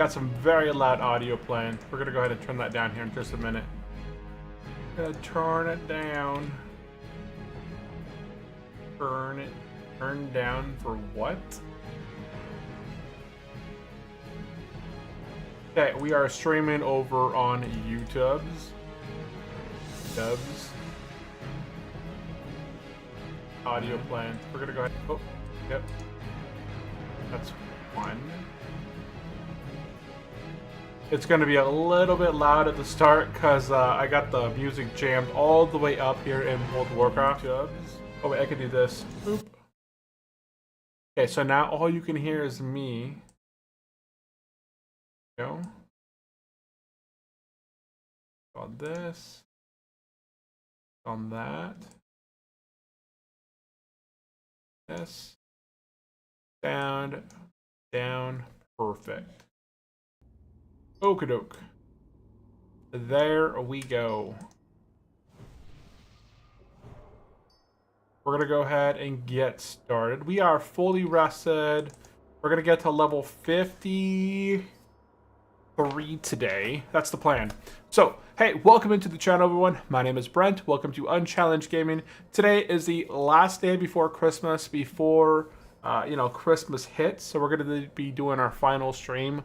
Got some very loud audio playing. We're gonna go ahead and turn that down here in just a minute. Gonna turn it down. Turn down for what? Okay, we are streaming over on YouTube's. Dubs. Audio playing. We're gonna go ahead. Oh, yep. That's fun. It's going to be a little bit loud at the start because I got the music jammed all the way up here in World of Warcraft. Oh wait, I can do this. Boop. Okay, so now all you can hear is me. Go. On this. On that. This. Sound. Down. Perfect. Okie-doke. There we go. We're going to go ahead and get started. We are fully rested. We're going to get to level 53 today. That's the plan. So, hey, welcome into the channel, everyone. My name is Brent. Welcome to Unchallenged Gaming. Today is the last day before Christmas, before, Christmas hits. So we're going to be doing our final stream,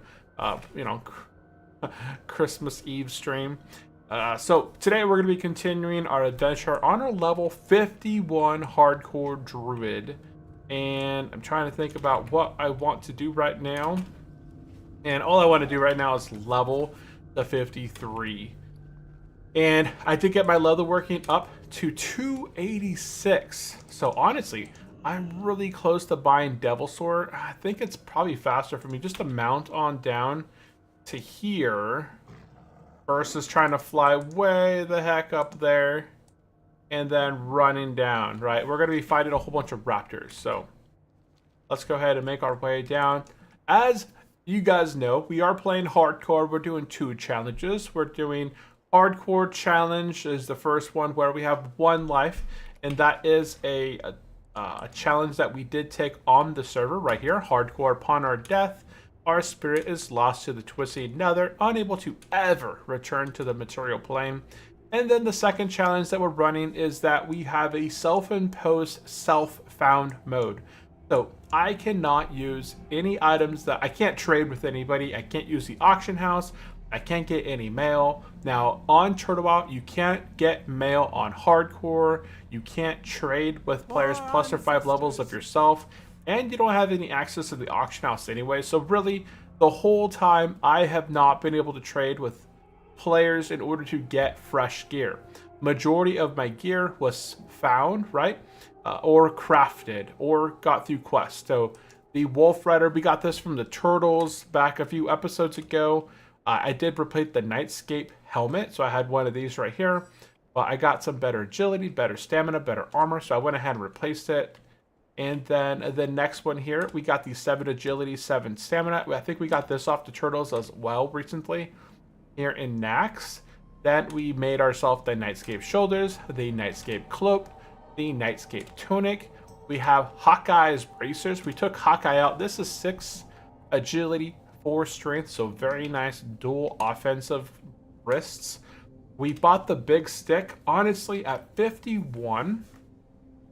Christmas Eve stream. So today we're going to be continuing our adventure on our level 51 hardcore druid, and I'm trying to think about what I want to do right now, and all I want to do right now is level the 53, and I did get my leather working up to 286. So honestly, I'm really close to buying Devil Sword. I think it's probably faster for me just to mount on down to here versus trying to fly way the heck up there and then running down, right? We're going to be fighting a whole bunch of raptors, so let's go ahead and make our way down. As you guys know, we are playing hardcore. We're doing 2 challenges. We're doing hardcore challenge is the first one where we have 1 life, and that is a challenge that we did take on the server right here. Hardcore, upon our death, our spirit is lost to the twisted nether, unable to ever return to the material plane. And then the second challenge that we're running is that we have a self-imposed self-found mode. So I cannot use any items that I can't trade with anybody. I can't use the auction house. I can't get any mail. Now on Turtle, you can't get mail on hardcore. You can't trade with players plus or 5 levels of yourself. And you don't have any access to the auction house anyway. So really, the whole time, I have not been able to trade with players in order to get fresh gear. Majority of my gear was found, right? Or crafted, or got through quests. So the Wolf Rider, we got this from the Turtles back a few episodes ago. I did replace the Nightscape helmet, so I had one of these right here. But I got some better agility, better stamina, better armor, so I went ahead and replaced it. And then the next one here, we got the 7 agility, 7 stamina. I think we got this off the Turtles as well recently here in Nax. Then we made ourselves the Nightscape shoulders, the Nightscape cloak, the Nightscape tunic. We have Hawkeye's bracers. We took Hawkeye out. This is 6 agility, 4 strength, so very nice dual offensive wrists. We bought the big stick, honestly, at 51.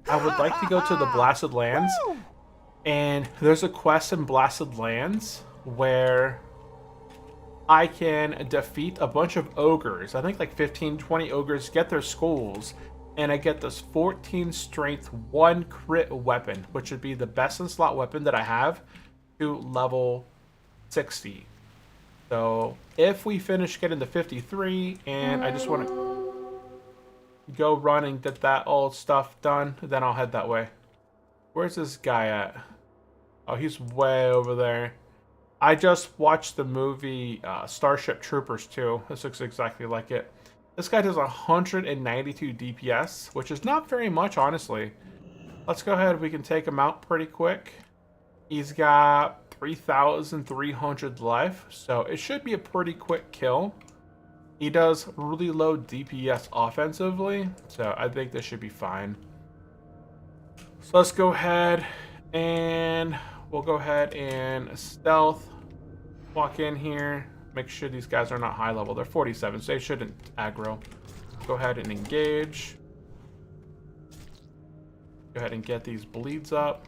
I would like to go to the Blasted Lands, and there's a quest in Blasted Lands where I can defeat a bunch of ogres. I think like 15, 20 ogres, get their skulls, and I get this 14 strength, 1 crit weapon, which would be the best in slot weapon that I have to level 60. So if we finish getting the 53, and I just want to go run and get that old stuff done, then I'll head that way. Where's this guy at? Oh, he's way over there. I just watched the movie Starship Troopers 2. This looks exactly like it. This guy does 192 DPS, which is not very much, honestly. Let's go ahead. We can take him out pretty quick. He's got 3,300 life, so it should be a pretty quick kill. He does really low DPS offensively, so I think this should be fine. So let's go ahead and we'll go ahead and stealth walk in here. Make sure these guys are not high level. They're 47, so they shouldn't aggro. Go ahead and engage. Go ahead and get these bleeds up.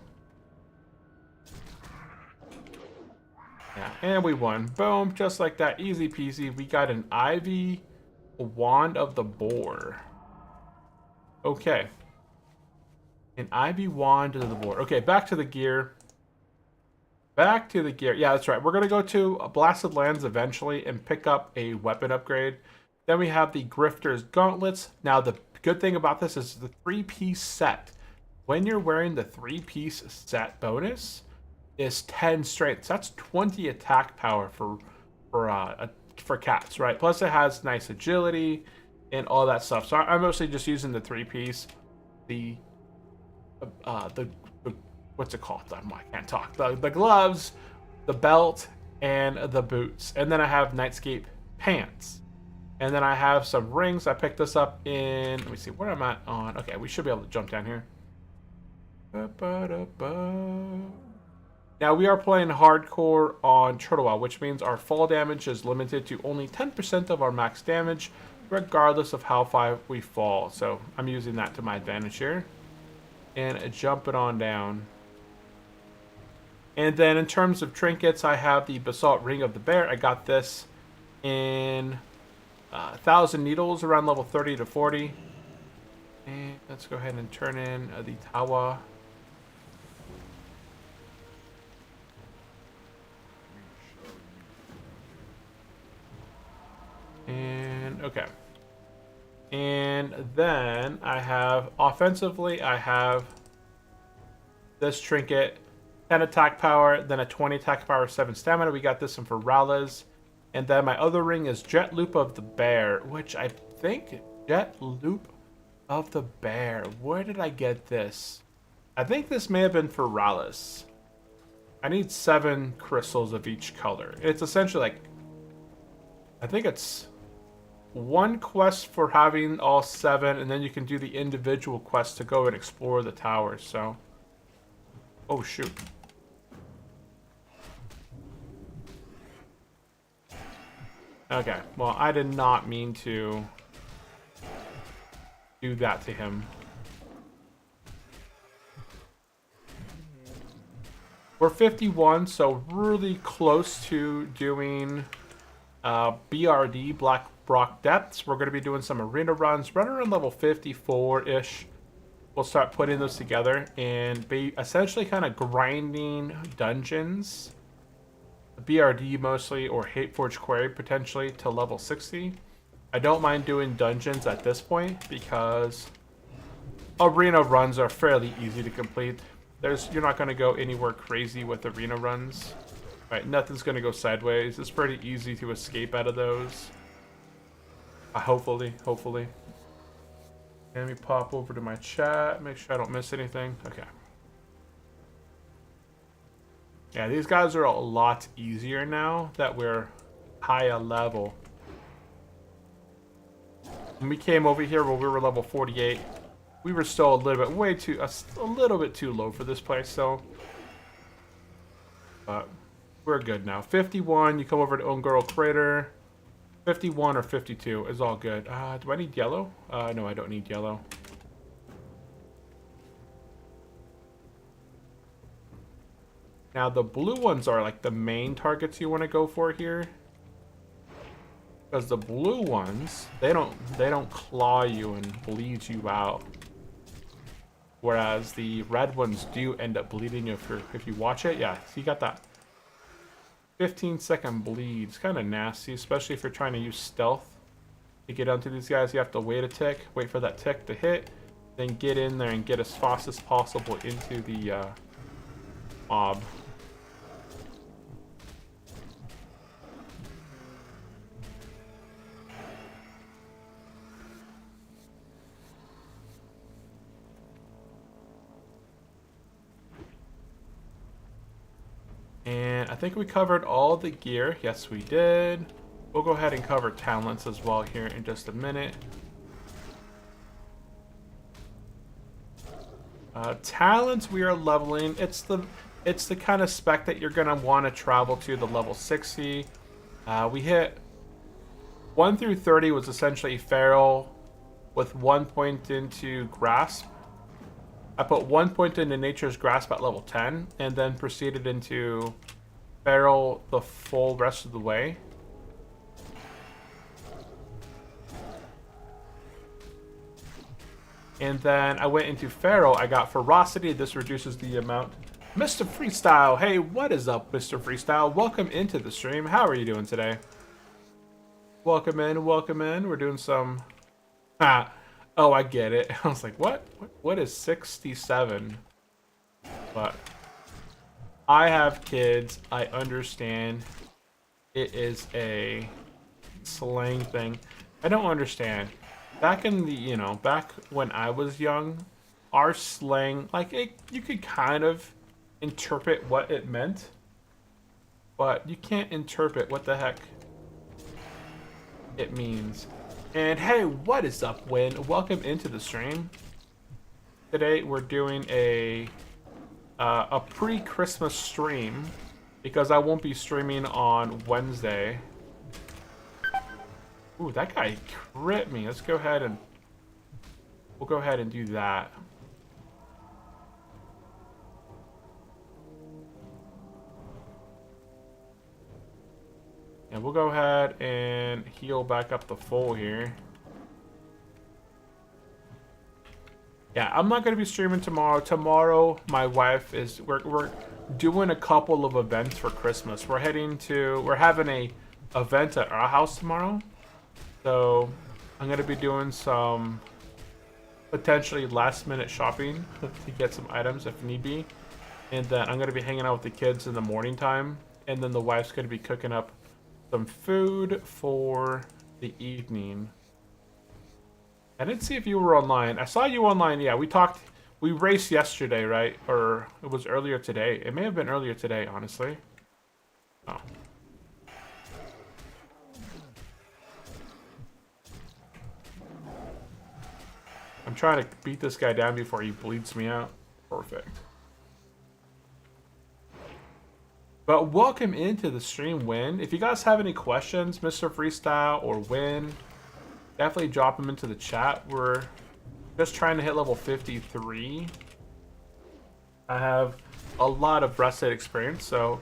Yeah, and we won. Boom, just like that. Easy peasy. We got an Ivy Wand of the Boar. Okay. An Ivy Wand of the Boar. Okay, back to the gear. Back to the gear. Yeah, that's right. We're going to go to Blasted Lands eventually and pick up a weapon upgrade. Then we have the Grifter's Gauntlets. Now, the good thing about this is the 3-piece set. When you're wearing the 3-piece set bonus is 10 strength. So that's 20 attack power for cats, right? Plus it has nice agility and all that stuff. So I'm mostly just using the 3-piece. The what's it called? I can't talk. The gloves, the belt, and the boots. And then I have Nightscape pants. And then I have some rings. I picked this up in, let me see, where I'm at on. Okay, we should be able to jump down here. Now we are playing hardcore on Turtle, which means our fall damage is limited to only 10% of our max damage, regardless of how far we fall. So I'm using that to my advantage here. And jump it on down. And then in terms of trinkets, I have the Basalt Ring of the Bear. I got this in 1,000 needles around level 30 to 40. And let's go ahead and turn in the Tawa. And okay. And then I have offensively, I have this trinket, 10 attack power, then a 20 attack power, 7 stamina. We got this one for Rallas. And then my other ring is Jet Loop of the Bear, which I think Jet Loop of the Bear. Where did I get this? I think this may have been for Rallas. I need 7 crystals of each color. It's essentially like, I think it's 1 quest for having all 7, and then you can do the individual quests to go and explore the towers. So, oh shoot. Okay, well, I did not mean to do that to him. We're 51, so really close to doing BRD, Black Rock Depths. We're going to be doing some arena runs, running around level 54-ish. We'll start putting those together and be essentially kind of grinding dungeons. BRD mostly, or Hateforge Quarry potentially, to level 60. I don't mind doing dungeons at this point because arena runs are fairly easy to complete. You're not going to go anywhere crazy with arena runs. Right, nothing's going to go sideways. It's pretty easy to escape out of those. Hopefully. Let me pop over to my chat, make sure I don't miss anything. Okay. Yeah, these guys are a lot easier now that we're higher level. When we came over here when we were level 48, we were still a little bit too low for this place, so but we're good now. 51, you come over to Ungirl Crater. 51 or 52 is all good. Do I need yellow? No, I don't need yellow. Now the blue ones are like the main targets you want to go for here, because the blue ones they don't claw you and bleed you out, whereas the red ones do end up bleeding you if you watch it. Yeah, so you got that 15-second bleed. It's kind of nasty, especially if you're trying to use stealth to get onto these guys. You have to wait a tick, wait for that tick to hit, then get in there and get as fast as possible into the mob. And I think we covered all the gear. Yes, we did. We'll go ahead and cover talents as well here in just a minute. Talents we are leveling. It's it's the kind of spec that you're going to want to travel to the level 60. We hit 1 through 30 was essentially feral with 1 point into grasp. I put 1 point into nature's grasp at level 10 and then proceeded into feral the full rest of the way. And then I went into feral. I got ferocity. This reduces the amount. Mr. Freestyle. Hey, what is up, Mr. Freestyle? Welcome into the stream. How are you doing today? Welcome in. Welcome in. We're doing some... Oh, I get it. I was like, what? What is 67? But I have kids. I understand. It is a slang thing. I don't understand. Back in the, back when I was young, our slang, like, you could kind of interpret what it meant, but you can't interpret what the heck it means. And hey, what is up, Win? Welcome into the stream. Today we're doing a pre-Christmas stream because I won't be streaming on Wednesday. Ooh, that guy crit me. Let's go ahead and we'll go ahead and do that. And we'll go ahead and heal back up the full here. Yeah, I'm not going to be streaming tomorrow. Tomorrow, my wife is... We're doing a couple of events for Christmas. We're having a event at our house tomorrow. So, I'm going to be doing some potentially last-minute shopping to get some items if need be. And then I'm going to be hanging out with the kids in the morning time. And then the wife's going to be cooking up some food for the evening. I didn't see if you were online. I saw you online. Yeah, we raced yesterday, right? Or it was earlier today. It may have been earlier today, honestly. Oh. I'm trying to beat this guy down before he bleeds me out. Perfect. But welcome into the stream, Win. If you guys have any questions, Mr. Freestyle or Win, definitely drop them into the chat. We're just trying to hit level 53. I have a lot of breastplate experience, so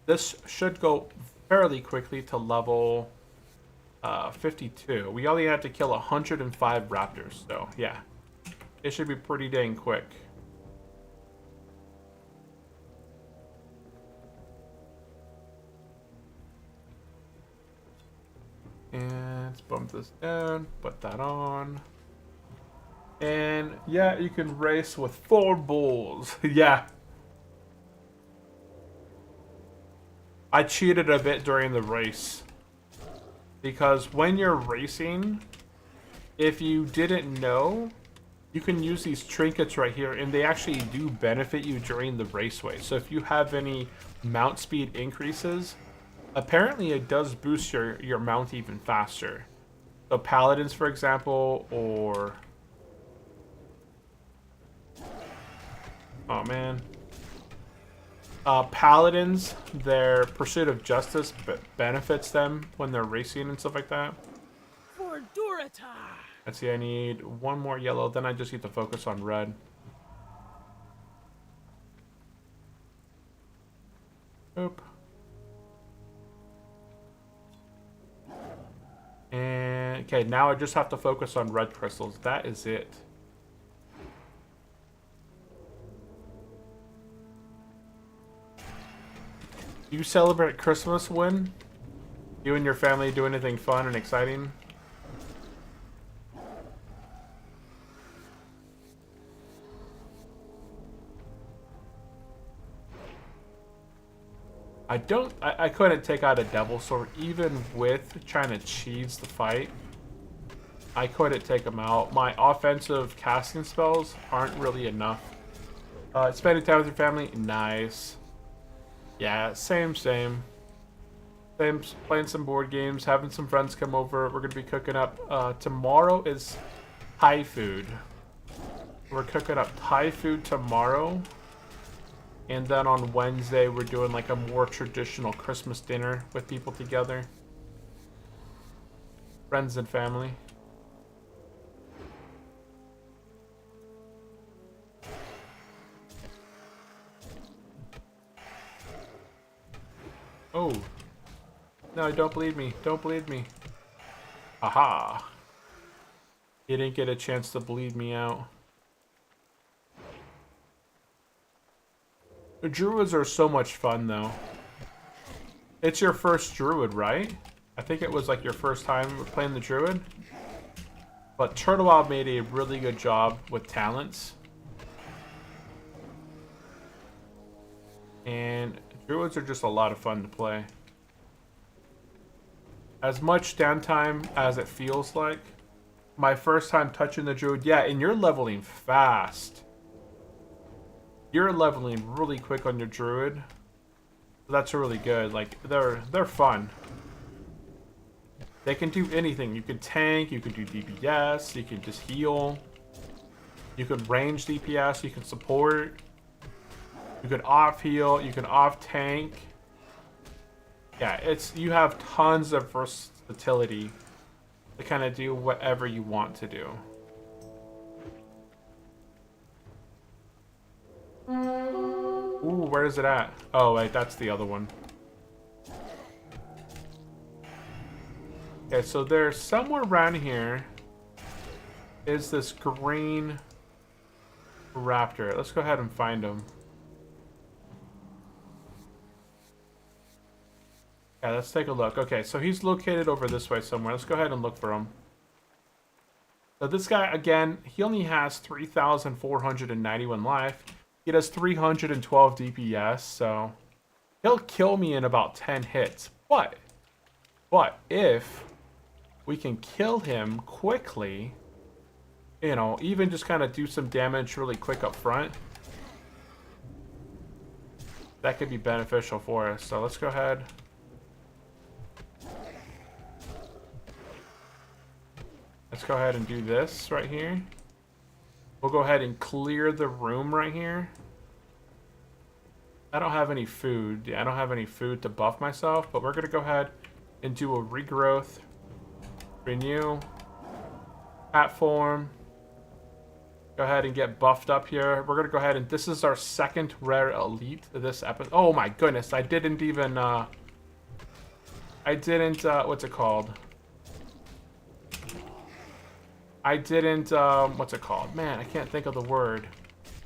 this should go fairly quickly to level 52. We only have to kill 105 raptors, so yeah, it should be pretty dang quick. And let's bump this down, put that on. And yeah, you can race with 4 bulls. Yeah. I cheated a bit during the race. Because when you're racing, if you didn't know, you can use these trinkets right here, and they actually do benefit you during the raceway. So if you have any mount speed increases, apparently it does boost your mount even faster. So paladins, for example, or... Oh, man. Paladins, their pursuit of justice benefits them when they're racing and stuff like that. For Durata. Let's see, I need 1 more yellow, then I just need to focus on red. Oop. And, okay, now I just have to focus on red crystals. That is it. You celebrate Christmas, Win? You and your family do anything fun and exciting? I couldn't take out a devil sword even with trying to cheese the fight. I couldn't take him out. My offensive casting spells aren't really enough. Spending time with your family, nice. Yeah, same. Playing some board games, having some friends come over. We're gonna be cooking up. Tomorrow is Thai food. We're cooking up Thai food tomorrow. And then on Wednesday, we're doing like a more traditional Christmas dinner with people together. Friends and family. Oh. No, don't bleed me. Don't bleed me. Aha. He didn't get a chance to bleed me out. The Druids are so much fun, though. It's your first Druid, right? I think it was like your first time playing the Druid. But Turtlewild made a really good job with talents. And Druids are just a lot of fun to play. As much downtime as it feels like. My first time touching the Druid. Yeah, and you're leveling fast. You're leveling really quick on your Druid. That's really good. Like, they're fun. They can do anything. You can tank, you can do DPS, you can just heal. You can range DPS, you can support. You can off heal, you can off tank. Yeah, you have tons of versatility to kind of do whatever you want to do. Ooh, where is it at? Oh, wait, that's the other one. Okay, so there's somewhere around here is this green raptor. Let's go ahead and find him. Yeah, let's take a look. Okay, so he's located over this way somewhere. Let's go ahead and look for him. So this guy, again, he only has 3,491 life. He does 312 DPS, so he'll kill me in about 10 hits. But if we can kill him quickly, you know, even just kind of do some damage really quick up front, that could be beneficial for us. So let's go ahead. Let's go ahead and do this right here. We'll go ahead and clear the room right here. I don't have any food. Yeah, I don't have any food to buff myself, but we're going to go ahead and do a regrowth. Renew. Platform. Go ahead and get buffed up here. We're going to go ahead and... This is our second rare elite of this episode. Oh my goodness. I didn't even... what's it called? I didn't, what's it called? Man, I can't think of the word.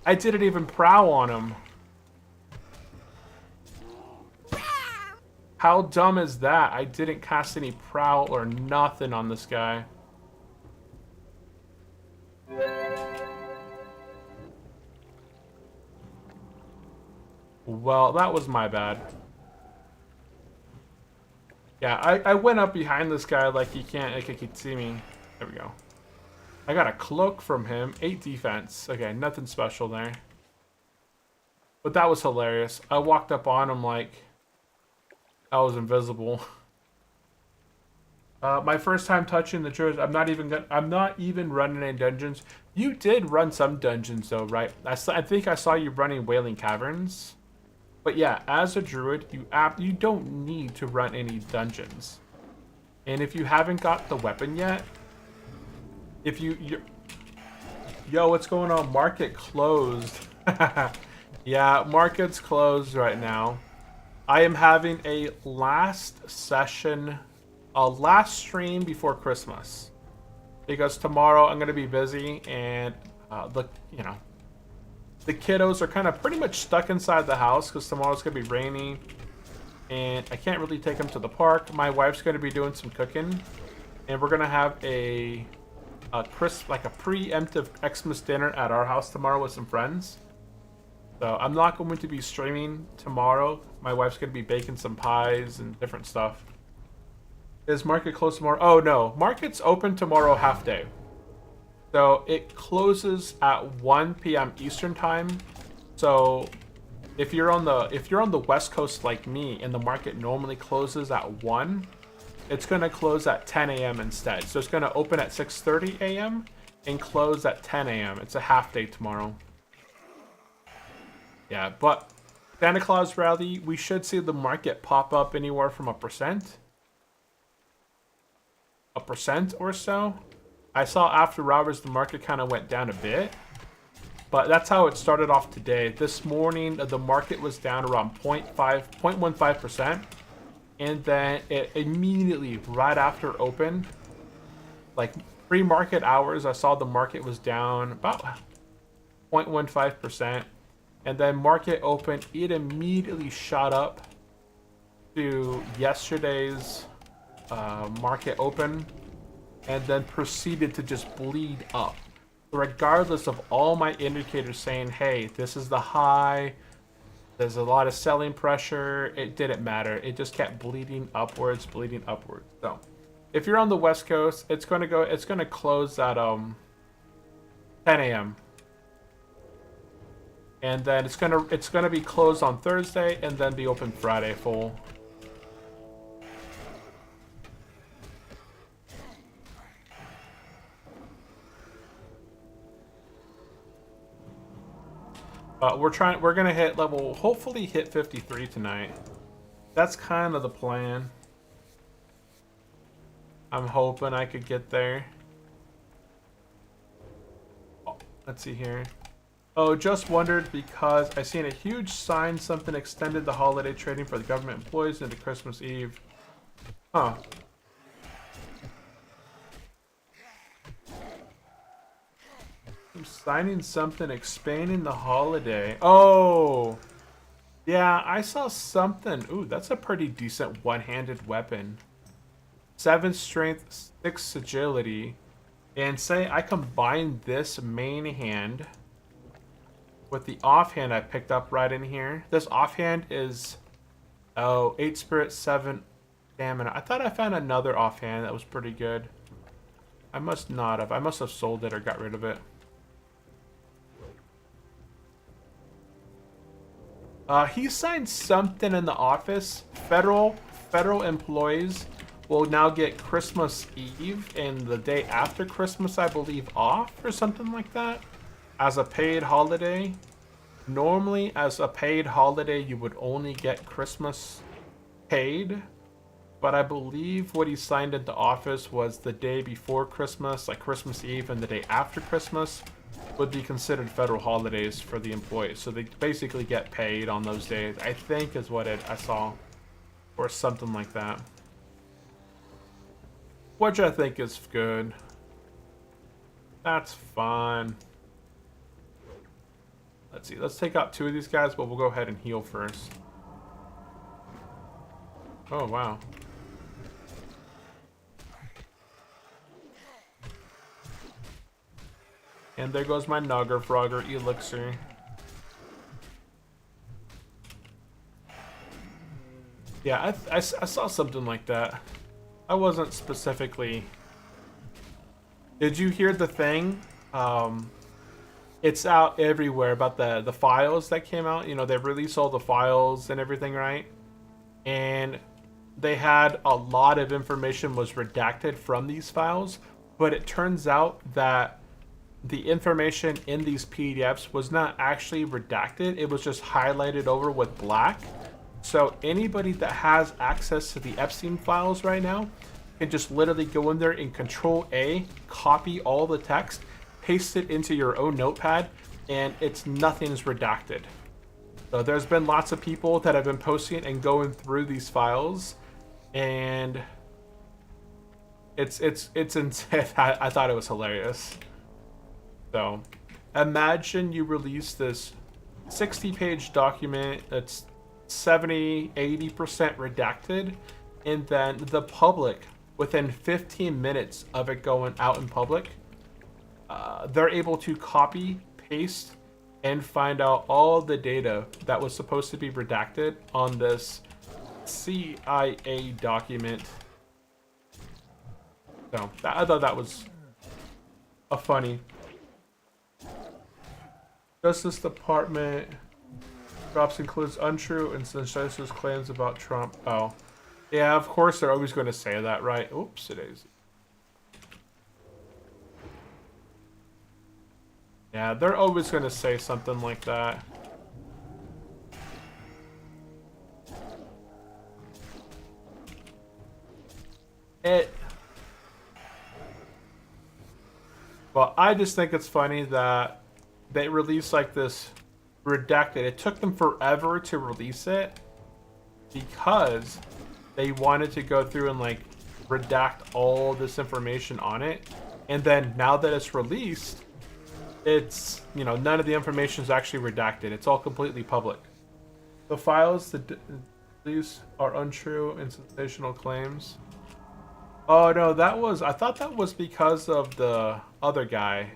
I didn't even prowl on him. How dumb is that? I didn't cast any prowl or nothing on this guy. Well, that was my bad. Yeah, I went up behind this guy like he could see me. There we go. I got a cloak from him. 8 defense. Okay, nothing special there. But that was hilarious. I walked up on him like I was invisible. My first time touching the Druid. I'm not even running any dungeons. You did run some dungeons though, right? I think I saw you running Wailing Caverns. But yeah, as a Druid, you don't need to run any dungeons. And if you haven't got the weapon yet, yo, what's going on? Market closed. Yeah, market's closed right now. I am having a last session, a last stream before Christmas, because tomorrow I'm gonna be busy, and the kiddos are kind of pretty much stuck inside the house because tomorrow's gonna be rainy, and I can't really take them to the park. My wife's gonna be doing some cooking, and we're gonna have a preemptive Xmas dinner at our house tomorrow with some friends. So I'm not going to be streaming tomorrow. My wife's going to be baking some pies and different stuff. Is market closed tomorrow? Oh no, market's open tomorrow half day. So it closes at 1 p.m. Eastern time. So if you're on the West Coast like me and the market normally closes at 1, it's going to close at 10 a.m. instead. So it's going to open at 6:30 a.m. and close at 10 a.m. It's a half day tomorrow. Yeah, but Santa Claus rally, we should see the market pop up anywhere from 1%. 1% or so. I saw after Roberts the market kind of went down a bit. But that's how it started off today. This morning, the market was down around 0.15%. And then it immediately, right after open, like pre-market hours, I saw the market was down about 0.15%. And then market open, it immediately shot up to yesterday's market open. And then proceeded to just bleed up. Regardless of all my indicators saying, hey, this is the high, there's a lot of selling pressure, it didn't matter. It just kept bleeding upwards. So if you're on the West Coast, it's gonna close at 10 a.m. And then it's gonna be closed on Thursday and then be open Friday full. We're gonna hit level, hopefully hit 53 tonight. That's kind of the plan. I'm hoping I could get there. Oh, let's see here. Oh, just wondered because I seen a huge sign something extended the holiday trading for the government employees into Christmas Eve. Huh. I'm signing something expanding the holiday. Oh! Yeah, I saw something. Ooh, that's a pretty decent one-handed weapon. 7 strength, 6 agility. And say I combine this main hand with the offhand I picked up right in here. This offhand is, 8 spirit, 7 stamina. I thought I found another offhand that was pretty good. I must not have. I must have sold it or got rid of it. He signed something in the office. Federal employees will now get Christmas Eve and the day after Christmas, I believe, off or something like that as a paid holiday. Normally, as a paid holiday, you would only get Christmas paid. But I believe what he signed into office was the day before Christmas, like Christmas Eve, and the day after Christmas would be considered federal holidays for the employees. So they basically get paid on those days, I think is what I saw. Or something like that. Which I think is good. That's fine. Let's see, let's take out 2 of these guys, but we'll go ahead and heal first. Oh, wow. And there goes my Nugger Frogger Elixir. Yeah, I saw something like that. I wasn't specifically... Did you hear the thing? It's out everywhere about the files that came out. You know, they released all the files and everything, right? And they had a lot of information was redacted from these files. But it turns out that the information in these PDFs was not actually redacted. It was just highlighted over with black. So anybody that has access to the Epstein files right now can just literally go in there and Control A, copy all the text, paste it into your own notepad, and nothing's redacted. So there's been lots of people that have been posting and going through these files, and it's insane. I thought it was hilarious. So imagine you release this 60-page document that's 70-80% redacted, and then the public, within 15 minutes of it going out in public, they're able to copy, paste, and find out all the data that was supposed to be redacted on this CIA document. So I thought that was a funny. Justice Department drops includes untrue and sensationalist claims about Trump. Oh. Yeah, of course they're always going to say that, right? Oops, it is. Yeah, they're always going to say something like that. But I just think it's funny that they released like this redacted. It took them forever to release it because they wanted to go through and like redact all this information on it. And then now that it's released, it's, you know, none of the information is actually redacted. It's all completely public. The files, these are untrue and sensational claims. Oh no, that was, I thought that was because of the other guy.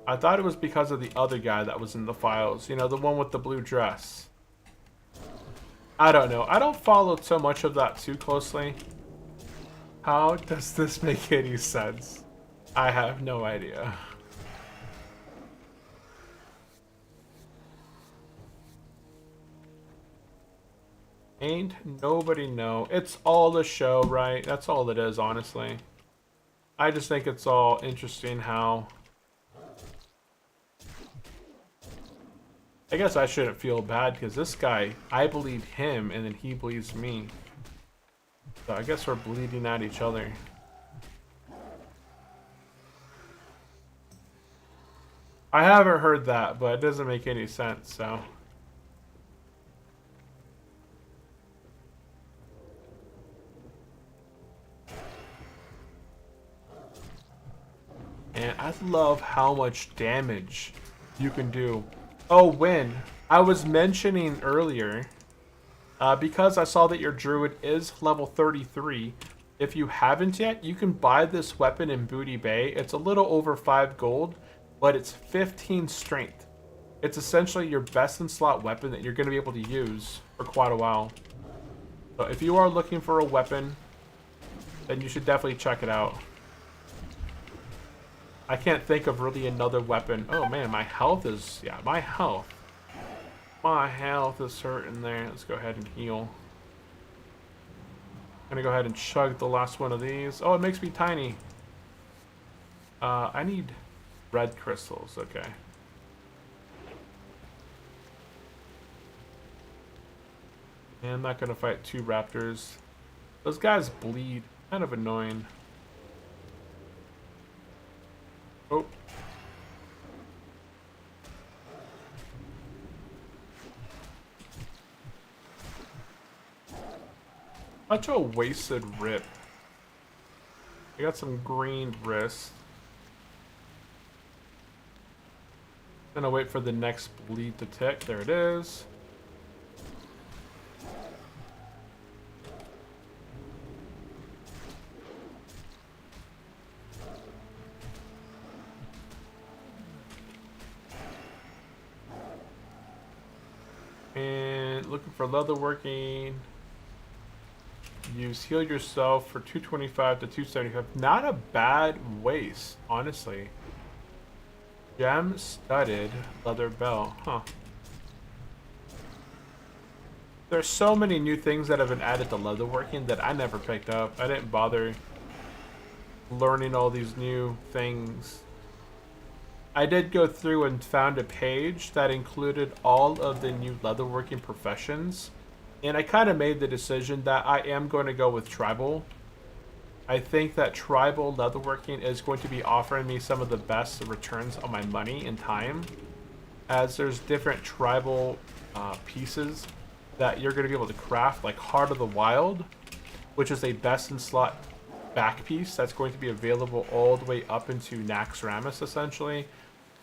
I thought it was because of the other guy that was in the files. You know, the one with the blue dress. I don't know. I don't follow so much of that too closely. How does this make any sense? I have no idea. Ain't nobody know. It's all a show, right? That's all it is, honestly. I just think it's all interesting how... I guess I shouldn't feel bad because this guy, I believe him and then he believes me. So I guess we're bleeding at each other. I haven't heard that, but it doesn't make any sense, so... And I love how much damage you can do. Oh, Win, I was mentioning earlier, because I saw that your Druid is level 33, if you haven't yet, you can buy this weapon in Booty Bay. It's a little over 5 gold, but it's 15 strength. It's essentially your best in slot weapon that you're going to be able to use for quite a while. So if you are looking for a weapon, then you should definitely check it out. I can't think of really another weapon. Oh man, my health is... Yeah, my health. My health is hurting there. Let's go ahead and heal. I'm gonna go ahead and chug the last one of these. Oh, it makes me tiny. I need red crystals. Okay. And I'm not gonna fight 2 raptors. Those guys bleed. Kind of annoying. Oh. Such a wasted rip. I got some green wrist. Gonna wait for the next bleed to tick. There it is. And looking for leatherworking. Use heal yourself for 225 to 275. Not a bad waste, honestly. Gem studded leather belt. Huh. There's so many new things that have been added to leatherworking that I never picked up. I didn't bother learning all these new things. I did go through and found a page that included all of the new leatherworking professions. And I kind of made the decision that I am going to go with tribal. I think that tribal leatherworking is going to be offering me some of the best returns on my money and time, as there's different tribal pieces that you're going to be able to craft, like Heart of the Wild, which is a best in slot back piece that's going to be available all the way up into Naxxramas, essentially.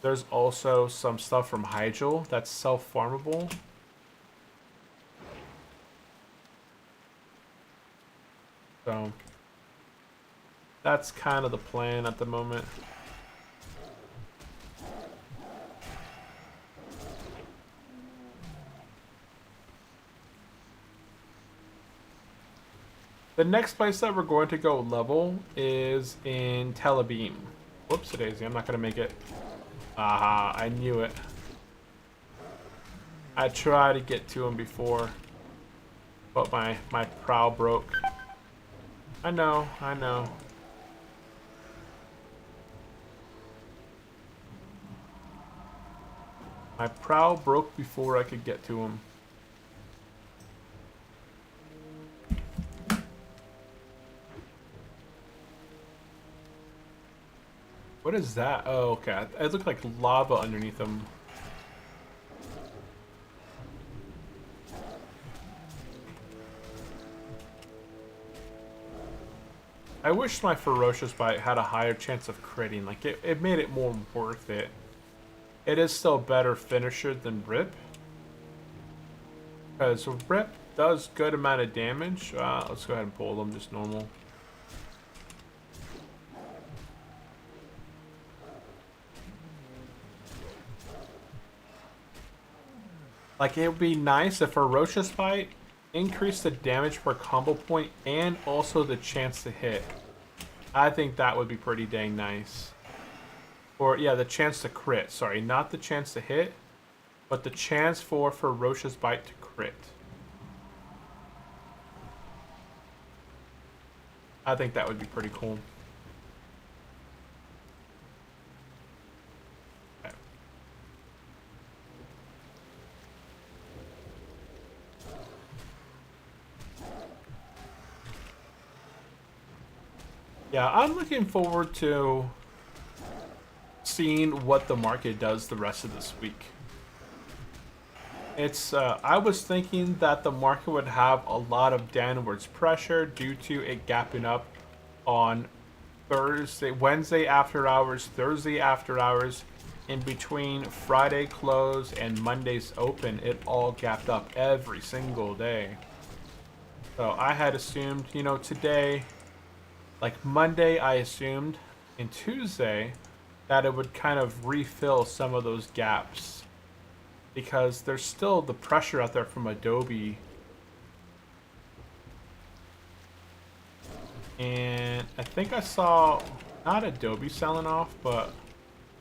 There's also some stuff from Hyjal that's self-farmable. So that's kind of the plan at the moment. The next place that we're going to go level is in Tel Aviv. Whoops, daisy, I'm not going to make it. Aha, I knew it. I tried to get to him before, but my prow broke. I know, I know. My prow broke before I could get to him. What is that? Oh, okay. It looked like lava underneath them. I wish my Ferocious Bite had a higher chance of critting. Like, it made it more worth it. It is still a better finisher than Rip. Because Rip does good amount of damage. Let's go ahead and pull them just normal. Like, it would be nice if Ferocious Bite increased the damage per combo point and also the chance to hit. I think that would be pretty dang nice. Or, yeah, the chance to crit. Sorry, not the chance to hit, but the chance for Ferocious Bite to crit. I think that would be pretty cool. Okay. Yeah, I'm looking forward to seeing what the market does the rest of this week. It's I was thinking that the market would have a lot of downwards pressure due to it gapping up on Wednesday after hours, Thursday after hours, in between Friday close and Monday's open. It all gapped up every single day. So I had assumed, you know, today, like Monday, I assumed, and Tuesday, that it would kind of refill some of those gaps. Because there's still the pressure out there from Adobe. And I think I saw, not Adobe selling off, but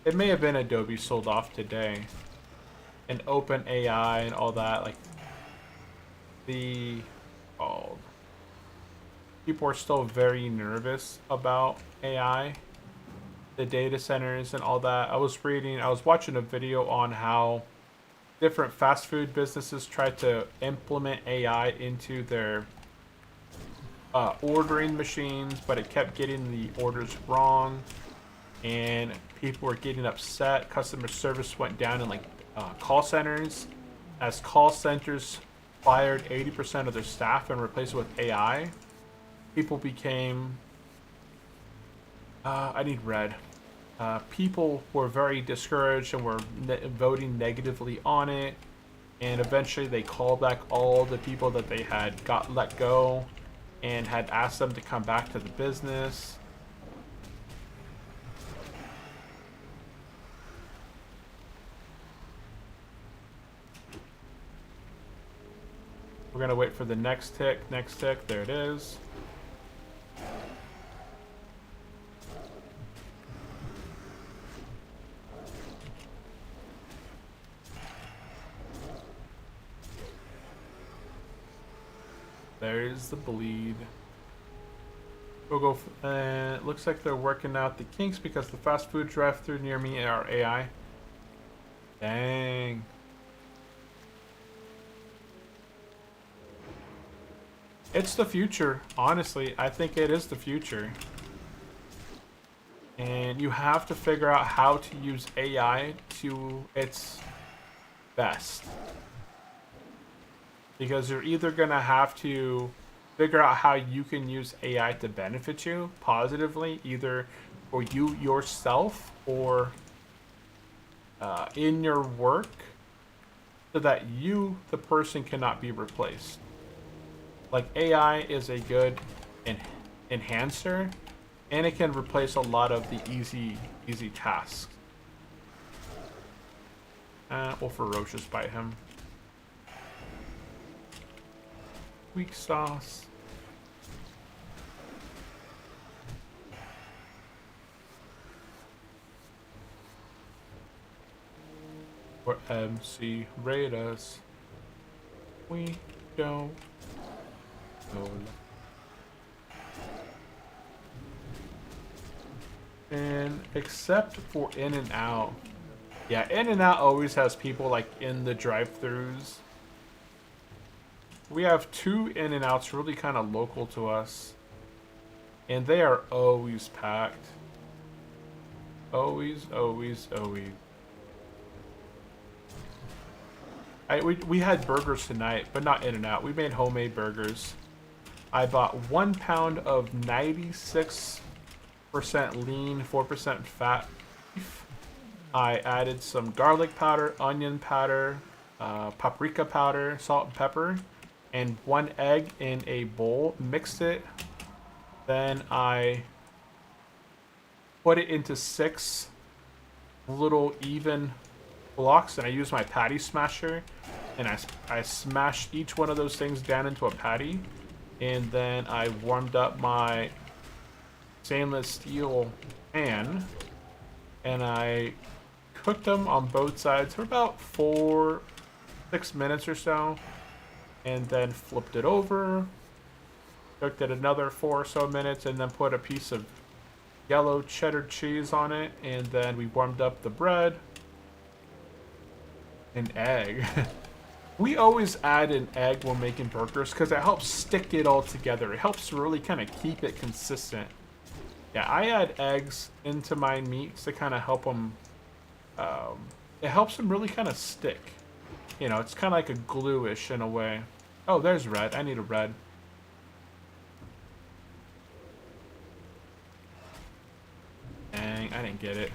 it may have been Adobe sold off today. And OpenAI and all that, like people are still very nervous about AI, the data centers and all that. I was watching a video on how different fast food businesses tried to implement AI into their ordering machines, but it kept getting the orders wrong, and people were getting upset. Customer service went down in like call centers, as call centers fired 80% of their staff and replaced it with AI. People became I need red. People were very discouraged and were voting negatively on it, and eventually they called back all the people that they had got let go and had asked them to come back to the business. We're gonna wait for the next tick, there it is. There's the bleed. We'll go. It looks like they're working out the kinks because the fast food drive-thru near me are AI. Dang. It's the future. Honestly, I think it is the future. And you have to figure out how to use AI to its best. Because you're either going to have to figure out how you can use AI to benefit you positively, either for you yourself or in your work, so that you, the person, cannot be replaced. Like, AI is a good enhancer, and it can replace a lot of the easy tasks. We'll Ferocious Bite him. Weak sauce. Or MC raid us. We don't know. And except for In and Out. Yeah, In and Out always has people like in the drive-thrus. We have 2 In and Outs really kind of local to us, and they are always packed. Always, always, always. We had burgers tonight, but not In-N-Out. We made homemade burgers. I bought 1 pound of 96% lean, 4% fat beef. I added some garlic powder, onion powder, paprika powder, salt and pepper, and 1 egg in a bowl. Mixed it. Then I put it into 6 little even blocks, and I used my patty smasher, and I smashed each one of those things down into a patty. And then I warmed up my stainless steel pan, and I cooked them on both sides for about 6 minutes or so, and then flipped it over, cooked it another 4 or so minutes, and then put a piece of yellow cheddar cheese on it, and then we warmed up the bread. An egg. We always add an egg when making burgers because it helps stick it all together. It helps really kind of keep it consistent. Yeah, I add eggs into my meats to kind of help them. It helps them really kind of stick. You know, it's kind of like a glue-ish in a way. Oh, there's red. I need a red. Dang, I didn't get it.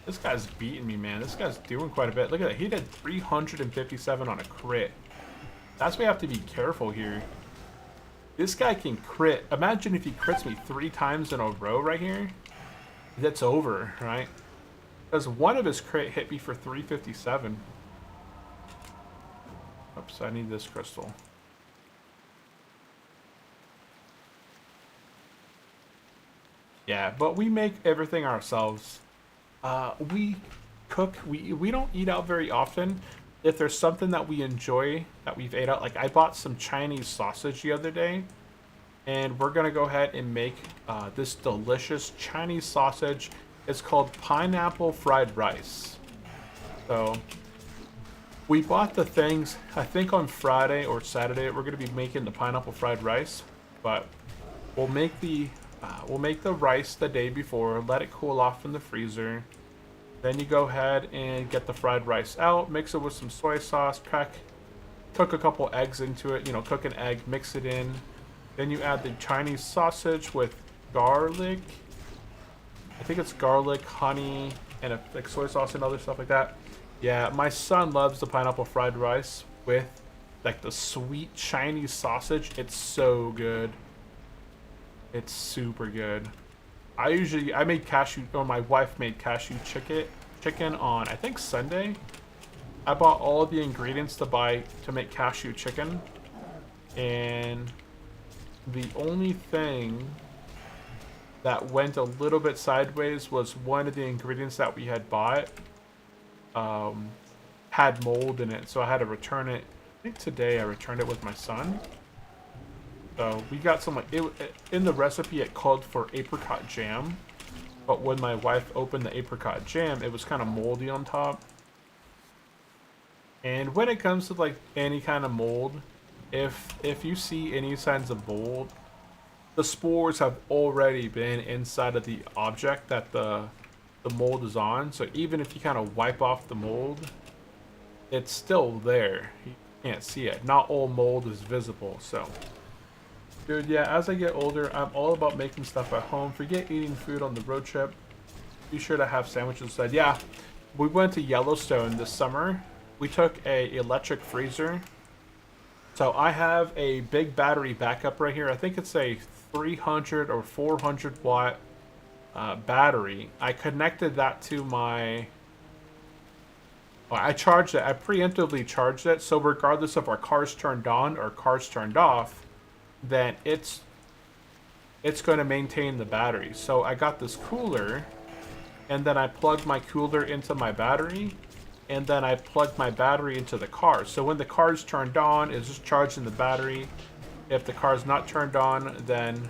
This guy's beating me, man. This guy's doing quite a bit. Look at that. He did 357 on a crit. That's why you have to be careful here. This guy can crit. Imagine if he crits me 3 times in a row right here. That's over, right? Because one of his crit hit me for 357. Oops, I need this crystal. Yeah, but we make everything ourselves. We cook. We don't eat out very often. If there's something that we enjoy that we've ate out, like I bought some Chinese sausage the other day, and we're gonna go ahead and make this delicious Chinese sausage. It's called pineapple fried rice. So we bought the things. I think on Friday or Saturday we're gonna be making the pineapple fried rice, but we'll make the rice the day before, let it cool off in the freezer. Then you go ahead and get the fried rice out, mix it with some soy sauce, cook a couple eggs into it, you know, cook an egg, mix it in. Then you add the Chinese sausage with garlic. I think it's garlic, honey, and like soy sauce and other stuff like that. Yeah, my son loves the pineapple fried rice with like the sweet Chinese sausage. It's so good. It's super good. I made my wife made cashew chicken on, I think, Sunday. I bought all the ingredients to make cashew chicken. And the only thing that went a little bit sideways was one of the ingredients that we had bought had mold in it. So I had to return it. I think today I returned it with my son. So we got some, in the recipe it called for apricot jam, but when my wife opened the apricot jam, it was kind of moldy on top. And when it comes to like any kind of mold, if you see any signs of mold, the spores have already been inside of the object that the mold is on. So even if you kind of wipe off the mold, it's still there. You can't see it. Not all mold is visible, so. Dude, yeah, as I get older, I'm all about making stuff at home. Forget eating food on the road trip. Be sure to have sandwiches instead. Yeah, we went to Yellowstone this summer. We took a electric freezer. So I have a big battery backup right here. I think it's a 300 or 400 watt battery. I connected that to my... Well, I charged it. I preemptively charged it. So regardless if our car's turned on or car's turned off, then it's going to maintain the battery. So I got this cooler, and then I plugged my cooler into my battery, and then I plugged my battery into the car. So when the car's turned on, it's just charging the battery. If the car's not turned on, then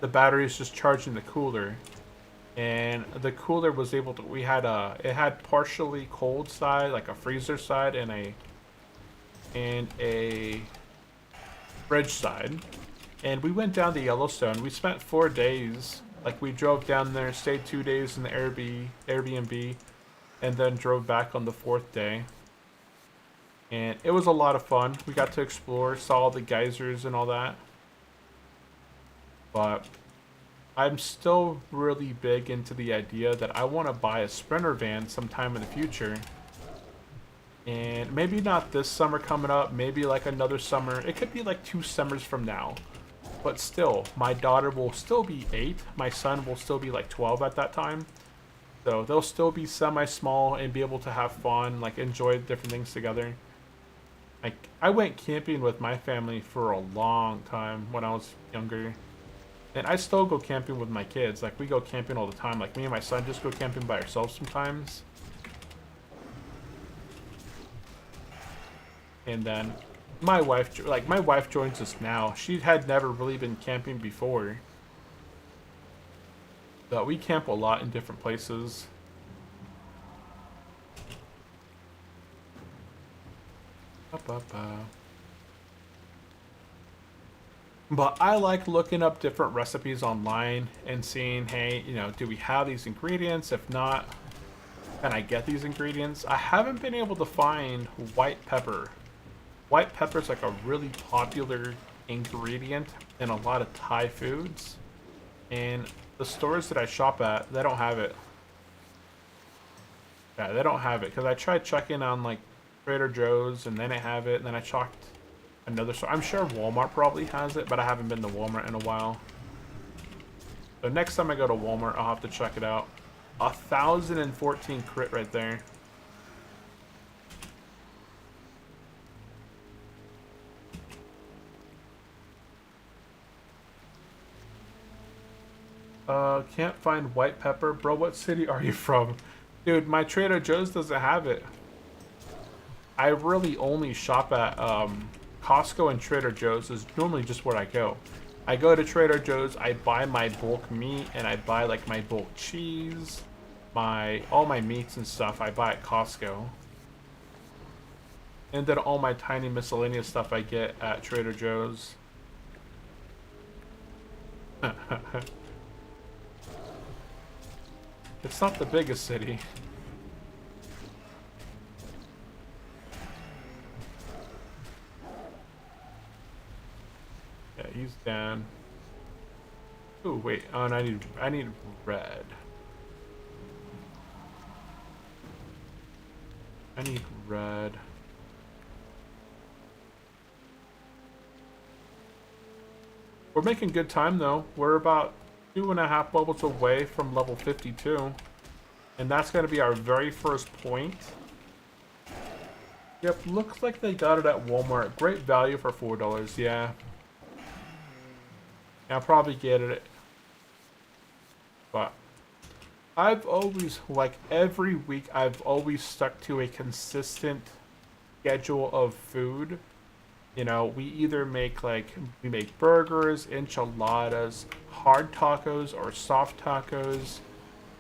the battery is just charging the cooler. And the cooler was able to, it had partially cold side, like a freezer side, and a fridge side. And we went down to Yellowstone. We spent 4 days Like we drove down there, stayed 2 days in the Airbnb, and then drove back on the 4th day. And it was a lot of fun. We got to explore, saw all the geysers and all that. But I'm still really big into the idea that I want to buy a Sprinter van sometime in the future. And maybe not this summer coming up, maybe like another summer. It could be like 2 summers from now. But still, my daughter will still be 8. My son will still be like 12 at that time. So they'll still be semi-small and be able to have fun, like enjoy different things together. Like, I went camping with my family for a long time when I was younger. And I still go camping with my kids. Like, we go camping all the time. Like, me and my son just go camping by ourselves sometimes. And then my wife joins us now. She had never really been camping before. But we camp a lot in different places. But I like looking up different recipes online and seeing, hey, you know, do we have these ingredients? If not, can I get these ingredients? I haven't been able to find white pepper. White pepper is like a really popular ingredient in a lot of Thai foods. And the stores that I shop at, they don't have it. Yeah, they don't have it. Because I tried checking on like Trader Joe's and then I have it. And then I checked another store. I'm sure Walmart probably has it, but I haven't been to Walmart in a while. So next time I go to Walmart, I'll have to check it out. 1,014 crit right there. Can't find white pepper. Bro, what city are you from? Dude, my Trader Joe's doesn't have it. I really only shop at Costco and Trader Joe's is normally just where I go. I go to Trader Joe's, I buy my bulk meat, and I buy like my bulk cheese, all my meats and stuff I buy at Costco. And then all my tiny miscellaneous stuff I get at Trader Joe's. It's not the biggest city. Yeah, he's down. Oh wait, oh, and I need red. I need red. We're making good time though. We're about 2.5 levels away from level 52. And that's going to be our very first point. Yep, looks like they got it at Walmart. Great value for $4, yeah. I'll probably get it. But I've always, like every week, I've always stuck to a consistent schedule of food. You know, we either make we make burgers, enchiladas, hard tacos, or soft tacos.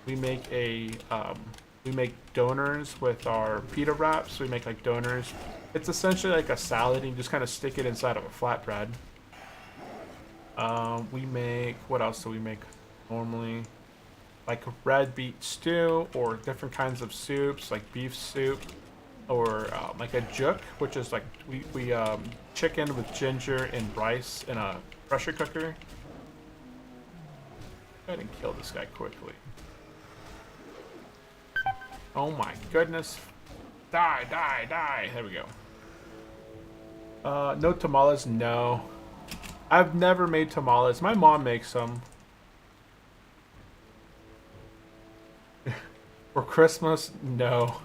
We make we make donors with our pita wraps. We make like donors. It's essentially like a salad, and you just kind of stick it inside of a flatbread. We make, what else do we make normally? Like red beet stew, or different kinds of soups, like beef soup. Or like a juk, which is like we chicken with ginger and rice in a pressure cooker. Go ahead and kill this guy quickly. Oh my goodness. Die, die, die. There we go. No tamales, no. I've never made tamales. My mom makes them. For Christmas, no.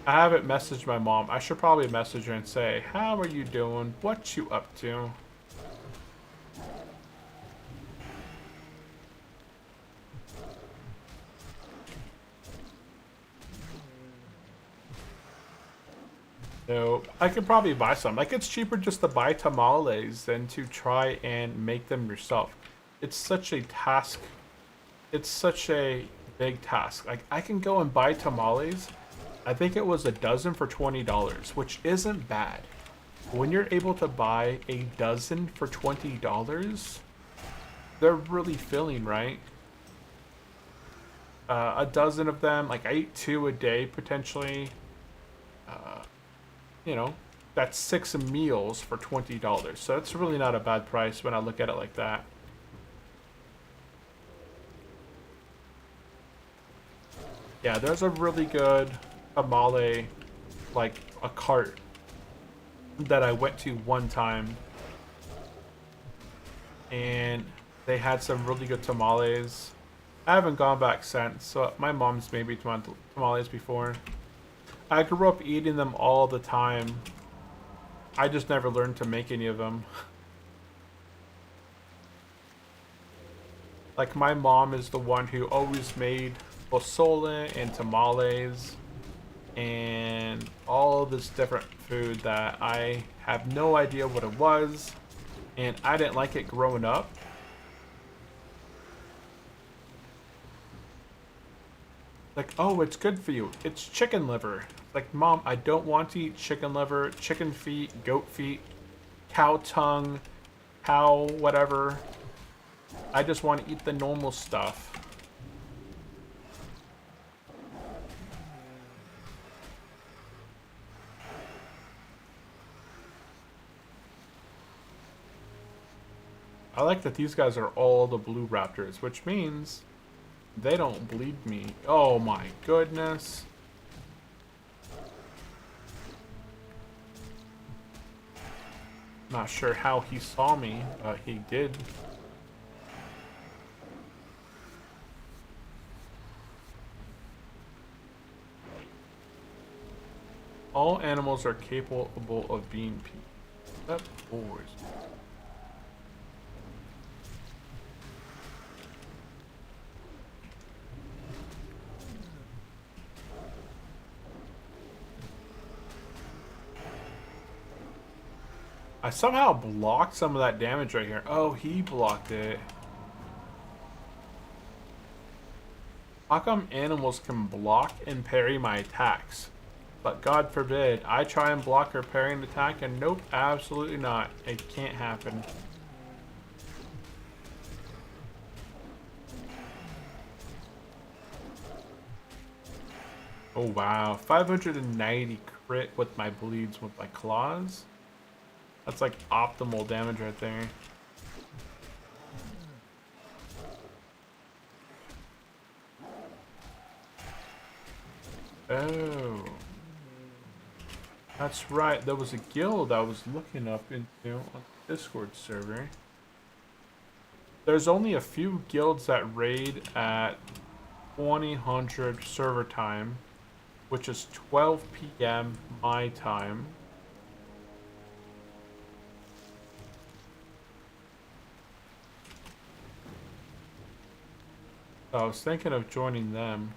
I haven't messaged my mom. I should probably message her and say, how are you doing? What you up to? So I could probably buy some. Like, it's cheaper just to buy tamales than to try and make them yourself. It's such a task. It's such a big task. Like, I can go and buy tamales. I think it was a dozen for $20, which isn't bad. When you're able to buy a dozen for $20, they're really filling, right? A dozen of them, like I eat 2 a day potentially. You know, that's 6 meals for $20. So it's really not a bad price when I look at it like that. Yeah, there's a really good tamale, like a cart that I went to one time. And they had some really good tamales. I haven't gone back since, so my mom's made me tamales before. I grew up eating them all the time. I just never learned to make any of them. Like, my mom is the one who always made pozole and tamales and all this different food that I have no idea what it was, and I didn't like it growing up. Like, oh, it's good for you. It's chicken liver. Like, Mom, I don't want to eat chicken liver, chicken feet, goat feet, cow tongue, cow whatever. I just want to eat the normal stuff. I like that these guys are all the blue raptors, which means they don't bleed me. Oh my goodness. Not sure how he saw me, but he did. All animals are capable of being people. That boys. I somehow blocked some of that damage right here. Oh, he blocked it. How come animals can block and parry my attacks? But God forbid, I try and block or parry an attack and nope, absolutely not. It can't happen. Oh wow, 590 crit with my bleeds with my claws. That's like optimal damage right there. Oh. That's right, there was a guild I was looking up into on the Discord server. There's only a few guilds that raid at 2000 server time, which is 12 p.m. my time. I was thinking of joining them.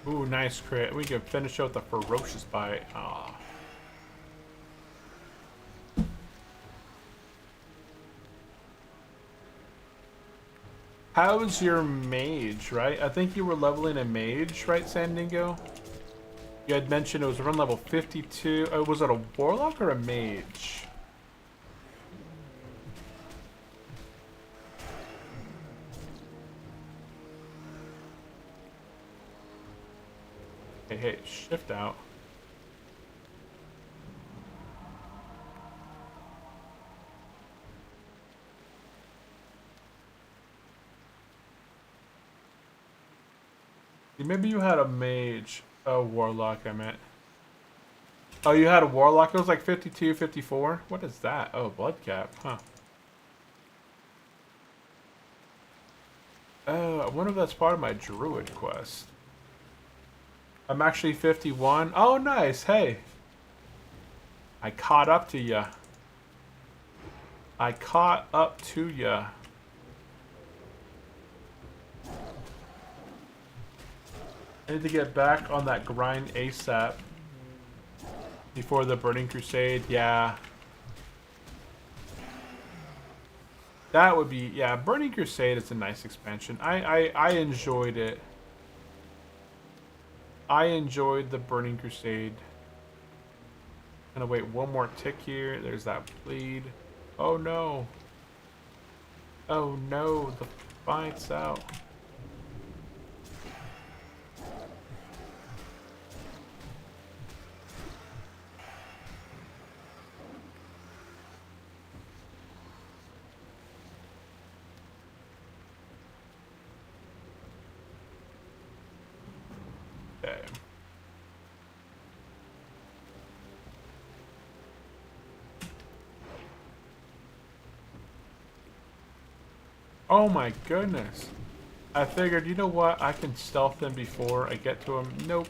Ooh, nice crit. We can finish out the ferocious bite. Ah. How's your mage, right? I think you were leveling a mage, right, Sandingo? You had mentioned it was around level 52. Was it a warlock or a mage? Hey, shift out. Maybe you had a mage. A warlock, I meant. Oh, you had a warlock? It was like 52, 54? What is that? Oh, blood cap. Huh. Oh, I wonder if that's part of my druid quest. I'm actually 51. Oh, nice. Hey. I caught up to ya. I caught up to ya. I need to get back on that grind ASAP. Before the Burning Crusade, yeah. That would be, yeah, Burning Crusade is a nice expansion. I enjoyed it. I enjoyed the Burning Crusade. Gonna wait one more tick here. There's that bleed. Oh no. Oh no, the fight's out. Okay. Oh my goodness. I figured, you know what? I can stealth him before I get to him. Nope.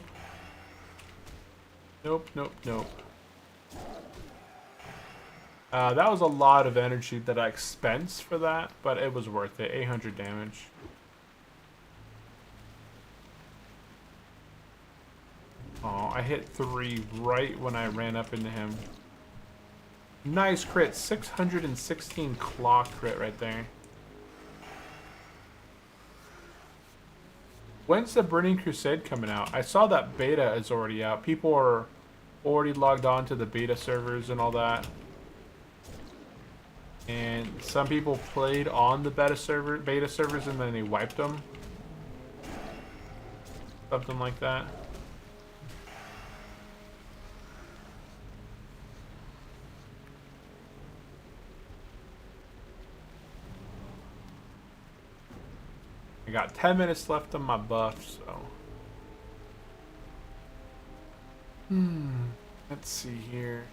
Nope, nope, nope. That was a lot of energy that I expensed for that, but it was worth it. 800 damage. Oh, I hit 3 right when I ran up into him. Nice crit. 616 claw crit right there. When's the Burning Crusade coming out? I saw that beta is already out. People are already logged on to the beta servers and all that. And some people played on the beta servers and then they wiped them. Something like that. I got 10 minutes left on my buff, so. Let's see here.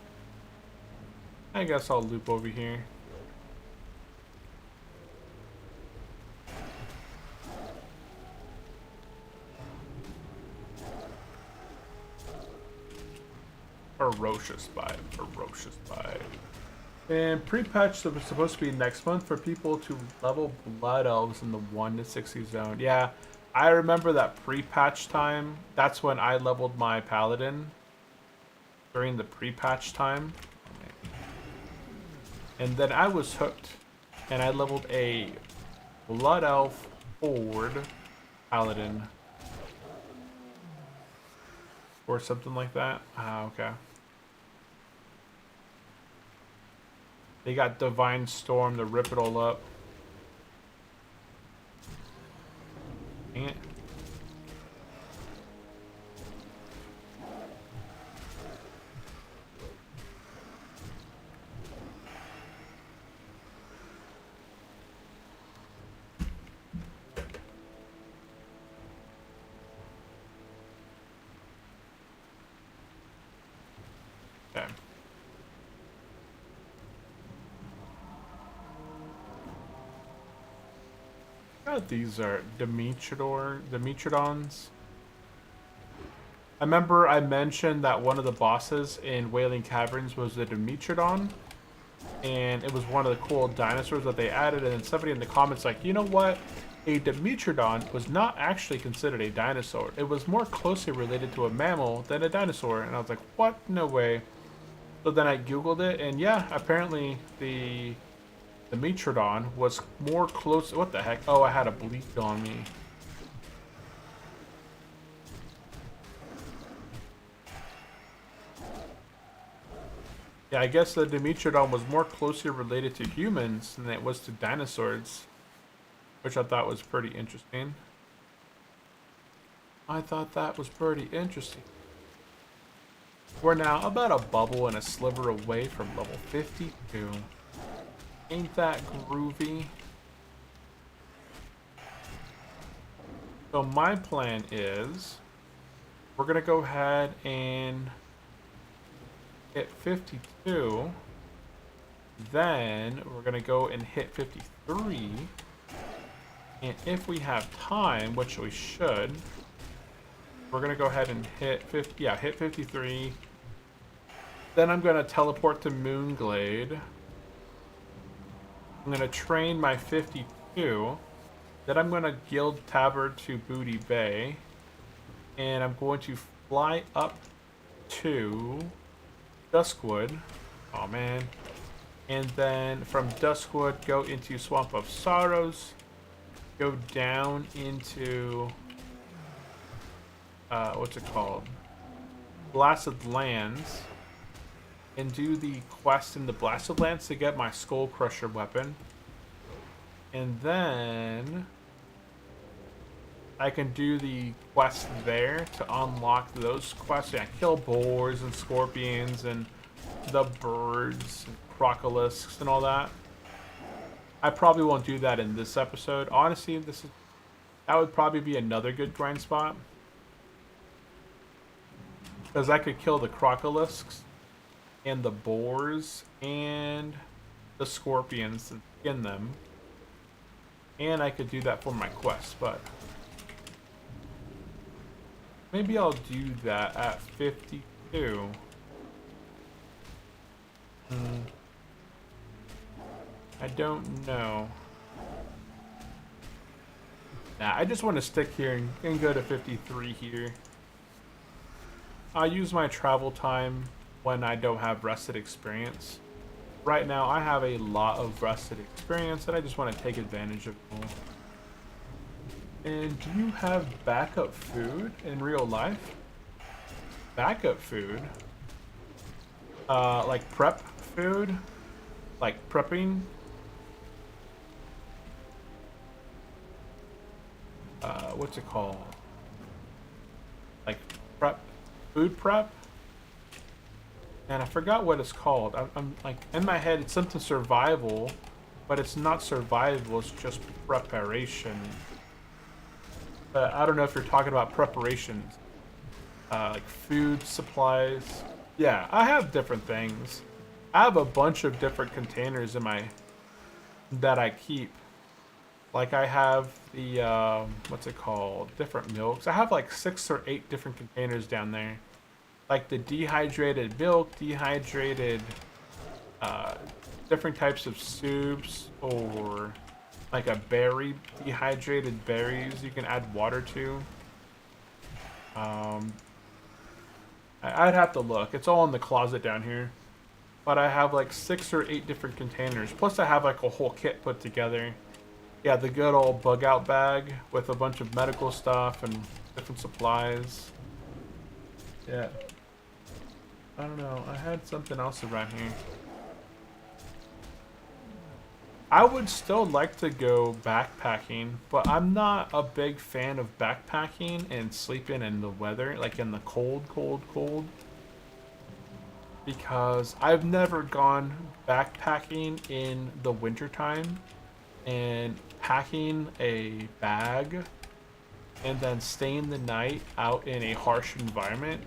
I guess I'll loop over here. Ferocious vibe, ferocious vibe. And pre-patch was supposed to be next month for people to level Blood Elves in the 1 to 60 zone. Yeah, I remember that pre-patch time. That's when I leveled my Paladin. During the pre-patch time. And then I was hooked. And I leveled a Blood Elf Horde Paladin. Or something like that. Ah, okay. They got Divine Storm to rip it all up. Dang it. Okay. These are Dimetrodons. I remember I mentioned that one of the bosses in Wailing Caverns was the Dimetrodon. And it was one of the cool dinosaurs that they added. And then somebody in the comments like, you know what? A Dimetrodon was not actually considered a dinosaur. It was more closely related to a mammal than a dinosaur. And I was like, what? No way. So then I Googled it. And yeah, apparently the Dimetrodon was more close. What the heck? Oh, I had a bleak on me. Yeah, I guess the Dimetrodon was more closely related to humans than it was to dinosaurs, which I thought was pretty interesting. I thought that was pretty interesting. We're now about a bubble and a sliver away from level 52. Ain't that groovy? So my plan is we're gonna go ahead and hit 52. Then we're gonna go and hit 53. And if we have time, which we should, we're gonna go ahead and hit 50. Yeah, hit 53. Then I'm gonna teleport to Moonglade. I'm going to train my 52. Then I'm going to guild Tabard to Booty Bay. And I'm going to fly up to Duskwood. Oh man. And then from Duskwood, go into Swamp of Sorrows. Go down into... what's it called? Blasted Lands. And do the quest in the Blasted Lands to get my Skull Crusher weapon. And then... I can do the quest there to unlock those quests. Yeah, kill boars and scorpions and the birds, and crocolisks and all that. I probably won't do that in this episode. Honestly, that would probably be another good grind spot. Because I could kill the crocolisks and the boars and the scorpions and skin them. And I could do that for my quest, but... maybe I'll do that at 52. I don't know. Nah, I just want to stick here and go to 53 here. I'll use my travel time when I don't have rested experience. Right now, I have a lot of rested experience, and I just want to take advantage of it all. And do you have backup food in real life? Backup food? Like prep food? Like prepping? What's it called? Like prep? Food prep? And I forgot what it's called. I'm like, in my head, it's something survival, but it's not survival, it's just preparation. I don't know if you're talking about preparations. Like food, supplies. Yeah, I have different things. I have a bunch of different containers in that I keep. Like I have the, what's it called? Different milks. I have like 6 or 8 different containers down there. Like the dehydrated milk, dehydrated, different types of soups, or like a berry, dehydrated berries you can add water to. I'd have to look. It's all in the closet down here. But I have like 6 or 8 different containers. Plus I have like a whole kit put together. Yeah, the good old bug out bag with a bunch of medical stuff and different supplies. Yeah. I don't know. I had something else around here. I would still like to go backpacking, but I'm not a big fan of backpacking and sleeping in the weather, like in the cold. Because I've never gone backpacking in the wintertime and packing a bag and then staying the night out in a harsh environment.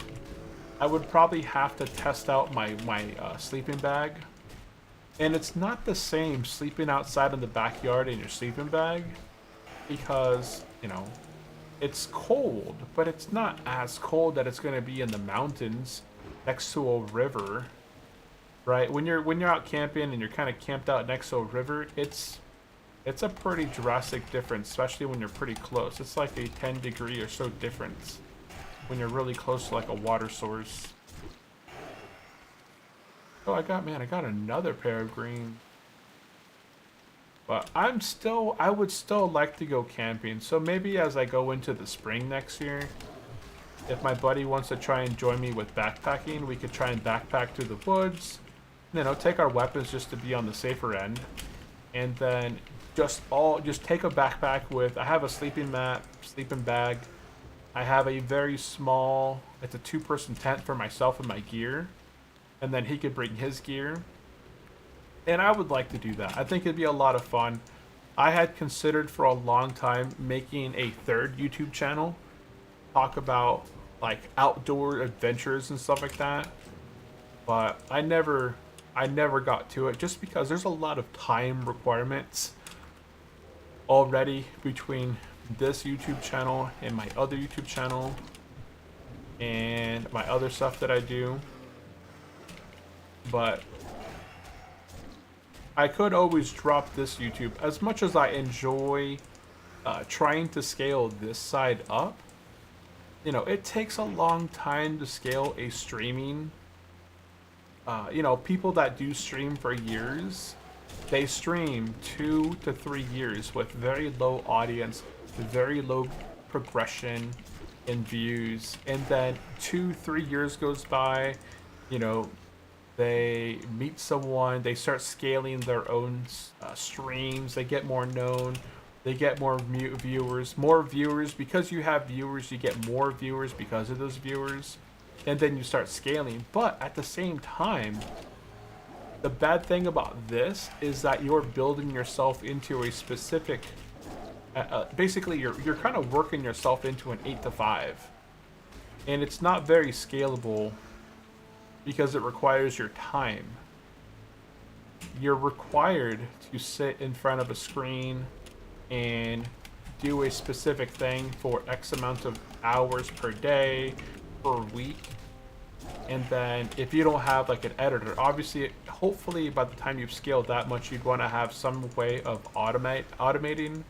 I would probably have to test out my sleeping bag. And it's not the same sleeping outside in the backyard in your sleeping bag because, you know, it's cold, but it's not as cold that it's going to be in the mountains next to a river, right? When you're out camping and you're kind of camped out next to a river, it's a pretty drastic difference, especially when you're pretty close. It's like a 10-degree or so difference when you're really close to like a water source. Oh, I got another pair of green. But I would still like to go camping. So maybe as I go into the spring next year, if my buddy wants to try and join me with backpacking, we could try and backpack through the woods. You know, take our weapons just to be on the safer end. And then just take a backpack with, I have a sleeping mat, sleeping bag. I have a very small, it's a 2-person tent for myself and my gear. And then he could bring his gear. And I would like to do that. I think it'd be a lot of fun. I had considered for a long time making a 3rd YouTube channel. Talk about like outdoor adventures and stuff like that. But I never got to it just because there's a lot of time requirements already between this YouTube channel and my other YouTube channel and my other stuff that I do. But I could always drop this YouTube. As much as I enjoy trying to scale this side up, you know, it takes a long time to scale a streaming you know, people that do stream for years, they stream 2 to 3 years with very low audience, very low progression in views, and then 2, 3 years goes by, you know, they meet someone, they start scaling their own streams, they get more known, they get more viewers. Because you have viewers, you get more viewers because of those viewers, and then you start scaling. But at the same time, the bad thing about this is that you're building yourself into a specific, basically you're kind of working yourself into an 8 to 5, and it's not very scalable because it requires your time. You're required to sit in front of a screen and do a specific thing for X amount of hours per day, per week. And then if you don't have like an editor, obviously, hopefully by the time you've scaled that much, you'd want to have some way of automating,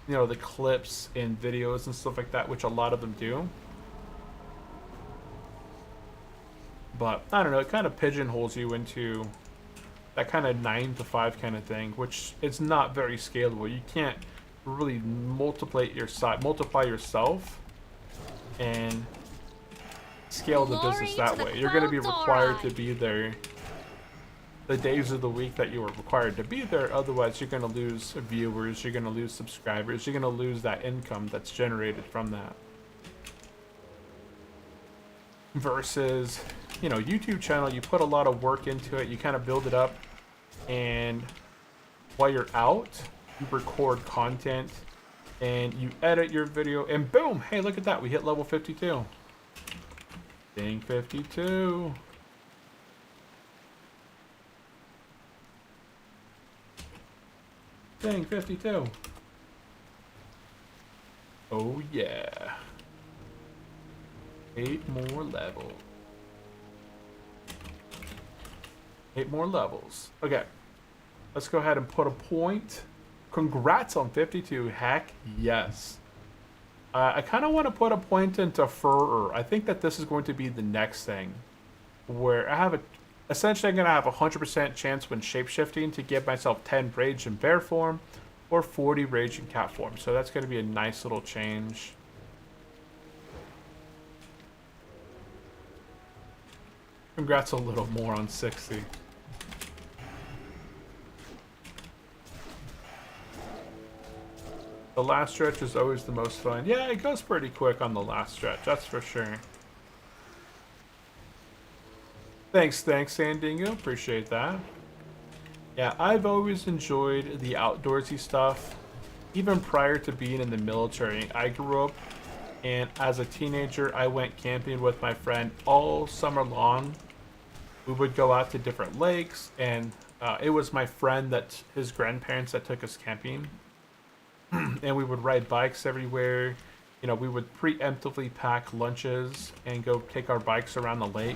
you know, the clips and videos and stuff like that, which a lot of them do. But I don't know, it kind of pigeonholes you into that kind of 9 to 5 kind of thing, which is not very scalable. You can't really multiply yourself and scale the business that way. You're going to be required to be there the days of the week that you were required to be there. Otherwise, you're going to lose viewers, you're going to lose subscribers, you're going to lose that income that's generated from that. Versus, you know, YouTube channel, you put a lot of work into it, you kind of build it up, and while you're out, you record content and you edit your video, and boom, hey, look at that, we hit level 52. Dang, 52. Dang, 52. Oh yeah. 8 more levels. 8 more levels. Okay. Let's go ahead and put a point. Congrats on 52. Heck yes. I kind of want to put a point into Furrer. I think that this is going to be the next thing. Where I have essentially I'm going to have a 100% chance when shapeshifting to give myself 10 rage in bear form or 40 rage in cat form. So that's going to be a nice little change. Congrats a little more on 60. The last stretch is always the most fun. Yeah, it goes pretty quick on the last stretch, that's for sure. Thanks, Sandingo. Appreciate that. Yeah, I've always enjoyed the outdoorsy stuff. Even prior to being in the military, I grew up, and as a teenager, I went camping with my friend all summer long. We would go out to different lakes, and it was my friend that his grandparents that took us camping. And we would ride bikes everywhere. You know, we would preemptively pack lunches and go take our bikes around the lake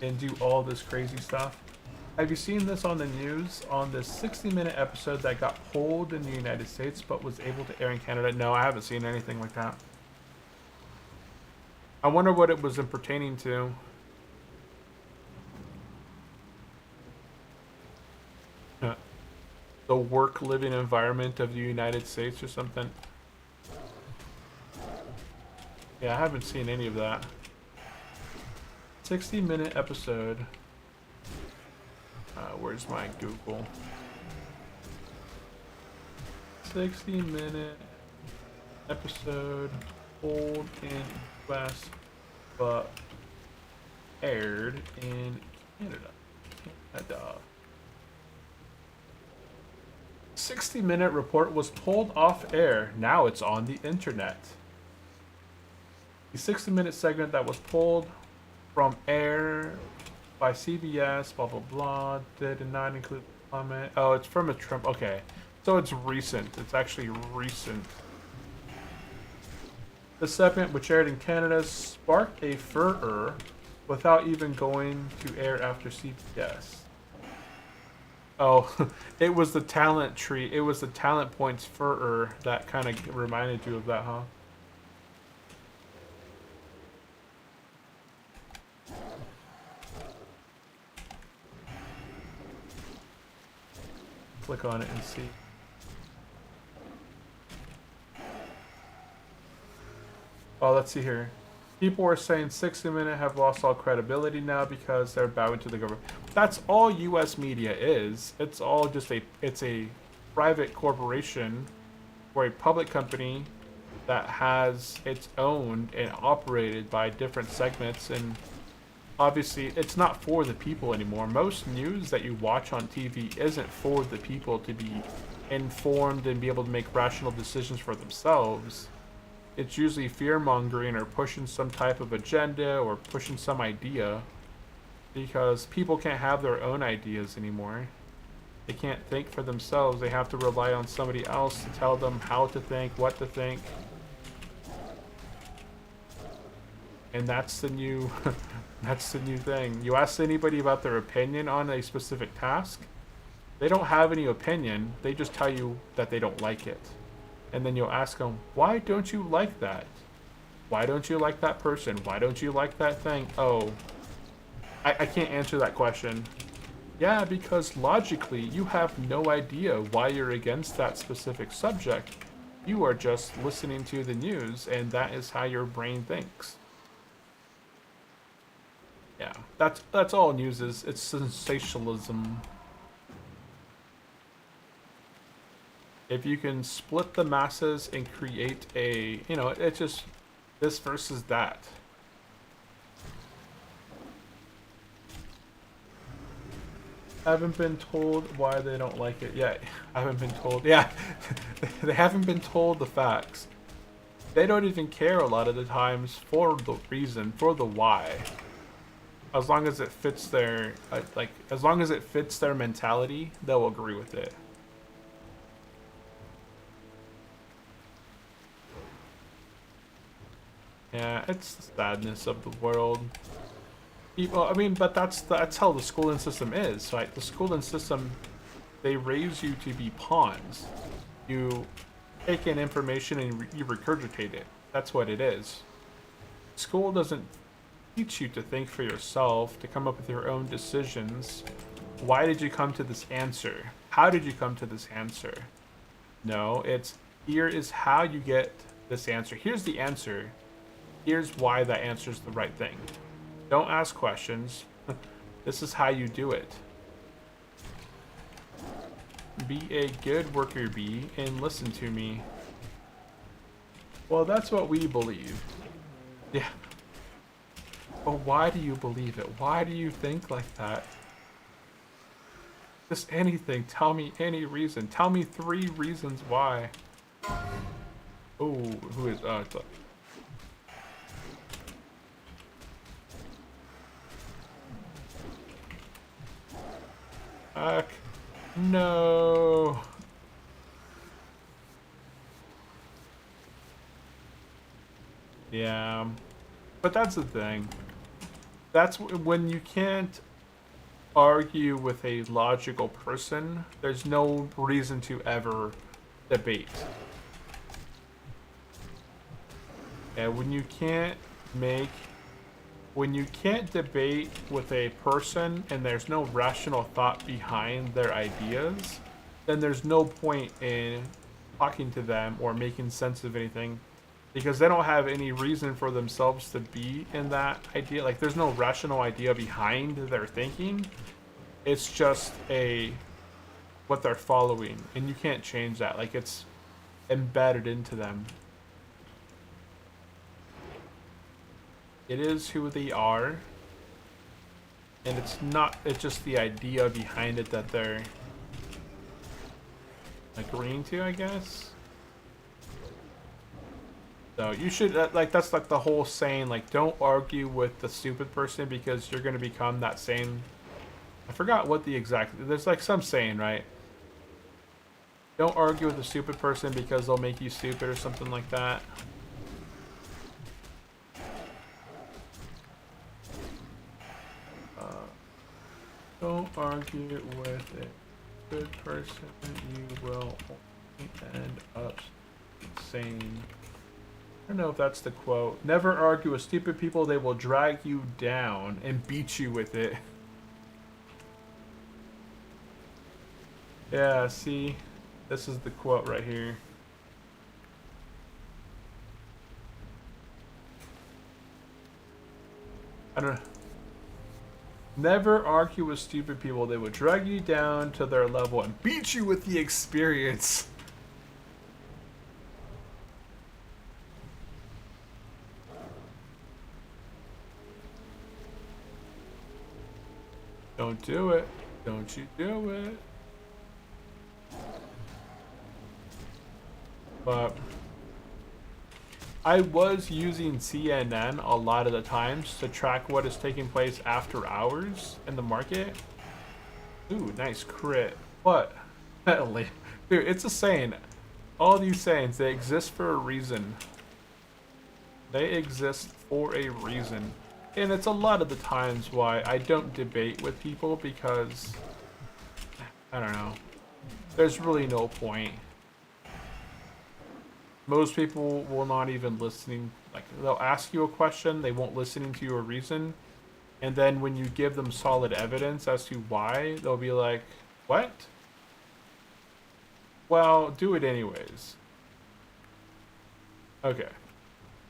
and do all this crazy stuff. Have you seen this on the news on this 60-minute episode that got pulled in the United States but was able to air in Canada? No, I haven't seen anything like that. I wonder what it was pertaining to. The work-living environment of the United States or something. Yeah, I haven't seen any of that. 60-minute episode. Where's my Google? 60-minute episode pulled in US but aired in Canada. 60-minute report was pulled off air. Now it's on the internet. The 60-minute segment that was pulled from air by CBS, blah, blah, blah, did not include comment. Oh, it's from a Trump. Okay. So it's recent. It's actually recent. The segment, which aired in Canada, sparked a furor without even going to air after CBS. Oh, it was the talent tree. It was the talent points furor that kind of reminded you of that, huh? click on it and see. Oh, let's see here. People are saying 60 Minutes have lost all credibility now because they're bowing to the government. That's all U.S. media is. It's all just it's a private corporation or a public company that has it's owned and operated by different segments, and obviously it's not for the people anymore. Most news that you watch on TV isn't for the people to be informed and be able to make rational decisions for themselves. It's usually fear-mongering or pushing some type of agenda or pushing some idea, because people can't have their own ideas anymore. They can't think for themselves. They have to rely on somebody else to tell them how to think, what to think. And that's the new that's the new thing. You ask anybody about their opinion on a specific task, they don't have any opinion. They just tell you that they don't like it. And then you'll ask them, why don't you like that? Why don't you like that person? Why don't you like that thing? Oh, I can't answer that question. Yeah, because logically, you have no idea why you're against that specific subject. You are just listening to the news, and that is how your brain thinks. Yeah, that's all news is. It's sensationalism. If you can split the masses and create a, it's just this versus that. Haven't been told why they don't like it yet. Haven't been told. Yeah, they haven't been told the facts. They don't even care a lot of the times for the reason, for the why. As long as it fits their, as long as it fits their mentality, they'll agree with it. Yeah, it's the sadness of the world. People, I mean, but that's how the schooling system is, right? The schooling system, they raise you to be pawns. You take in information and you regurgitate it. That's what it is. School doesn't teach you to think for yourself, to come up with your own decisions. Why did you come to this answer? How did you come to this answer? No, it's here is how you get this answer. Here's the answer. Here's why that answer is the right thing. Don't ask questions. This is how you do it. Be a good worker bee and listen to me. Well, that's what we believe. Yeah. But why do you believe it? Why do you think like that? Just anything. Tell me any reason. Tell me 3 reasons why. Oh, who is... it's a... Fuck. No. Yeah. But that's the thing. That's when you can't argue with a logical person, there's no reason to ever debate. And when you can't debate with a person and there's no rational thought behind their ideas, then there's no point in talking to them or making sense of anything, because they don't have any reason for themselves to be in that idea. Like, there's no rational idea behind their thinking. It's just what they're following, and you can't change that. Like, it's embedded into them. It is who they are, and it's just the idea behind it that they're agreeing to, I guess. So you should, that's like the whole saying, like, don't argue with the stupid person because you're going to become that same, I forgot what the exact, there's like some saying, right? Don't argue with a stupid person because they'll make you stupid or something like that. Don't argue with a good person, you will end up saying, I don't know if that's the quote. Never argue with stupid people, they will drag you down and beat you with it. Yeah, see? This is the quote right here. I don't know. Never argue with stupid people. They will drag you down to their level and beat you with the experience. Don't do it. Don't you do it. But I was using CNN a lot of the times to track what is taking place after hours in the market. Ooh, nice crit. But, dude, it's a saying. All these sayings, they exist for a reason. They exist for a reason. And it's a lot of the times why I don't debate with people because, I don't know, there's really no point. Most people will not even listening, like they'll ask you a question, they won't listen to your reason, and then when you give them solid evidence as to why, they'll be like, what? Well, do it anyways. Okay.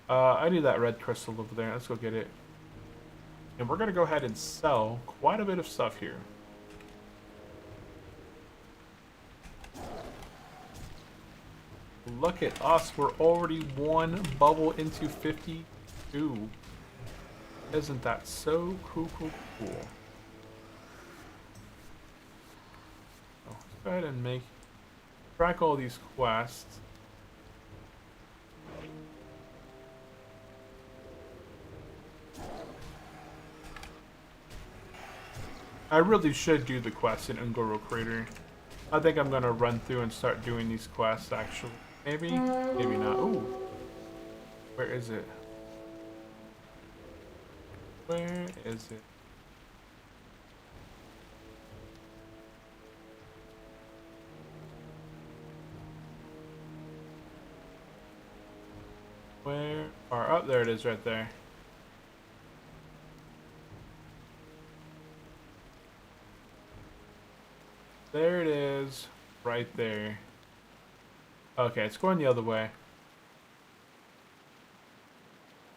I need that red crystal over there. Let's go get it. And we're going to go ahead and sell quite a bit of stuff here. Look at us. We're already one bubble into 52. Isn't that so cool? Oh, let's go ahead and track all these quests. I really should do the quests in Ungoro Crater. I think I'm gonna run through and start doing these quests actually. Maybe? Maybe not. Ooh. Where is it? Where is it? Where are... Oh, there it is right there. There it is, right there. Okay, it's going the other way.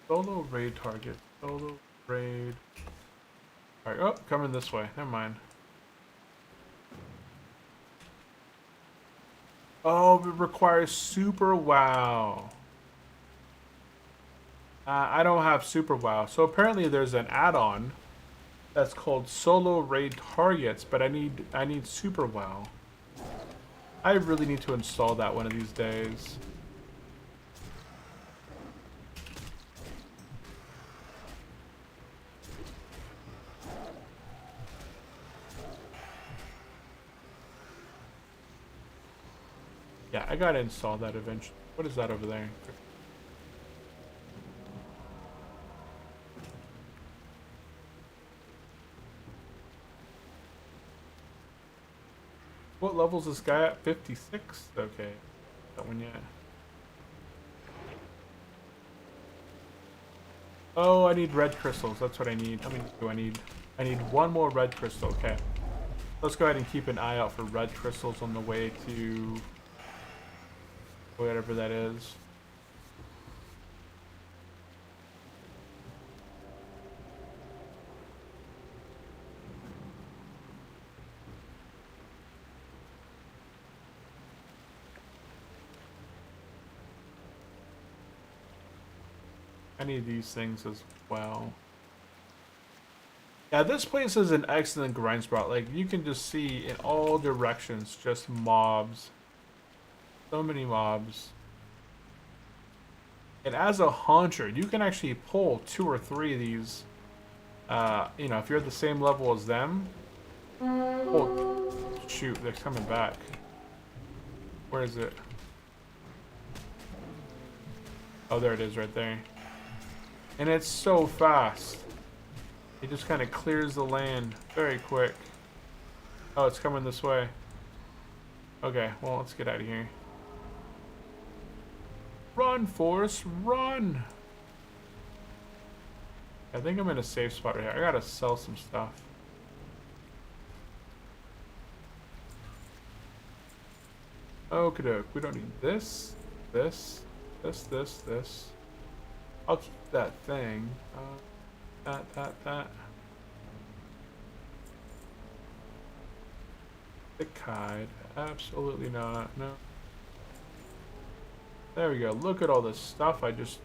Solo raid target. Solo raid. Alright, oh, coming this way. Never mind. Oh, it requires super wow. I don't have super wow. So apparently there's an add-on that's called solo raid targets, but I need super wow. I really need to install that one of these days. Yeah, I gotta install that eventually. What is that over there? What level's this guy at? 56? Okay. That one yet. Oh, I need red crystals. That's what I need. How many do I need? I need one more red crystal. Okay. Let's go ahead and keep an eye out for red crystals on the way to whatever that is. I need these things as well. Yeah, this place is an excellent grind spot. Like, you can just see in all directions just mobs. So many mobs. And as a hunter, you can actually pull 2 or 3 of these. You know, if you're at the same level as them. Oh, shoot, they're coming back. Where is it? Oh, there it is right there. And it's so fast. It just kind of clears the land very quick. Oh, it's coming this way. Okay, well, let's get out of here. Run, Forrest, run! I think I'm in a safe spot right here. I gotta sell some stuff. Okie doke. We don't need this, this. I'll keep that thing. That. Thick hide. Absolutely not. No. There we go. Look at all this stuff I just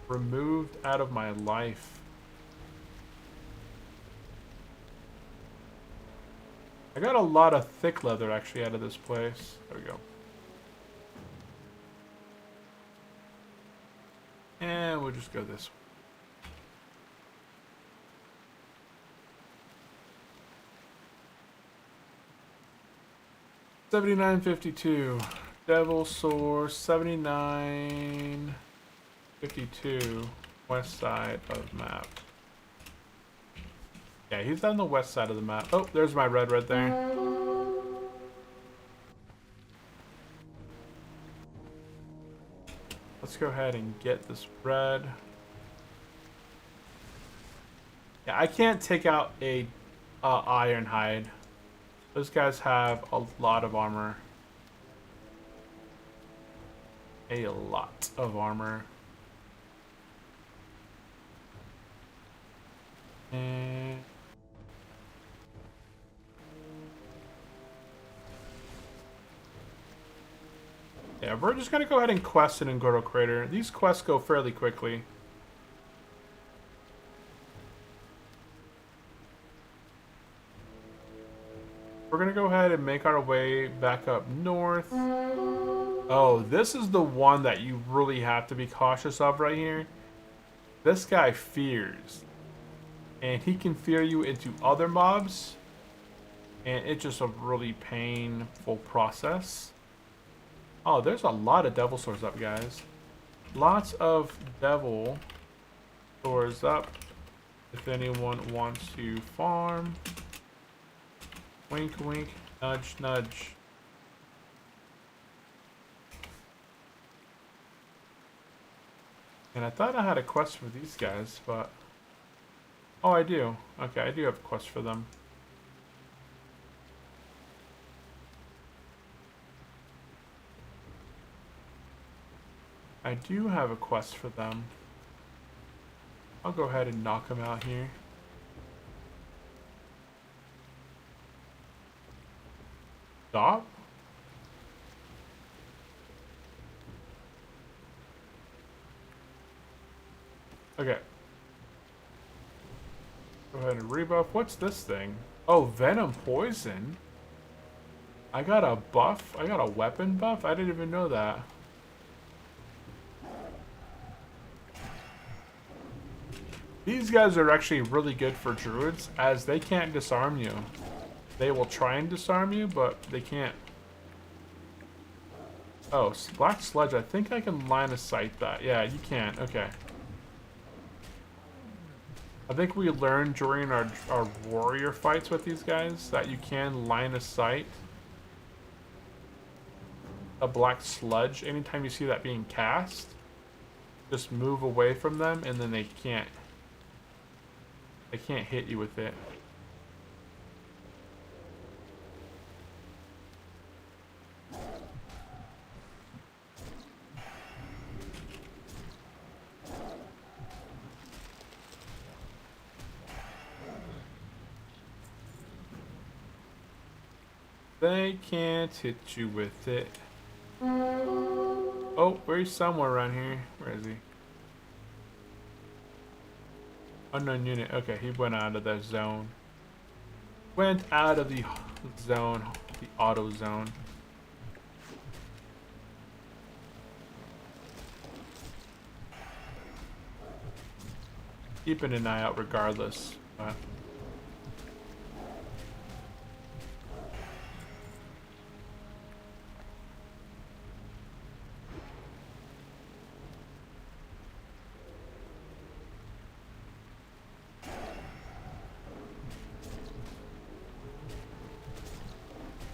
removed out of my life. I got a lot of thick leather actually out of this place. There we go. And we'll just go this way. 7952. Devil Source 7952. West side of map. Yeah, he's on the west side of the map. Oh, there's my red right there. Let's go ahead and get this red. Yeah, I can't take out a iron hide. Those guys have a lot of armor. A lot of armor. And yeah, we're just gonna go ahead and quest it in Gordo Crater. These quests go fairly quickly. We're gonna go ahead and make our way back up north. Oh, this is the one that you really have to be cautious of right here. This guy fears. And he can fear you into other mobs. And it's just a really painful process. Oh, there's a lot of devil swords up, guys. Lots of devil swords up. If anyone wants to farm. Wink, wink. Nudge, nudge. And I thought I had a quest for these guys, but... Oh, I do. Okay, I do have a quest for them. I do have a quest for them. I'll go ahead and knock them out here. Stop? Okay. Go ahead and rebuff. What's this thing? Oh, Venom Poison? I got a buff? I got a weapon buff? I didn't even know that. These guys are actually really good for druids, as they can't disarm you. They will try and disarm you, but they can't. Oh, Black Sludge. I think I can line of sight that. Yeah, you can. Okay. I think we learned during our warrior fights with these guys that you can line of sight a Black Sludge. Anytime you see that being cast, just move away from them and then they can't hit you with it. They can't hit you with it. Oh, where's somewhere around here? Where is he? Unknown unit. Okay, he went out of the zone. Went out of the zone. The auto zone. Keeping an eye out regardless.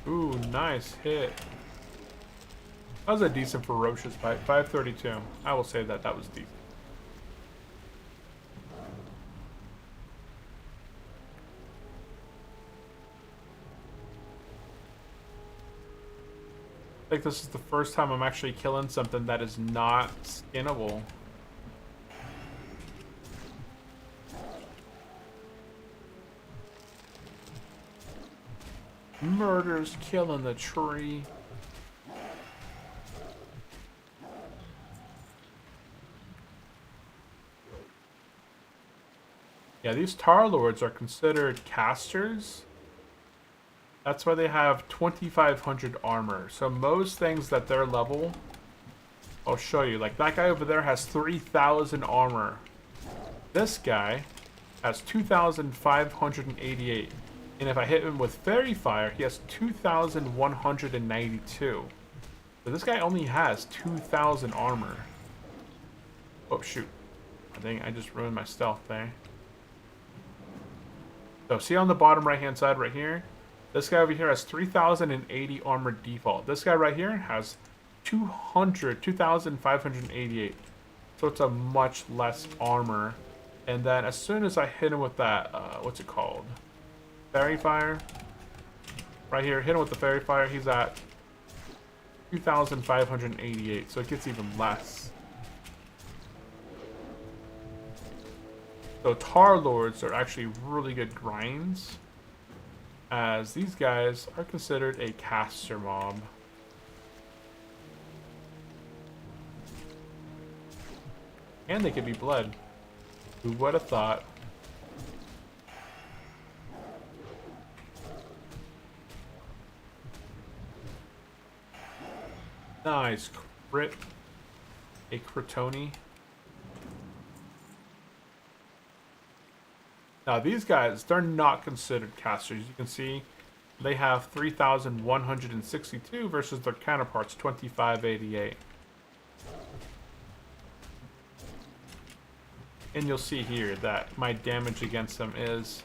Ooh, nice hit. That was a decent ferocious bite. 532. I will say that was decent. think this is the first time I'm actually killing something that is not skinnable. Murder's killing the tree. Yeah, these Tar Lords are considered casters. That's why they have 2,500 armor. So most things that they're level, I'll show you. Like that guy over there has 3,000 armor. This guy has 2,588. And if I hit him with Fairy Fire, he has 2,192. So this guy only has 2,000 armor. Oh, shoot. I think I just ruined my stealth there. So see on the bottom right-hand side right here? This guy over here has 3,080 armor default. This guy right here has 2,588. So it's a much less armor. And then as soon as I hit him with that, what's it called? Fairy Fire. Right here, hit him with the Fairy Fire. He's at 2,588. So it gets even less. So Tar Lords are actually really good grinds, as these guys are considered a caster mob. And they could be bled. Who would have thought? Nice crit. A Critoni. Now these guys, they're not considered casters. You can see they have 3,162 versus their counterparts 2,588. And you'll see here that my damage against them is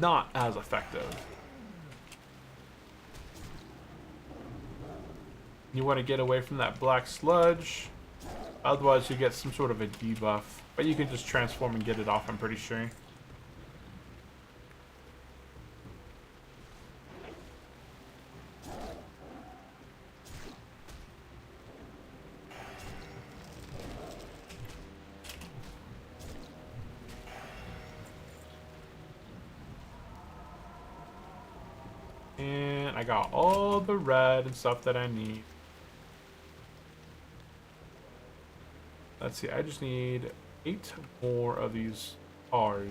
not as effective. You want to get away from that black sludge, otherwise you get some sort of a debuff. But you can just transform and get it off, I'm pretty sure. And I got all the red and stuff that I need. Let's see, I just need 8 more of these R's.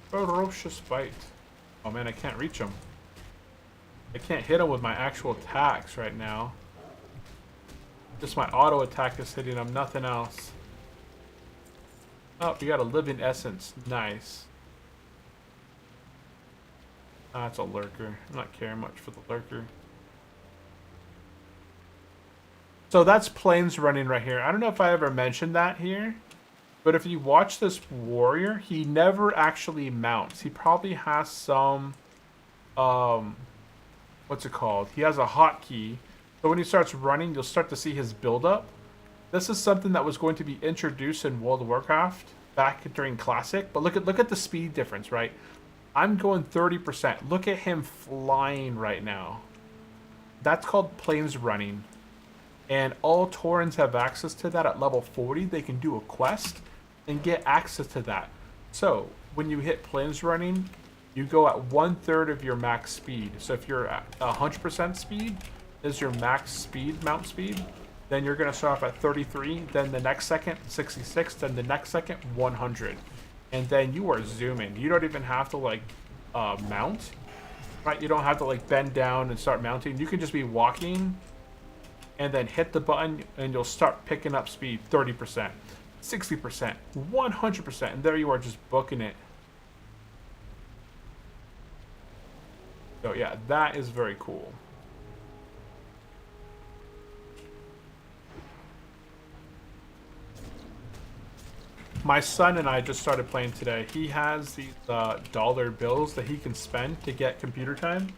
Ferocious Bite. Oh man, I can't reach him. I can't hit him with my actual attacks right now. Just my auto attack is hitting him, nothing else. Oh, we got a living essence. Nice. That's a lurker. I'm not caring much for the lurker. So that's plains running right here. I don't know if I ever mentioned that here, but if you watch this warrior, he never actually mounts. He probably has some, what's it called? He has a hotkey. So when he starts running, you'll start to see his build-up. This is something that was going to be introduced in World of Warcraft back during Classic, but look at the speed difference, right? I'm going 30%. Look at him flying right now. That's called plains running. And all Taurens have access to that at level 40. They can do a quest and get access to that. So when you hit plains running, you go at 1/3 of your max speed. So if you're at 100% speed is your max speed, mount speed, then you're going to start off at 33, then the next second 66, then the next second 100. And then you are zooming. You don't even have to like mount, right? You don't have to like bend down and start mounting. You can just be walking and then hit the button and you'll start picking up speed. 30%, 60%, 100%, and there you are just booking it. So yeah, that is very cool. My son and I just started playing today. He has these dollar bills that he can spend to get computer time.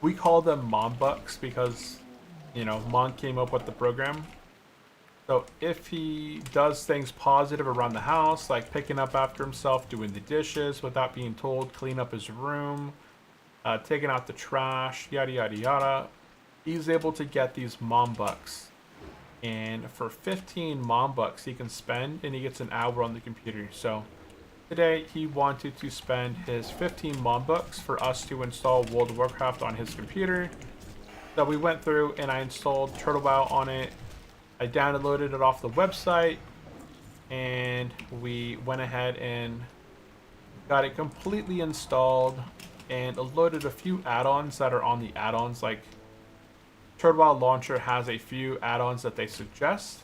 We call them Mom Bucks because, you know, Mom came up with the program. So if he does things positive around the house, like picking up after himself, doing the dishes without being told, clean up his room, taking out the trash, yada yada yada, he's able to get these mom bucks. And for 15 mom bucks he can spend, and he gets an hour on the computer. So today he wanted to spend his 15 mom bucks for us to install World of Warcraft on his computer. So we went through and I installed TurtleWow on it. I downloaded it off the website, and we went ahead and got it completely installed and loaded a few add-ons that are on the add-ons. Like TurtleWow Launcher has a few add-ons that they suggest,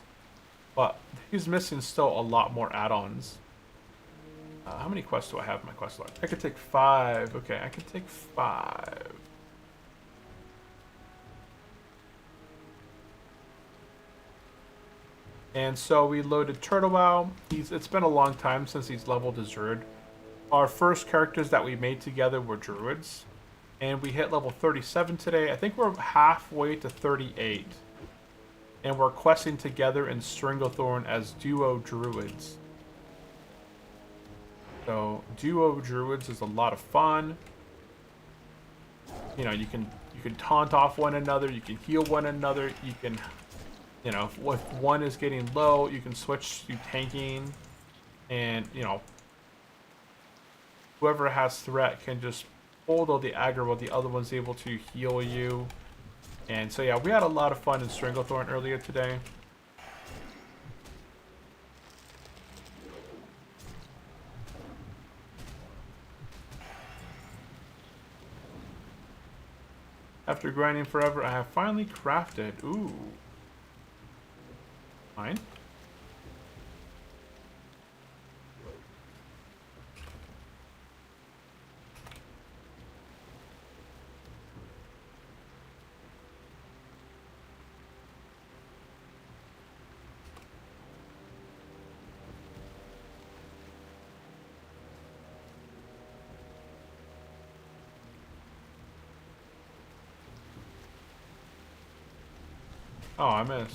but he's missing still a lot more add-ons. How many quests do I have in my quest log? I could take 5. Okay, I can take 5. And so we loaded TurtleWow. It's been a long time since he's leveled as Druid. Our first characters that we made together were Druids. And we hit level 37 today. I think we're halfway to 38. And we're questing together in Stranglethorn as duo Druids. So duo Druids is a lot of fun. You know, you can taunt off one another, you can heal one another, you can, you know, if one is getting low, you can switch to tanking, and, you know, whoever has threat can just hold all the aggro while the other one's able to heal you. And so yeah, we had a lot of fun in Stranglethorn earlier today. After grinding forever, I have finally crafted. Ooh. Fine. Oh, I missed.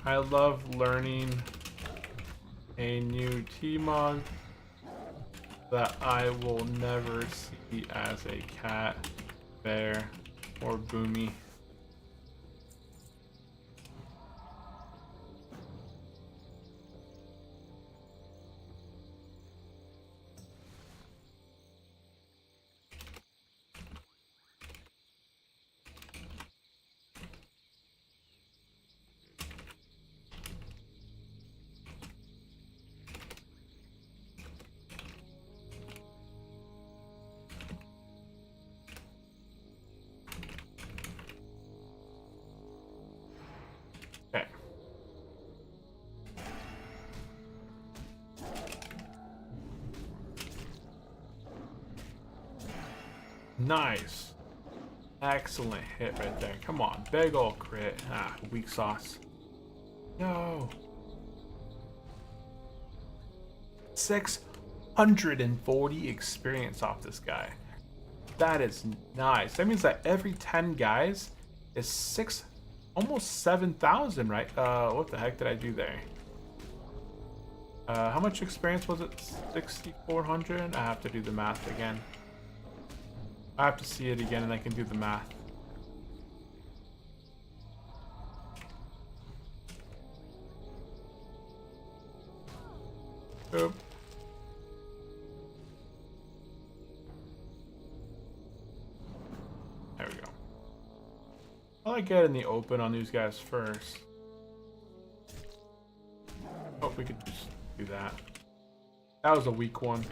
I love learning a new T-Mog that I will never see as a cat, bear, or boomy. Okay. Nice. Excellent hit right there. Come on, big ol' crit. Ah, weak sauce. No. 640 experience off this guy. That is nice. That means that every 10 guys is almost 7,000, right? What the heck did I do there? How much experience was it? 6,400? I have to do the math again. I have to see it again and I can do the math. Oop. There we go. I like getting the open on these guys first. Oh, we could just do that. That was a weak one.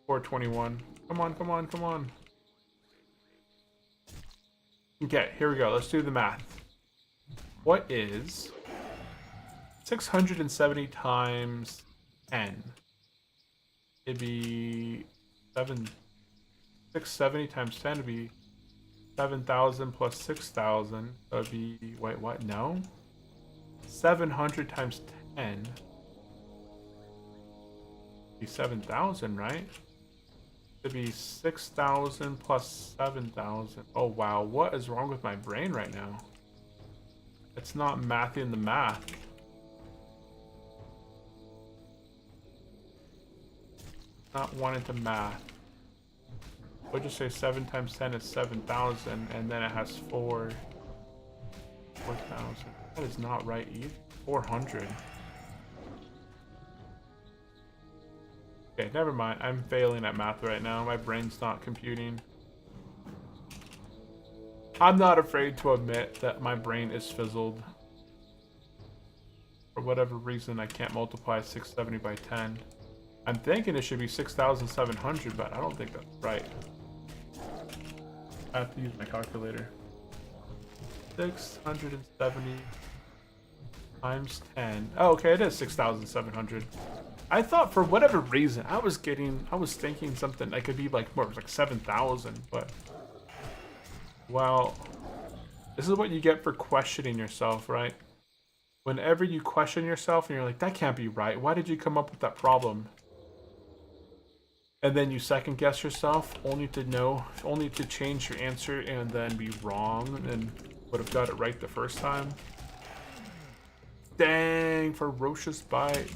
421. Come on, come on, come on. Okay, here we go. Let's do the math. What is 670 times 10? It'd be 670 times 10 would be 7,000 plus 6,000. That would be, wait, what? No? 700 times 10. Be 7,000, right? It'd be 6,000 plus 7,000. Oh wow, what is wrong with my brain right now? It's not mathing the math. Not wanting to math. We'll just say 7 times 10 is 7,000, and then it has 4,000. That is not right either. 400. Okay, never mind. I'm failing at math right now. My brain's not computing. I'm not afraid to admit that my brain is fizzled. For whatever reason, I can't multiply 670 by 10. I'm thinking it should be 6,700, but I don't think that's right. I have to use my calculator. 670 times 10. Oh, okay, it is 6,700. I thought for whatever reason I was thinking something I could be like more like 7,000, but well, this is what you get for questioning yourself, right? Whenever you question yourself and you're like, that can't be right. Why did you come up with that problem? And then you second guess yourself, only to change your answer and then be wrong and would have got it right the first time. Dang, ferocious bite.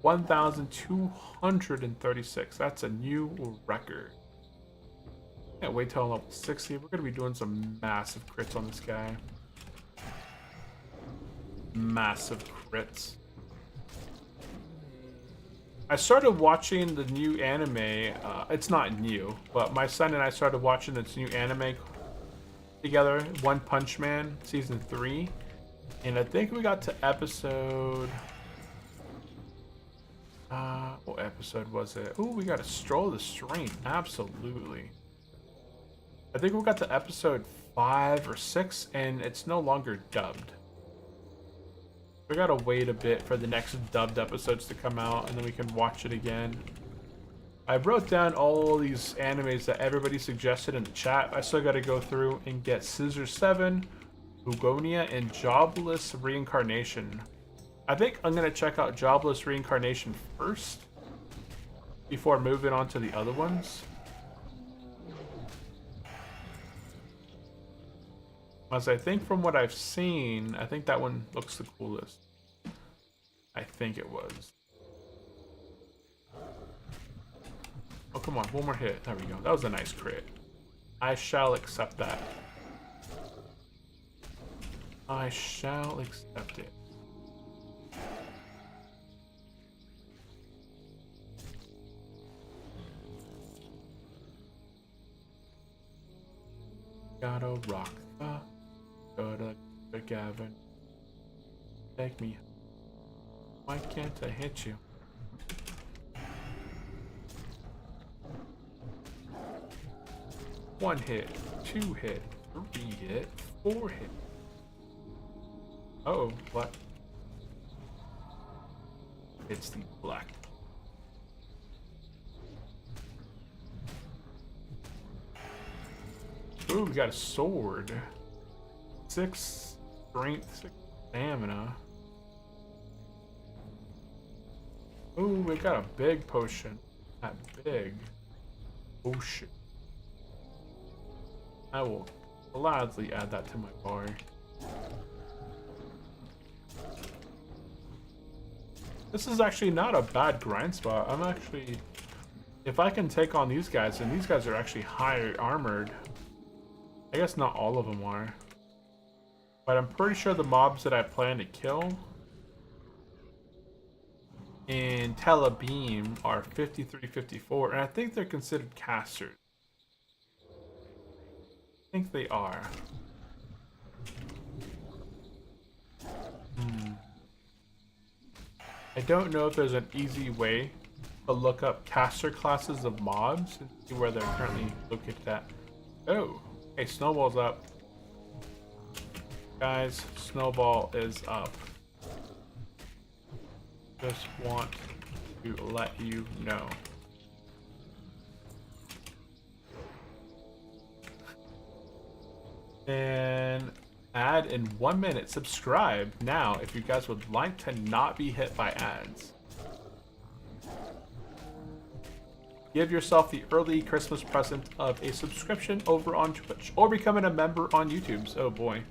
1,236. That's a new record. Can't wait till level 60. We're gonna be doing some massive crits on this guy. Massive crits. I started watching the new anime. It's not new, but my son and I started watching this new anime together. One Punch Man season 3, and I think we got to episode. What episode was it? Oh, we got to stroll the stream. Absolutely. I think we got to episode 5 or 6, and it's no longer dubbed. We gotta wait a bit for the next dubbed episodes to come out, and then we can watch it again. I wrote down all these animes that everybody suggested in the chat. I still gotta go through and get Scissor 7, Bugonia, and Jobless Reincarnation. I think I'm gonna check out Jobless Reincarnation first before moving on to the other ones. As I think from what I've seen, I think that one looks the coolest. I think it was. Oh, come on. One more hit. There we go. That was a nice crit. I shall accept that. I shall accept it. Gotta rock the... Gotta Gavin. Take me. Why can't I hit you? One hit, 2 hit, 3 hit, 4 hit. Uh-oh, what? It's the black. Ooh, we got a sword. 6 strength, 6 stamina. Ooh, we got a big potion. That big potion. I will gladly add that to my bar. This is actually not a bad grind spot. I'm actually... If I can take on these guys, and these guys are actually higher armored. I guess not all of them are. But I'm pretty sure the mobs that I plan to kill in Telebeam are 53, 54, and I think they're considered casters. I think they are. I don't know if there's an easy way to look up caster classes of mobs and see where they're currently located at. Oh, hey, Snowball's up. Guys, Snowball is up. Just want to let you know. And ad in 1 minute. Subscribe now if you guys would like to not be hit by ads. Give yourself the early Christmas present of a subscription over on Twitch or becoming a member on YouTube. Oh boy.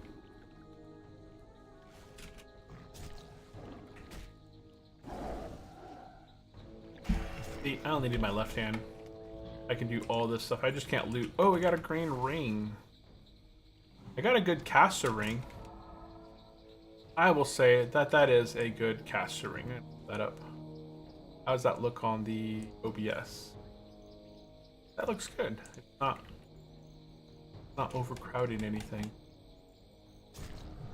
See, I only need my left hand. I can do all this stuff. I just can't loot. Oh, we got a green ring. I got a good caster ring. I will say that that is a good caster ring. I put that up. How does that look on the OBS? That looks good. It's not overcrowding anything.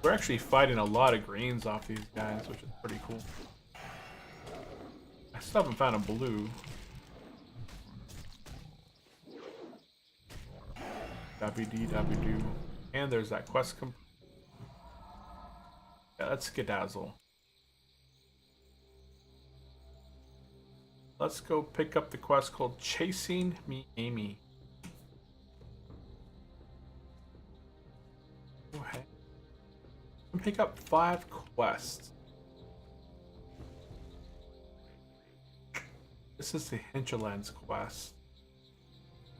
We're actually fighting a lot of greens off these guys, which is pretty cool. I still haven't found a blue. WD. And there's that quest yeah, let's skedazzle. Let's go pick up the quest called Chasing Me Amy. Okay. Pick up 5 quests. This is the Hinterlands quest.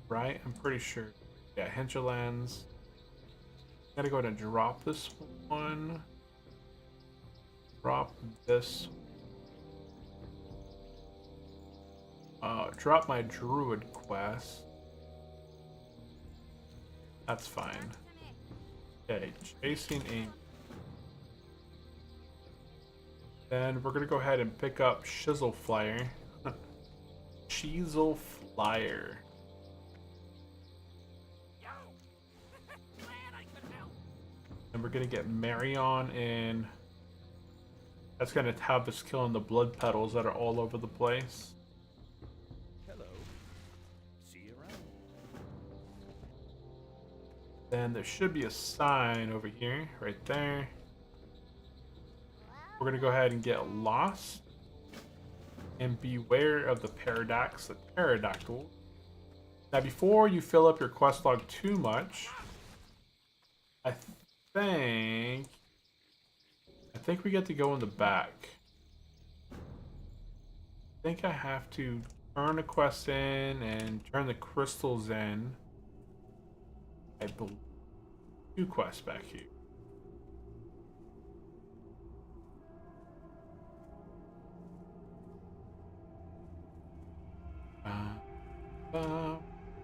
Right? I'm pretty sure. Yeah, Hinterlands. Gotta go ahead and drop this one. Drop this. Drop my Druid quest. That's fine. Okay, Chasing Amy. Then we're gonna go ahead and pick up Shizzle Flyer. Shizzle Flyer. And we're gonna get Marion in. That's gonna have us killing the blood petals that are all over the place. Hello. See you around. Then there should be a sign over here, right there. We're gonna go ahead and get lost. And beware of the pterodactyl. Now before you fill up your quest log too much, I think we get to go in the back. I think I have to turn the quest in and turn the crystals in. I believe 2 quests back here.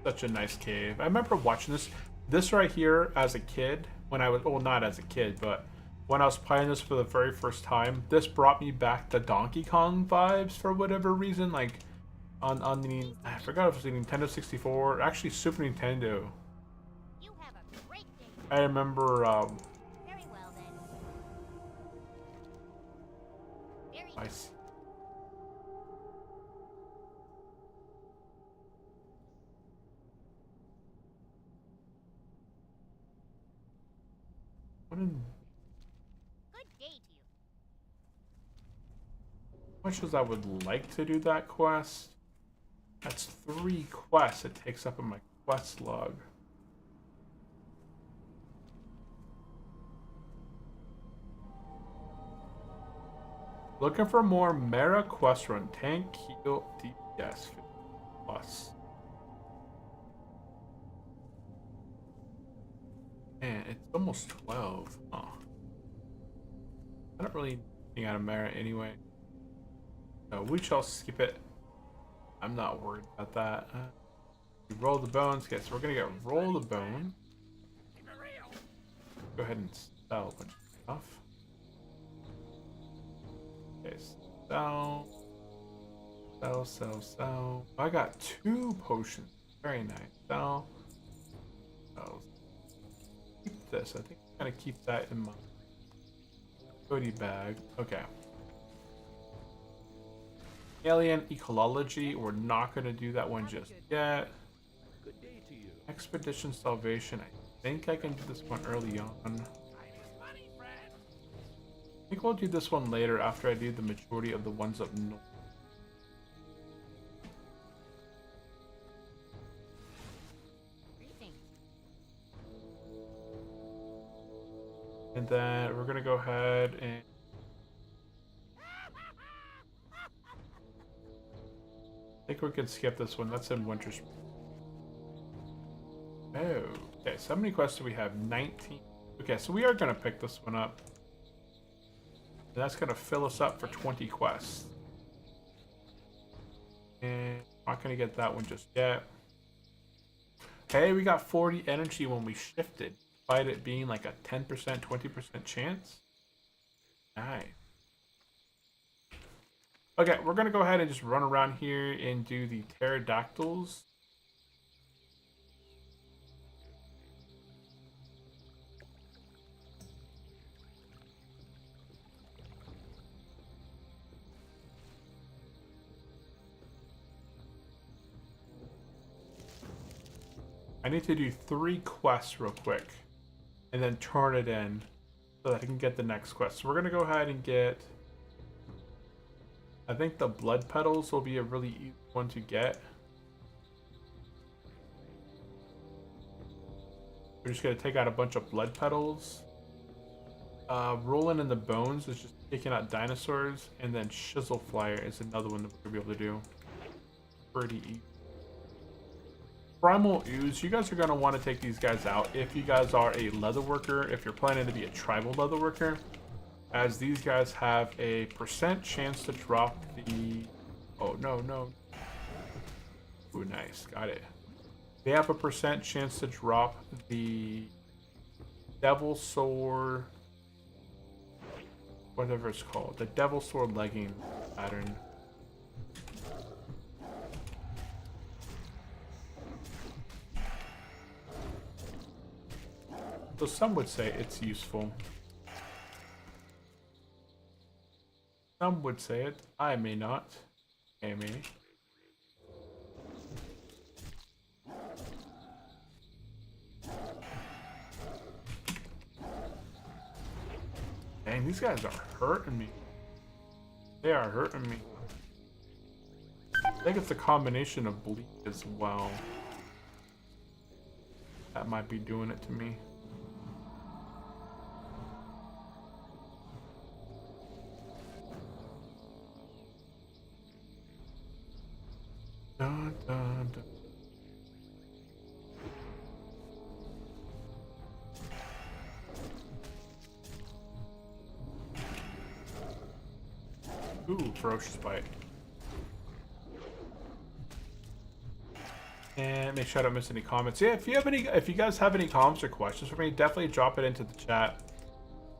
Such a nice cave. I remember watching this right here as a kid when I was, well, not as a kid, but when I was playing this for the very first time. This brought me back to Donkey Kong vibes for whatever reason. Like on the, I forgot if it was the Nintendo 64, actually Super Nintendo. You have a great day. I remember Very well then. Very I see. good day to you. Much as I would like to do that quest, that's 3 quests it takes up in my quest log. Looking for more Mera quest run. Tank, heal, DPS 50 plus. Man, it's almost 12. Oh. I don't really need anything out of Mera anyway. So we shall skip it. I'm not worried about that. We roll the bones. Okay, so we're gonna get roll the bone. Go ahead and sell a bunch of stuff. Okay, sell. I got 2 potions. Very nice. Sell. Keep this. I think I'm gonna keep that in my goodie bag. Okay. Alien ecology. We're not gonna do that one just yet. Good day to you. Expedition Salvation. I think I can do this one early on. I think we'll do this one later after I do the majority of the ones up north. And then we're gonna go ahead and I think we can skip this one. That's in Winter Spring. Oh, okay. So how many quests do we have? 19. Okay, so we are gonna pick this one up. And that's gonna fill us up for 20 quests. And not gonna get that one just yet. Hey, we got 40 energy when we shifted, despite it being like a 10%, 20% chance. Nice. Okay, we're gonna go ahead and just run around here and do the pterodactyls. I need to do 3 quests real quick and then turn it in so that I can get the next quest. So we're going to go ahead and get, I think the blood petals will be a really easy one to get. We're just going to take out a bunch of blood petals. Rolling in the bones is just taking out dinosaurs, and then chisel flyer is another one that we're going to be able to do. Pretty easy. Primal Ooze, you guys are going to want to take these guys out if you guys are a leather worker, if you're planning to be a tribal leather worker, as these guys have a % chance to drop the... Oh, no. Ooh, nice. Got it. They have a % chance to drop the Devil Sword... Whatever it's called. The Devil Sword legging pattern. So some would say it's useful. Some would say it. I may not. I may. Dang, these guys are hurting me. They are hurting me. I think it's a combination of bleed as well. That might be doing it to me. Dun, dun, dun. Ooh, ferocious bite. And make sure I don't miss any comments. Yeah, if you guys have any comments or questions for me, definitely drop it into the chat.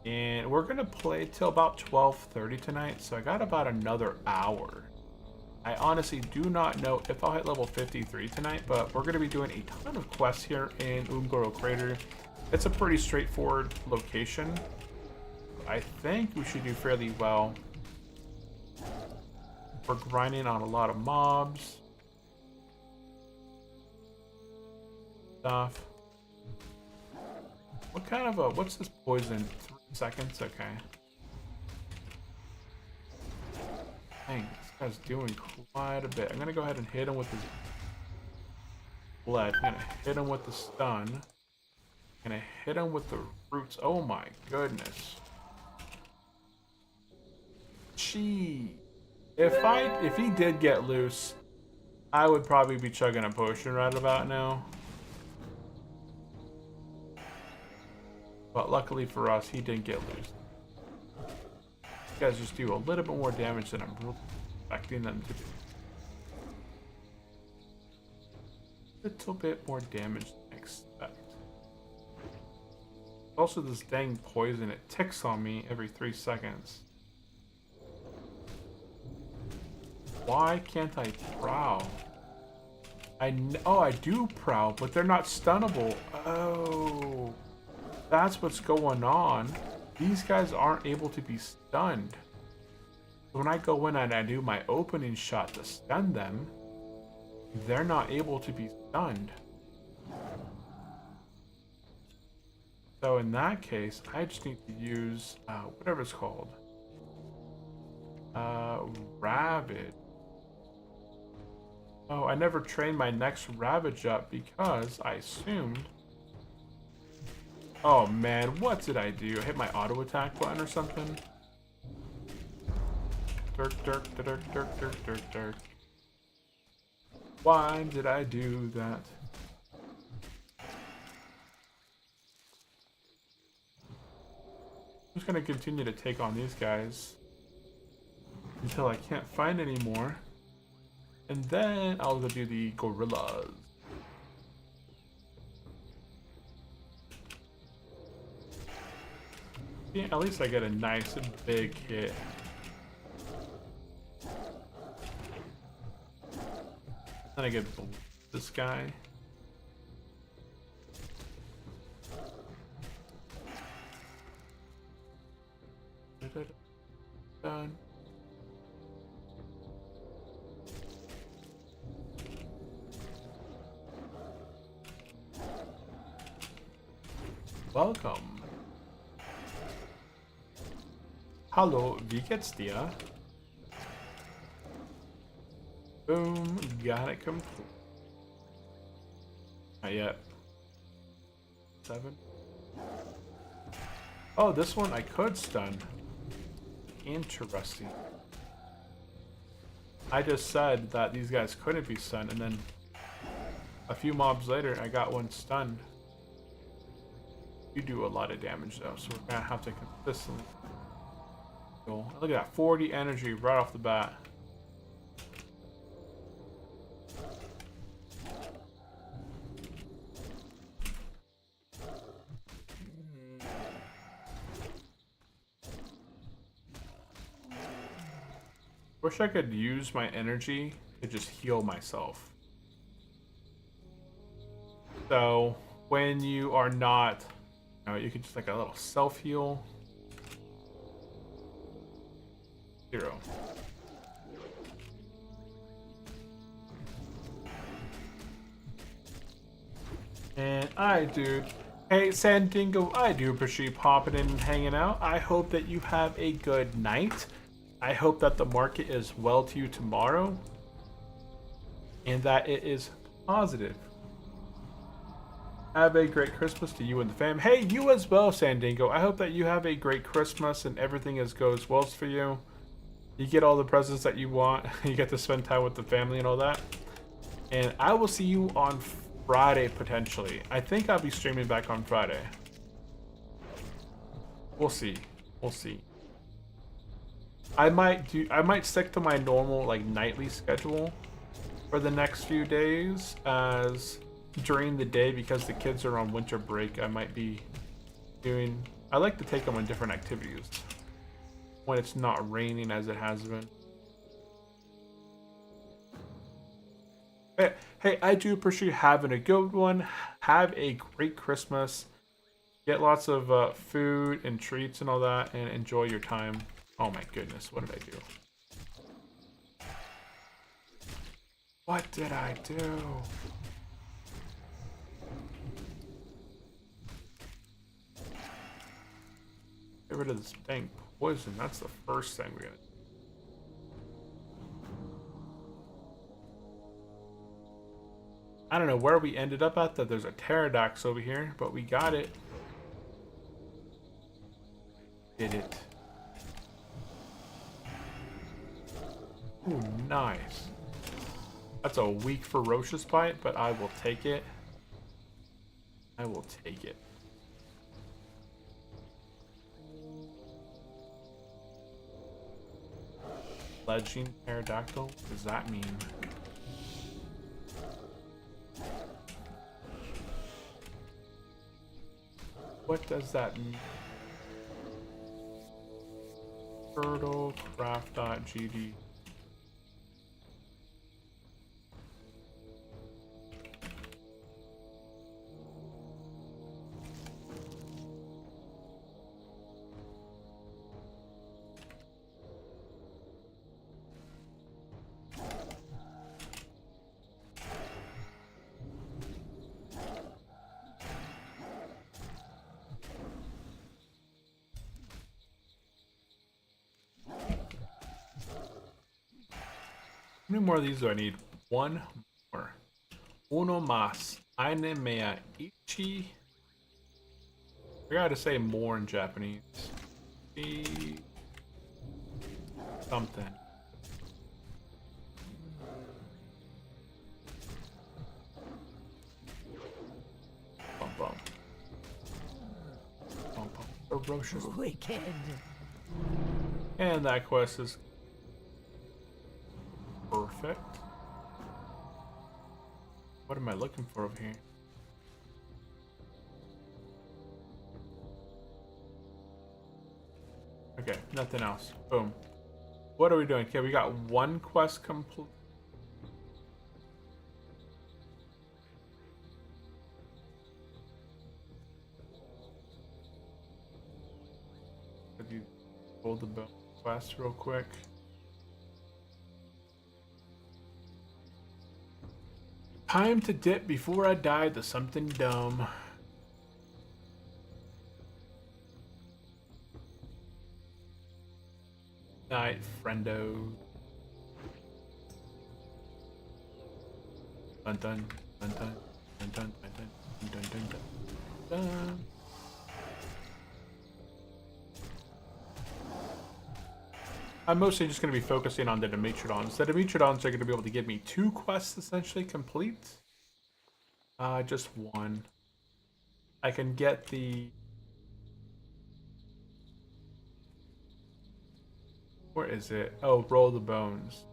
And we're gonna play till about 12:30 tonight, so I got about another hour. I honestly do not know if I'll hit level 53 tonight, but we're going to be doing a ton of quests here in Umgoro Crater. It's a pretty straightforward location. I think we should do fairly well. We're grinding on a lot of mobs. Stuff. What kind of a... What's this poison? 3 seconds? Okay. Dang. Guy's doing quite a bit. I'm gonna go ahead and hit him with his blood. I'm gonna hit him with the stun. I'm gonna hit him with the roots. Oh my goodness. Gee. If he did get loose, I would probably be chugging a potion right about now. But luckily for us, he didn't get loose. These guys just do a little bit more damage than I'm expecting them to do. A little bit more damage than I expect. Also, this dang poison, it ticks on me every 3 seconds. Why can't I prowl? Oh, I do prowl, but they're not stunnable. Oh, that's what's going on. These guys aren't able to be stunned. When I go in and I do my opening shot to stun them, they're not able to be stunned. So in that case, I just need to use whatever it's called. Ravage. Oh, I never trained my next Ravage up because I assumed Oh man, what did I do? I hit my auto attack button or something? Dirk, dirk, dirk, dirk, dirk, dirk, dirk. Why did I do that? I'm just gonna continue to take on these guys until I can't find any more. And then I'll go do the gorillas. Yeah, at least I get a nice big hit. Then I get this guy. Done. Welcome. Hallo, wie geht's dir? Boom, got it complete. Not yet. 7. Oh, this one I could stun. Interesting. I just said that these guys couldn't be stunned, and then a few mobs later, I got one stunned. You do a lot of damage though, so we're gonna have to consistently. Cool. Look at that, 40 energy right off the bat. Wish I could use my energy to just heal myself. So when you are not, you know, you could just like a little self heal. 0. And hey Sandingo, I do appreciate you popping in and hanging out. I hope that you have a good night. I hope that the market is well to you tomorrow and that it is positive. Have a great Christmas to you and the fam. Hey, you as well, Sandingo. I hope that you have a great Christmas and everything goes well for you. You get all the presents that you want. You get to spend time with the family and all that. And I will see you on Friday, potentially. I think I'll be streaming back on Friday. We'll see. We'll see. I might stick to my normal like nightly schedule for the next few days, as during the day, because the kids are on winter break, I might be doing, I like to take them on different activities when it's not raining as it has been. Hey, I do appreciate you having a good one. Have a great Christmas. Get lots of food and treats and all that, and enjoy your time. Oh my goodness, what did I do? What did I do? Get rid of this dang poison. That's the first thing we're gonna do. I don't know where we ended up at, that there's a pterodax over here, but we got it. Did it. Ooh, nice. That's a weak ferocious bite, but I will take it. I will take it. Fledgling pterodactyl? What does that mean? What does that mean? Turtlecraft.gd. How many more of these do I need? One more. Uno más. Eine mehr. Ichi. I gotta say more in Japanese. Something. Bum bum. Bum bum. Ferocious. Wicked. And that quest is perfect. What am I looking for over here? Okay, nothing else. Boom. What are we doing? Okay, we got one quest complete. Have you hold the bone quest real quick? Time to dip before I die to something dumb. Night, friendo. Dun dun dun dun dun dun dun dun dun dun dun dun. I'm mostly just going to be focusing on the Dimetrodons. The Dimetrodons are going to be able to give me 2 quests essentially complete. Just one. I can get the... Where is it? Oh, roll the bones.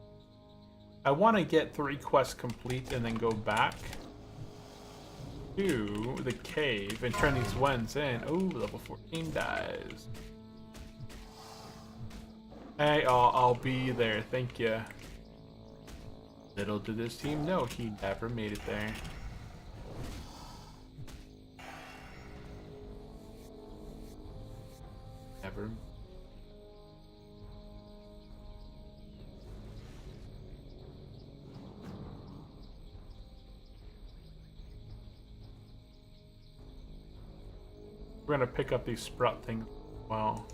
I want to get 3 quests complete and then go back to the cave and turn these ones in. Oh, level 14 dies. Hey, I'll be there. Thank you. Little did this team know he never made it there. Never. We're gonna pick up these sprout things as well.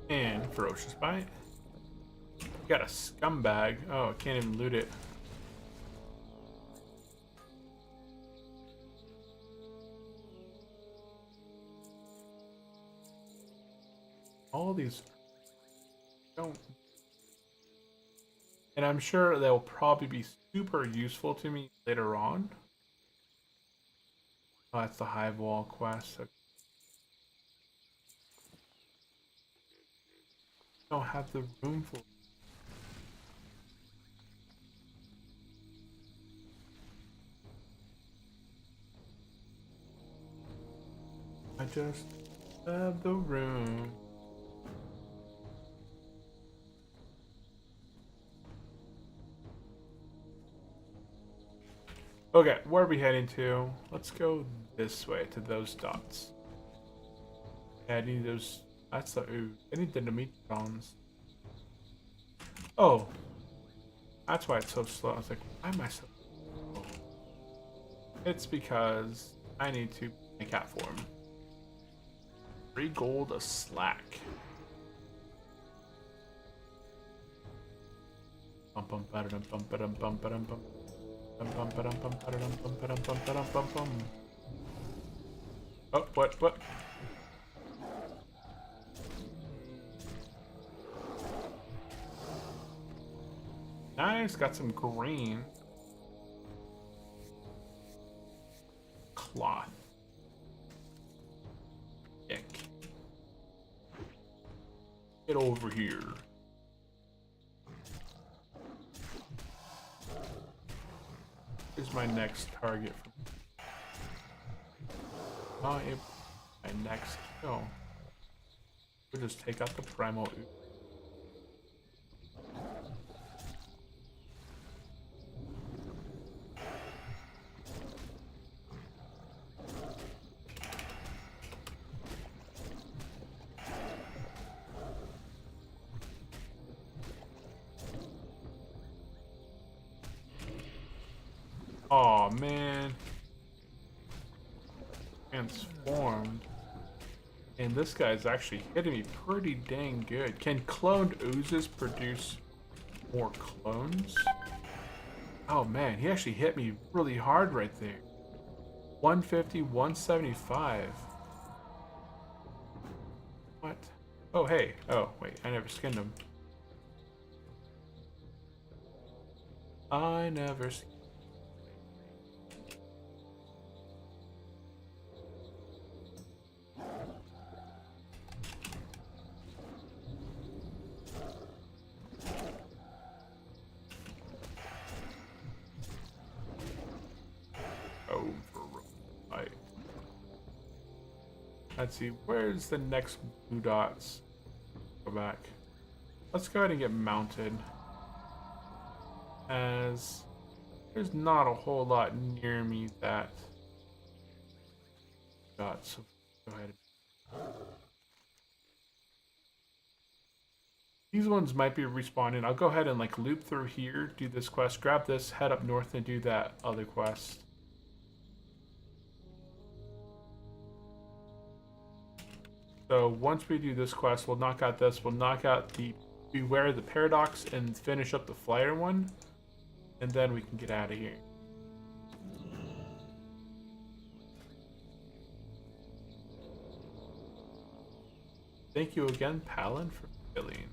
And ferocious bite. Got a scumbag. Oh, I can't even loot it. All these don't. And I'm sure they'll probably be super useful to me later on. Oh, that's the hive wall quest. Don't have the room for. I just have the room. Okay, where are we heading to? Let's go this way to those dots. Yeah, I need those. That's the ooh. I need the Dimetrodons. Oh, that's why it's so slow. I was like, why am I so slow? It's because I need to make cat form. 3 gold a slack. Bum bum ba-da-dum bum ba-dum bum ba-dum bum. Bum bum ba-dum bum ba-da-dum bum ba-dum bum ba-dum bum bum. Oh, what? Nice, got some green. Cloth. Ick. Get over here. Here's my next target. My next kill. We'll just take out the primal ooze. Oh man. transformed. And this guy's actually hitting me pretty dang good. Can cloned oozes produce more clones? Oh man, he actually hit me really hard right there. 150, 175. What? Oh, hey. Oh, wait, I never skinned him. I never skinned. Right. Let's see, where's the next blue dots? Go back. Let's go ahead and get mounted. As there's not a whole lot near me that got, so go ahead. These ones might be respawning. I'll go ahead and like loop through here, do this quest, grab this, head up north and do that other quest. So once we do this quest, we'll knock out this, we'll knock out the Beware the Paradox and finish up the flyer one, and then we can get out of here. Thank you again, Palin, for filling.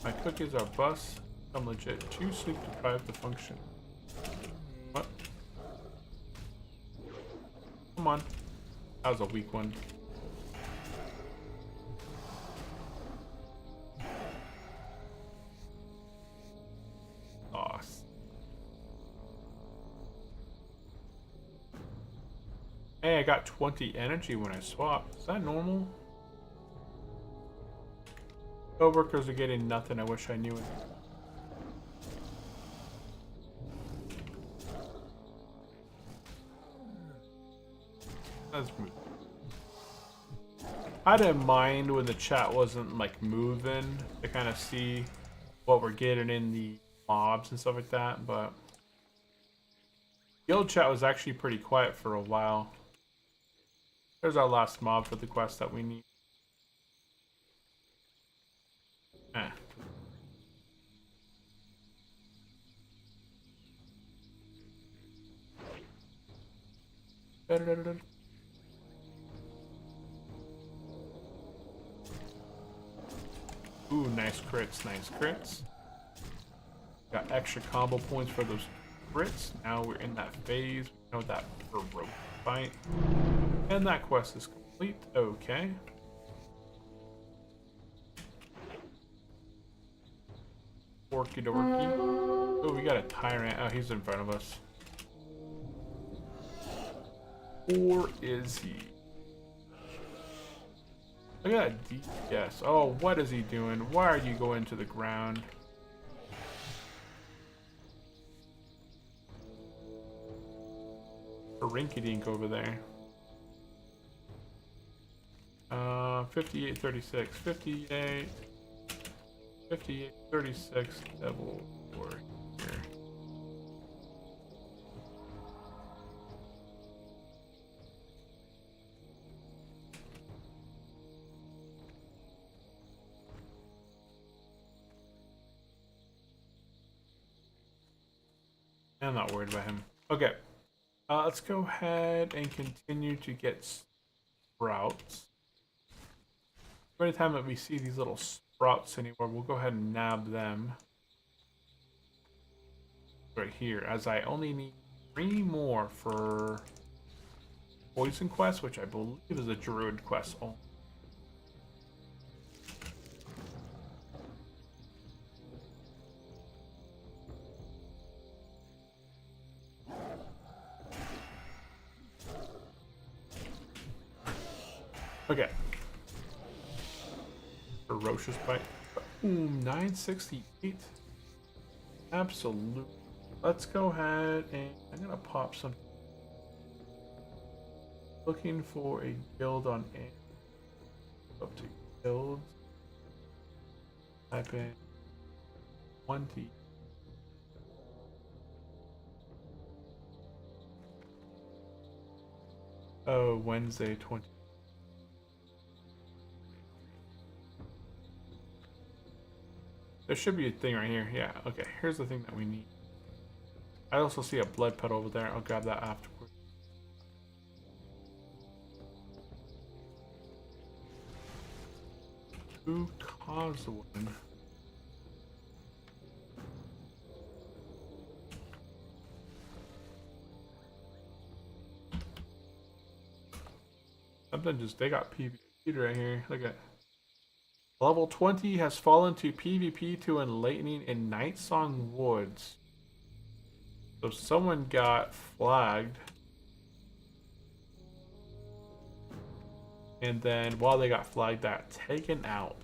My cookies are bust. I'm legit too sleep deprived to function. What? Come on. That was a weak one. Lost. Hey, I got 20 energy when I swapped. Is that normal? Coworkers are getting nothing. I wish I knew it. Let's move. I didn't mind when the chat wasn't like moving to kind of see what we're getting in the mobs and stuff like that, but guild chat was actually pretty quiet for a while. There's our last mob for the quest that we need. Eh. Da-da-da-da-da. Ooh, nice crits, nice crits. Got extra combo points for those crits. Now we're in that phase. We know that heroic fight. And that quest is complete. Okay. Orky dorky. Oh, we got a tyrant. Oh, he's in front of us. Or is he? Look at that DPS. Oh, what is he doing? Why are you going to the ground? A rinky-dink over there. 58, 36, 58, 58, 36, devil warrior. I'm not worried about him. Okay. Let's go ahead and continue to get sprouts. Every time that we see these little sprouts anywhere, we'll go ahead and nab them. Right here, as I only need 3 more for Poison Quest, which I believe is a Druid quest only. Okay. Ferocious bite. Ooh, 968. Absolute. Let's go ahead and I'm gonna pop some. Looking for a guild on A. Up to guilds. Type in 20. Oh, Wednesday 20. There should be a thing right here. Yeah, okay. Here's the thing that we need. I also see a blood petal over there. I'll grab that afterwards. Who caused the one? Something just, they got PvP right here. Look at level 20 has fallen to PvP to enlightening in Night Song Woods. So someone got flagged. And then while they got flagged, that taken out.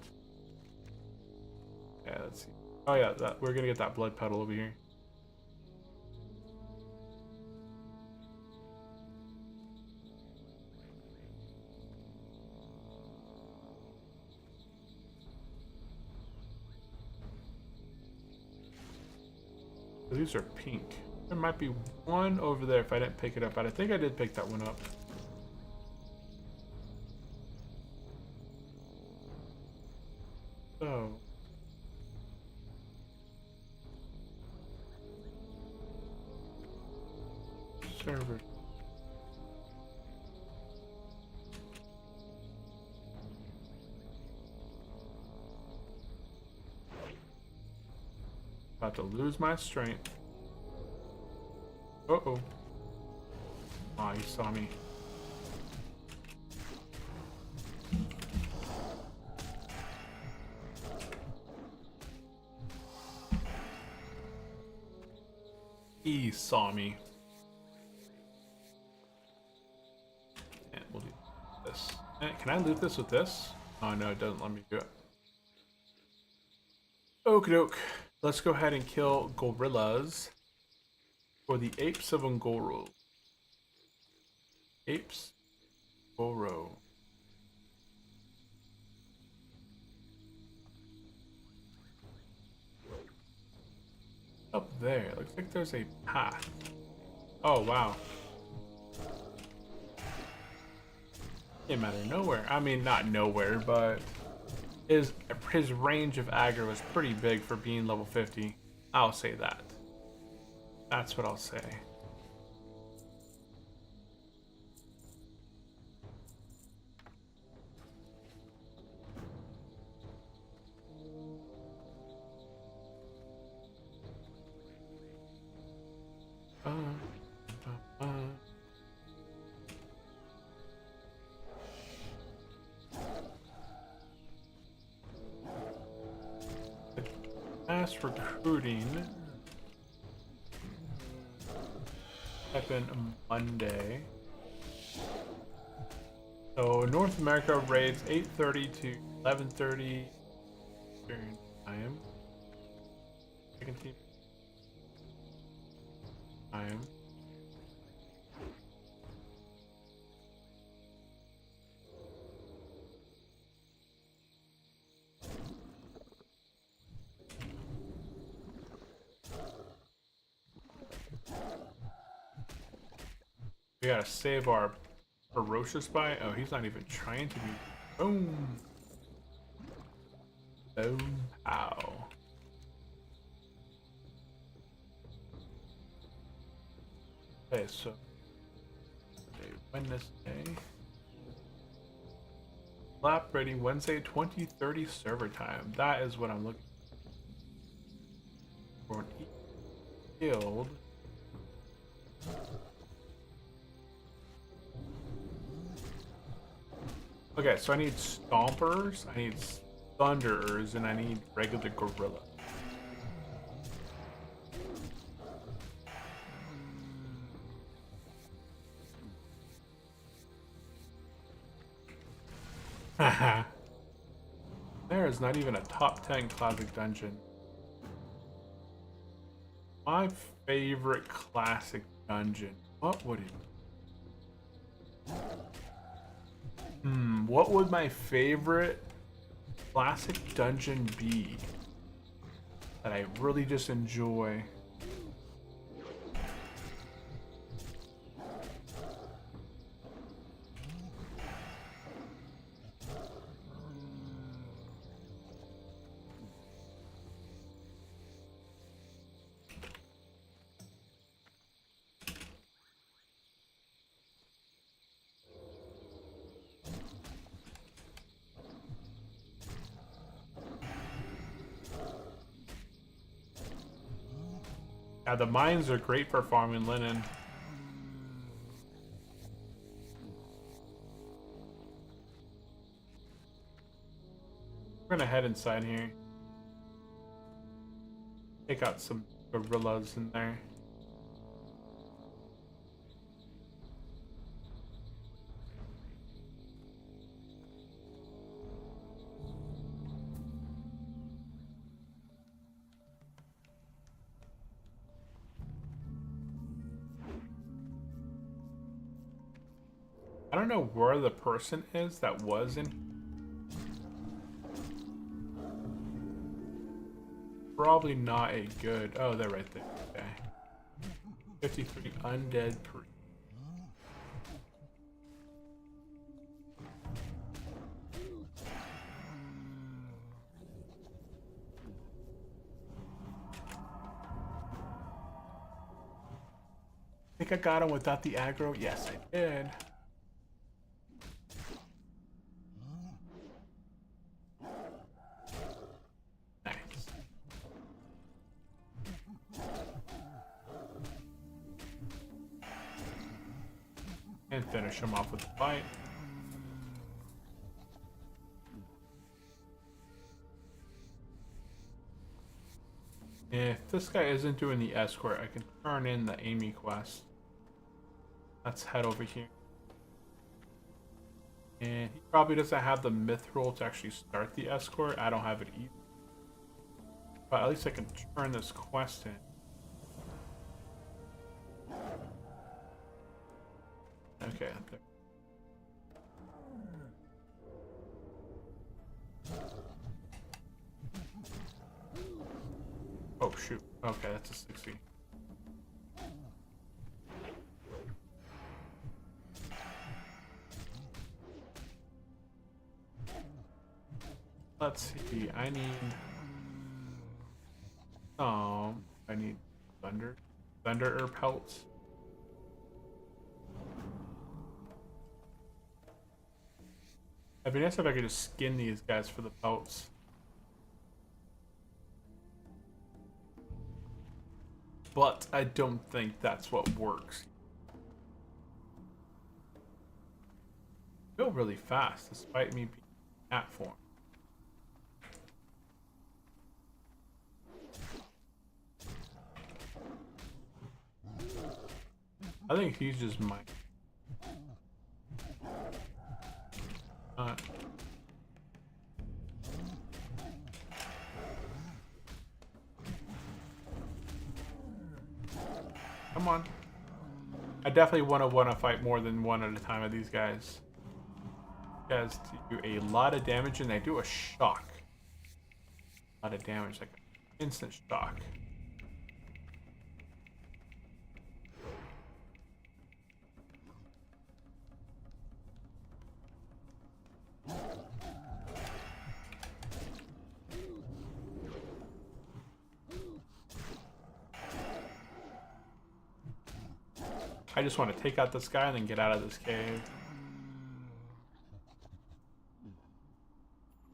Yeah, let's see. Oh yeah, we're gonna get that blood petal over here. These are pink. There might be one over there if I didn't pick it up, but I think I did pick that one up. So server. About to lose my strength. Uh-oh. Aw, you saw me. He saw me. And we'll do this. Can I loot this with this? Oh no, it doesn't let me do it. Okie doke. Let's go ahead and kill gorillas for the apes of Ungoro. Apes Goro. Up there, looks like there's a path. Oh wow. Came out of nowhere. I mean, not nowhere, but his range of aggro was pretty big for being level 50. I'll say that. That's what I'll say. Mass recruiting happened Monday. So North America raids 8:30 to 11:30 Eastern time. Second team time. We gotta save our ferocious spy. Oh, he's not even trying to be. Boom. Boom. Ow. Okay, so Wednesday. Lap ready Wednesday 20:30 server time. That is what I'm looking for. Guild. Okay, so I need stompers, I need thunderers, and I need regular gorilla. Haha. There is not even a top 10 classic dungeon. My favorite classic dungeon. What would it be? What would my favorite classic dungeon be? that I really just enjoy. Yeah, the mines are great for farming linen. We're gonna head inside here. Take out some gorillas in there. I don't know where the person is that was in. Probably not a good. Oh, they're right there. Okay. 53 undead per. I think I got him without the aggro. Yes, I did. Nice. And finish him off with the bite. If this guy isn't doing the escort, I can turn in the Amy quest. Let's head over here. And he probably doesn't have the mithril to actually start the escort. I don't have it either. But at least I can turn this quest in. Okay, up there. Oh shoot. Okay, that's a 60. Let's see. I need thunder herb pelts. It'd be nice if I could just skin these guys for the pelts. But I don't think that's what works. I feel really fast despite me being at form. I think he's just my. Come on. I definitely want to fight more than one at a time of these guys. These guys do a lot of damage and they do a shock. A lot of damage, like instant shock. I just want to take out this guy and then get out of this cave.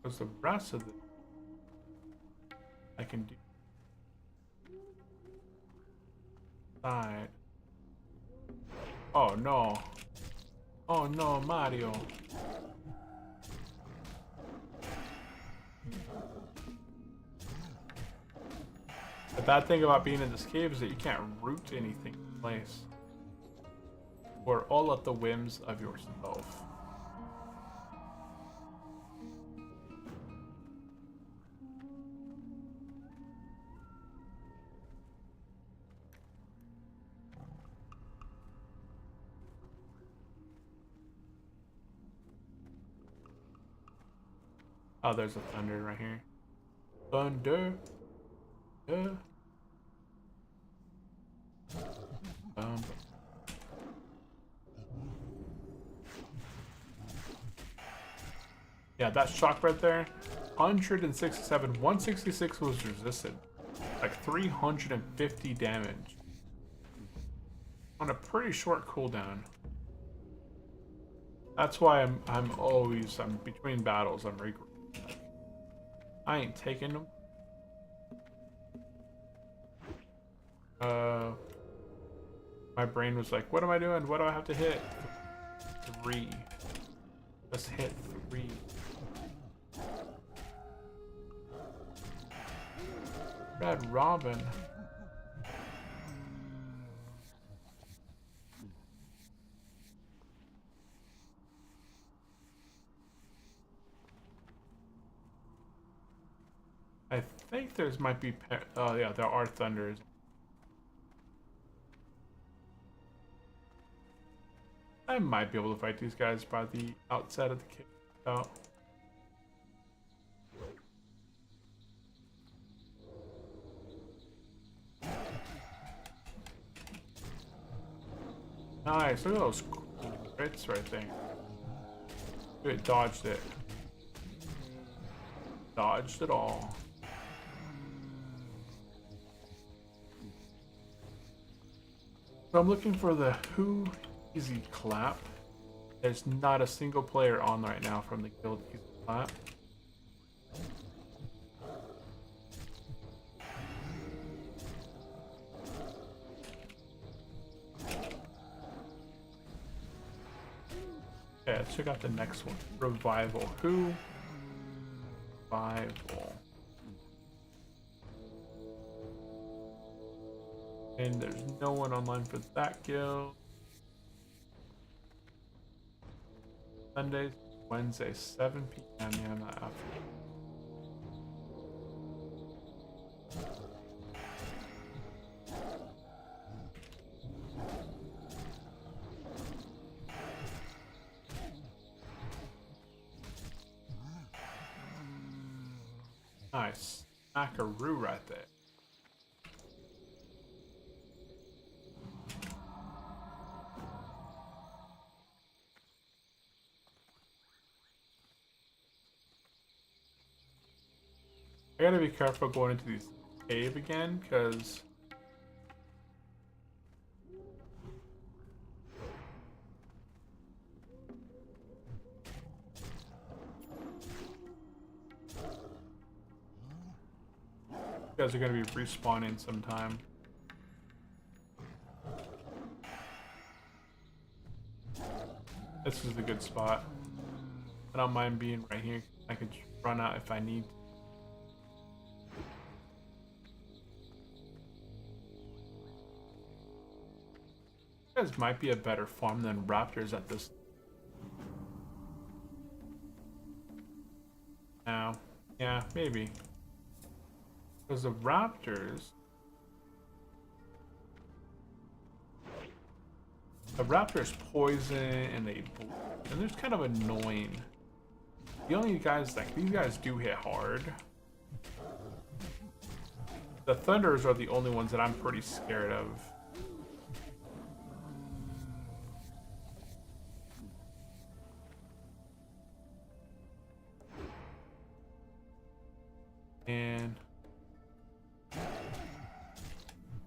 Because the rest of the I can do side. Oh no. Oh no, Mario. The bad thing about being in this cave is that you can't root anything in place. We're all at the whims of yourself. Oh, there's a thunder right here. Thunder. Yeah. Um. Yeah, that shock right there. 167. 166 was resisted. Like 350 damage. On a pretty short cooldown. That's why I'm between battles, I'm regrouping. I ain't taking them. My brain was like, what am I doing? What do I have to hit? 3. Let's hit 3. Red Robin. I think there's might be. Oh yeah, there are thunders. I might be able to fight these guys by the outside of the cave. Oh. Nice, look at those crits right there. It dodged it. Dodged it all. So I'm looking for the Who Easy Clap. There's not a single player on right now from the guild Easy Clap. Okay, let's check out the next one. Revival. Who? Revival. And there's no one online for that guild. Sundays, Wednesday, 7 p.m. Yeah, I'm not up. Nice. Macaroo right there. I gotta be careful going into these cave again, because you guys are gonna be respawning sometime. This is a good spot. I don't mind being right here. I could run out if I need to. You guys might be a better farm than raptors at this. Now, yeah, maybe. Because the raptors. The raptors poison and they bleed, and they're kind of annoying. The only guys like these guys do hit hard. The thunders are the only ones that I'm pretty scared of. And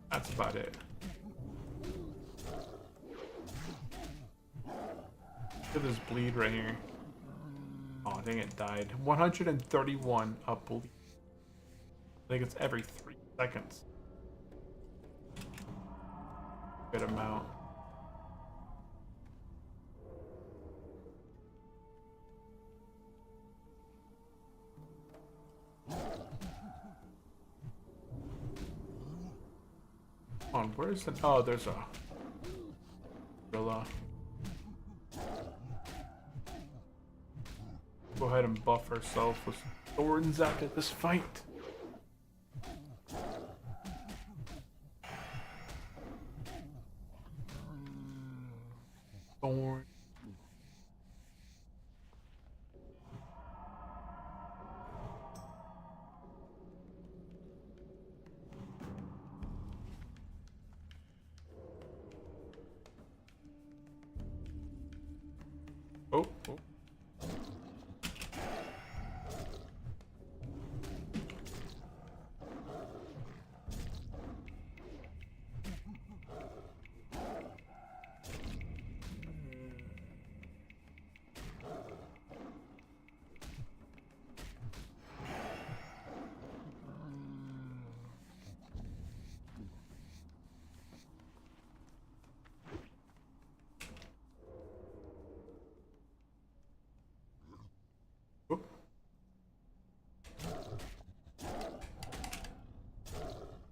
that's about it. Look at this bleed right here. Oh, dang it, died. 131 up bleed. I think it's every 3 seconds. Good amount. Come on, where's the... Oh, there's a... gorilla. Go ahead and buff ourselves with thorns after this fight. Thorn.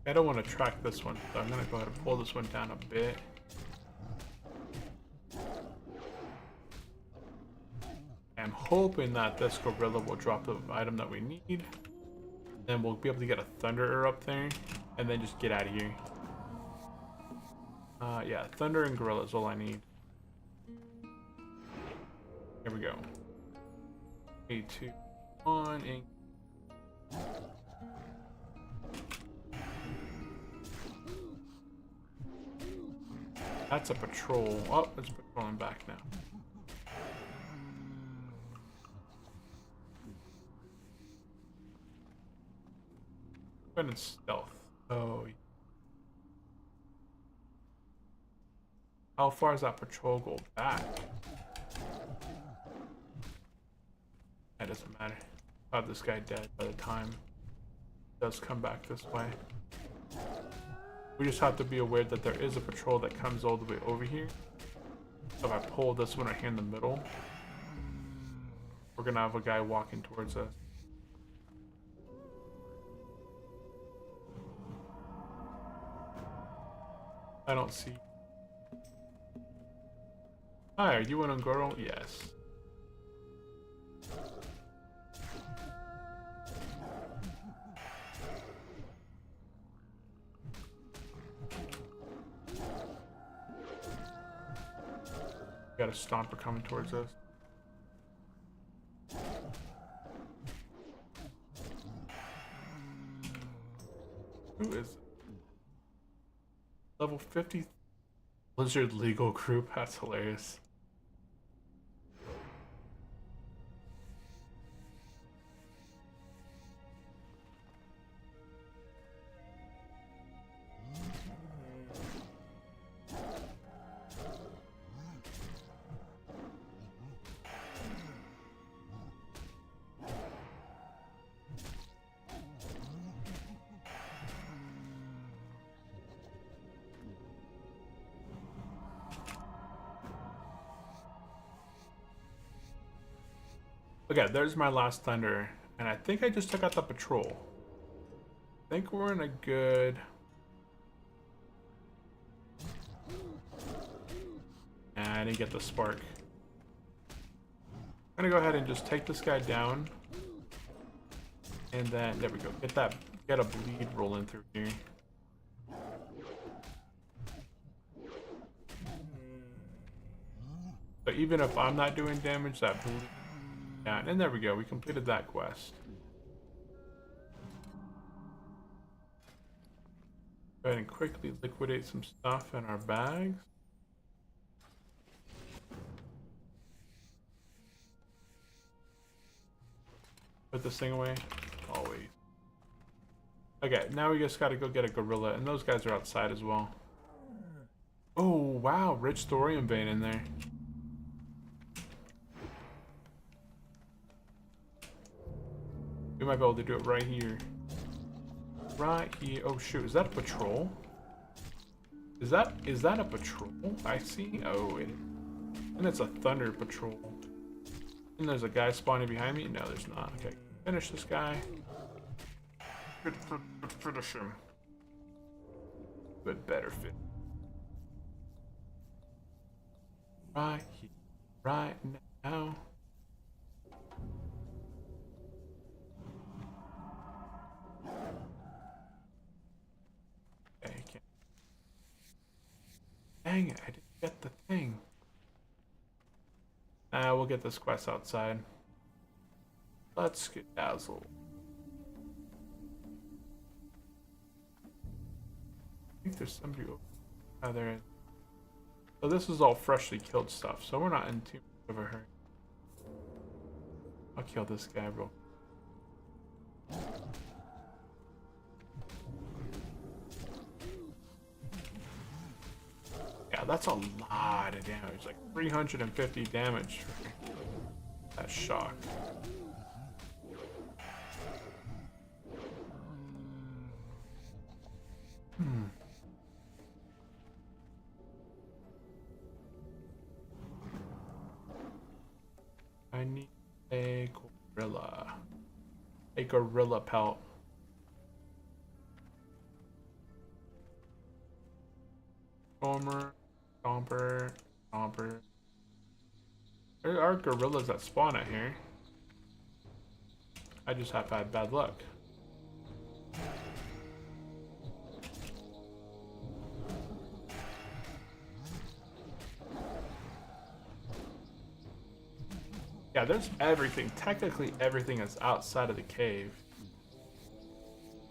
I don't want to track this one, so I'm going to go ahead and pull this one down a bit. I'm hoping that this gorilla will drop the item that we need. Then we'll be able to get a thunderer up there, and then just get out of here. Yeah, thunder and gorilla is all I need. Here we go. 3, 2, 1, and... That's a patrol. Oh, it's patrolling back now. Go ahead and stealth. Oh. How far does that patrol go back? That doesn't matter. I'll have this guy dead by the time it does come back this way. We just have to be aware that there is a patrol that comes all the way over here. So if I pull this one right here in the middle, we're gonna have a guy walking towards us. I don't see. Hi, are you an Ungoro? Yes. Got a stomper coming towards us. Who is it? Level 50 Blizzard legal group. That's hilarious. Okay, there's my last thunder, and I think I just took out the patrol. I think we're in a good... I didn't get the spark. I'm gonna go ahead and just take this guy down, and then there we go. Get a bleed rolling through here. So even if I'm not doing damage, that bleed. Yeah, and there we go. We completed that quest. Go ahead and quickly liquidate some stuff in our bags. Put this thing away. Always. Okay, now we just gotta go get a gorilla, and those guys are outside as well. Oh, wow. Rich thorium vein in there. We might be able to do it right here. Right here. Oh shoot, is that a patrol? Is that a patrol? I see. Oh, and it's a thunder patrol. And there's a guy spawning behind me? No, there's not. Okay, finish this guy. Finish him. But better fit. Right here. Right now. Dang it, I didn't get the thing. We'll get this quest outside. Let's skedazzle. I think there's somebody over. Oh, there is. So this is all freshly killed stuff, so we're not in too much of a hurry. I'll kill this guy real quick. Yeah, that's a lot of damage, like 350 damage for that shock. I need a gorilla. A gorilla pelt. Stormer, Stomper, Stomper. There are gorillas that spawn out here. I just have had bad luck. Yeah, there's everything. Technically, everything is outside of the cave.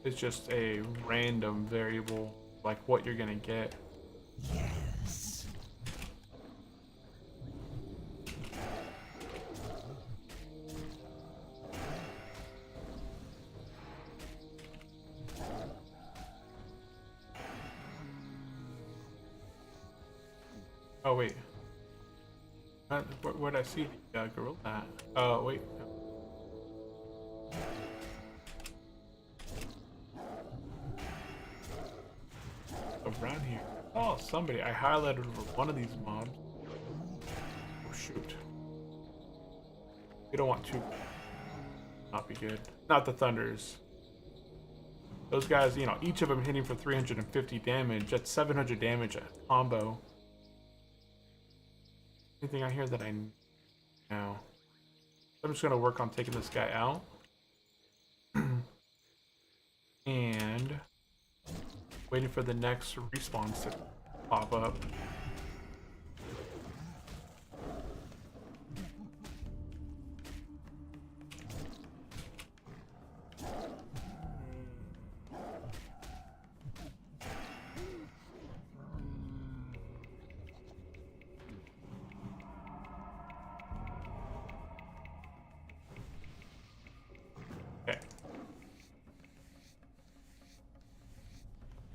It's just a random variable, like what you're gonna get. Yes. Oh wait, where'd I see the gorilla at? Oh wait. Around here. Oh, somebody. I highlighted one of these mobs. Oh shoot. We don't want to. Not be good. Not the thunders. Those guys, you know, each of them hitting for 350 damage. That's 700 damage a combo. Anything out here that I know? I'm just gonna work on taking this guy out. And waiting for the next respawns to pop up. Okay.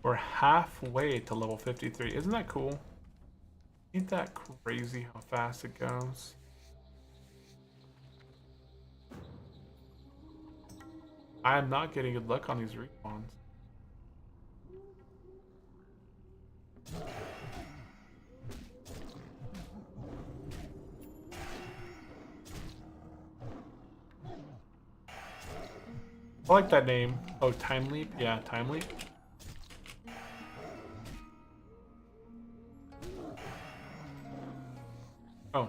We're halfway to level 53. Isn't that cool? Ain't that crazy how fast it goes? I am not getting good luck on these respawns. I like that name. Oh, Time Leap? Yeah, Time Leap. Oh.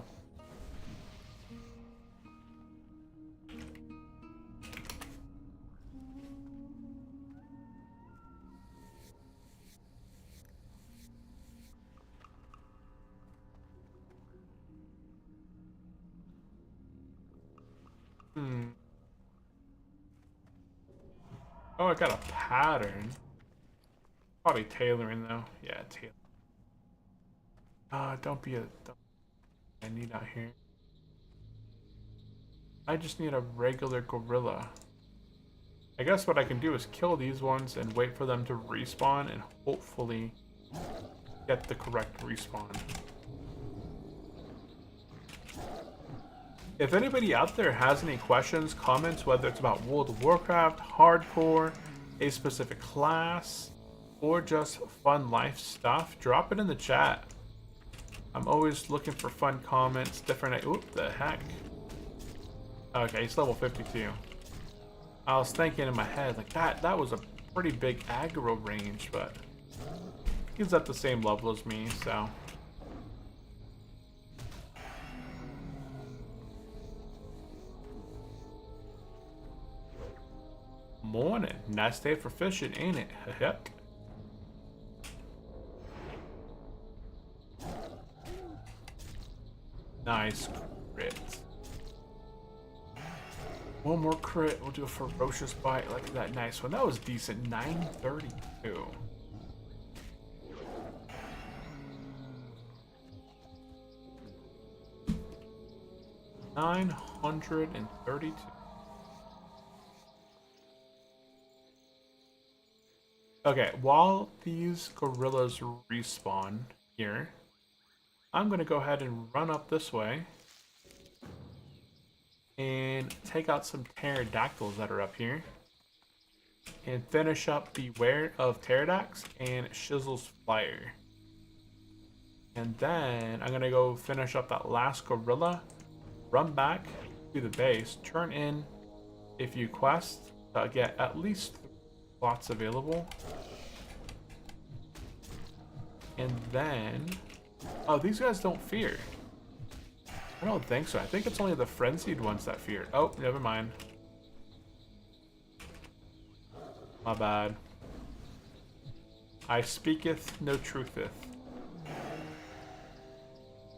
Oh, I got a pattern. Probably tailoring though. Yeah, tailor. Don't be a. I need out here. I just need a regular gorilla. I guess what I can do is kill these ones and wait for them to respawn and hopefully get the correct respawn. If anybody out there has any questions, comments, whether it's about World of Warcraft, hardcore, a specific class, or just fun life stuff, drop it in the chat. I'm always looking for fun comments, different. Oop, the heck. Okay, he's level 52. I was thinking in my head, like that was a pretty big aggro range, but he's at the same level as me, so. Morning. Nice day for fishing, ain't it? Heck. Nice crit. One more crit. We'll do a ferocious bite like that. Nice one. That was decent. 932. $932. Okay, while these gorillas respawn here, I'm gonna go ahead and run up this way and take out some pterodactyls that are up here and finish up Beware of Pterodax and Shizzle's Flyer. And then I'm gonna go finish up that last gorilla, run back to the base, turn in a few quests to get at least 3 slots available. And then... Oh, these guys don't fear. I don't think so. I think it's only the frenzied ones that fear. Oh, never mind. My bad. I speaketh no trutheth.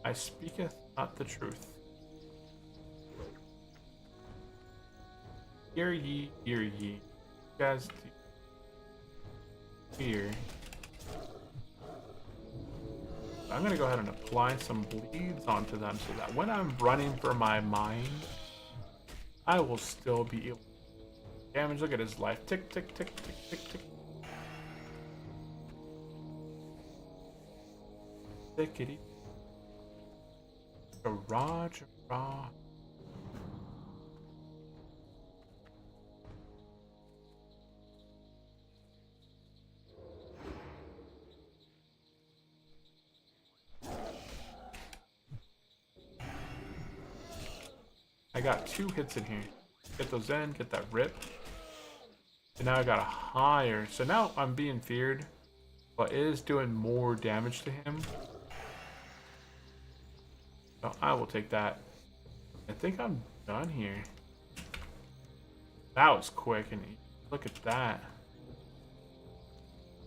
I speaketh not the truth. Hear ye, hear ye. You guys fear. I'm gonna go ahead and apply some bleeds onto them so that when I'm running for my mind, I will still be able to damage. Look at his life. Tick, tick, tick, tick, tick, tick. Tickety. Garage, garage. I got 2 hits in here. Get those in, get that rip. And now I got a higher. So now I'm being feared, but it is doing more damage to him. So I will take that. I think I'm done here. That was quick and easy. Look at that.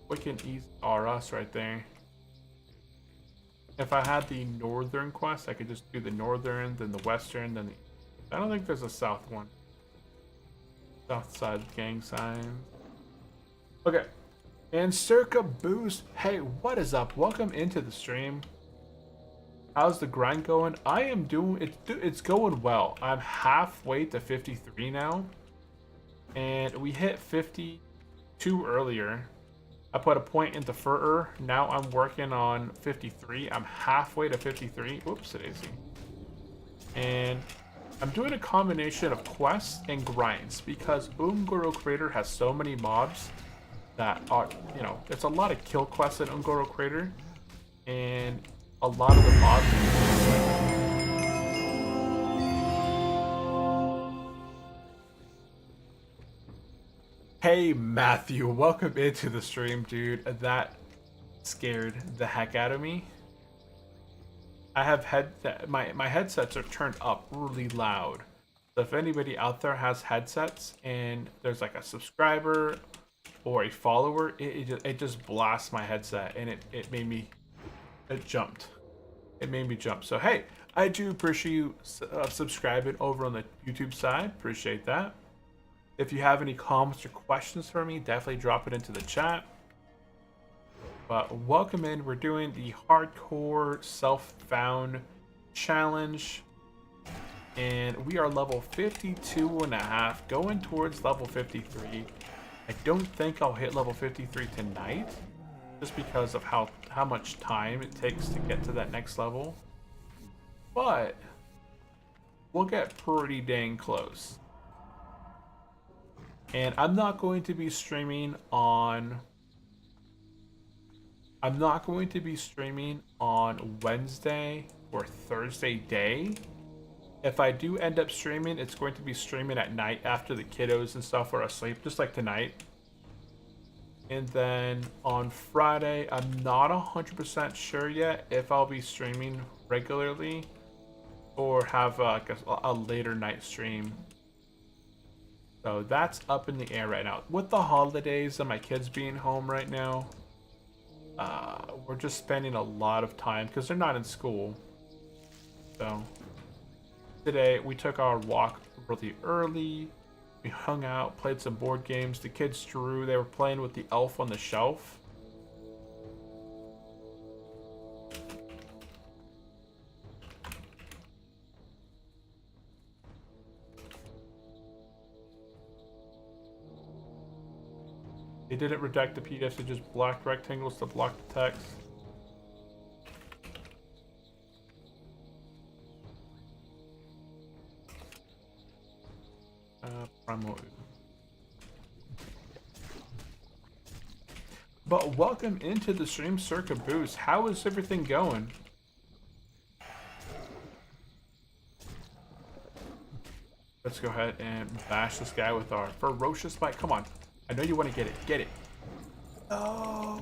Quick and easy RS right there. If I had the northern quest, I could just do the northern, then the western, then the... I don't think there's a south one. South side gang sign. Okay. And Circa Boost. Hey, what is up? Welcome into the stream. How's the grind going? I am doing it's going well. I'm halfway to 53 now. And we hit 52 earlier. I put a point into Furter. Now I'm working on 53. I'm halfway to 53. Whoops, daisy. And I'm doing a combination of quests and grinds because Ungoro Crater has so many mobs that are, you know, it's a lot of kill quests in Ungoro Crater, and a lot of the mobs. Hey Matthew, welcome into the stream, dude. That scared the heck out of me. I have my headsets are turned up really loud. So if anybody out there has headsets and there's like a subscriber or a follower, it just blasts my headset, and it jumped. It made me jump. So hey, I do appreciate you subscribing over on the YouTube side. Appreciate that. If you have any comments or questions for me, definitely drop it into the chat. But welcome in. We're doing the hardcore self-found challenge, and we are level 52.5, going towards level 53. I don't think I'll hit level 53 tonight, just because of how much time it takes to get to that next level. But we'll get pretty dang close. And I'm not going to be streaming on Wednesday or Thursday day. If I do end up streaming, it's going to be streaming at night after the kiddos and stuff are asleep, just like tonight. And then on Friday, I'm not 100% sure yet if I'll be streaming regularly or have like a later night stream. So that's up in the air right now. With the holidays and my kids being home right now, we're just spending a lot of time because they're not in school. So today we took our walk really early. We hung out, played some board games. The kids drew. They were playing with the elf on the shelf. They didn't redact the PDFs, they just blocked rectangles to block the text. But welcome into the stream, Circa Boost. How is everything going? Let's go ahead and bash this guy with our ferocious bite. Come on. I know you want to get it. Get it. Oh.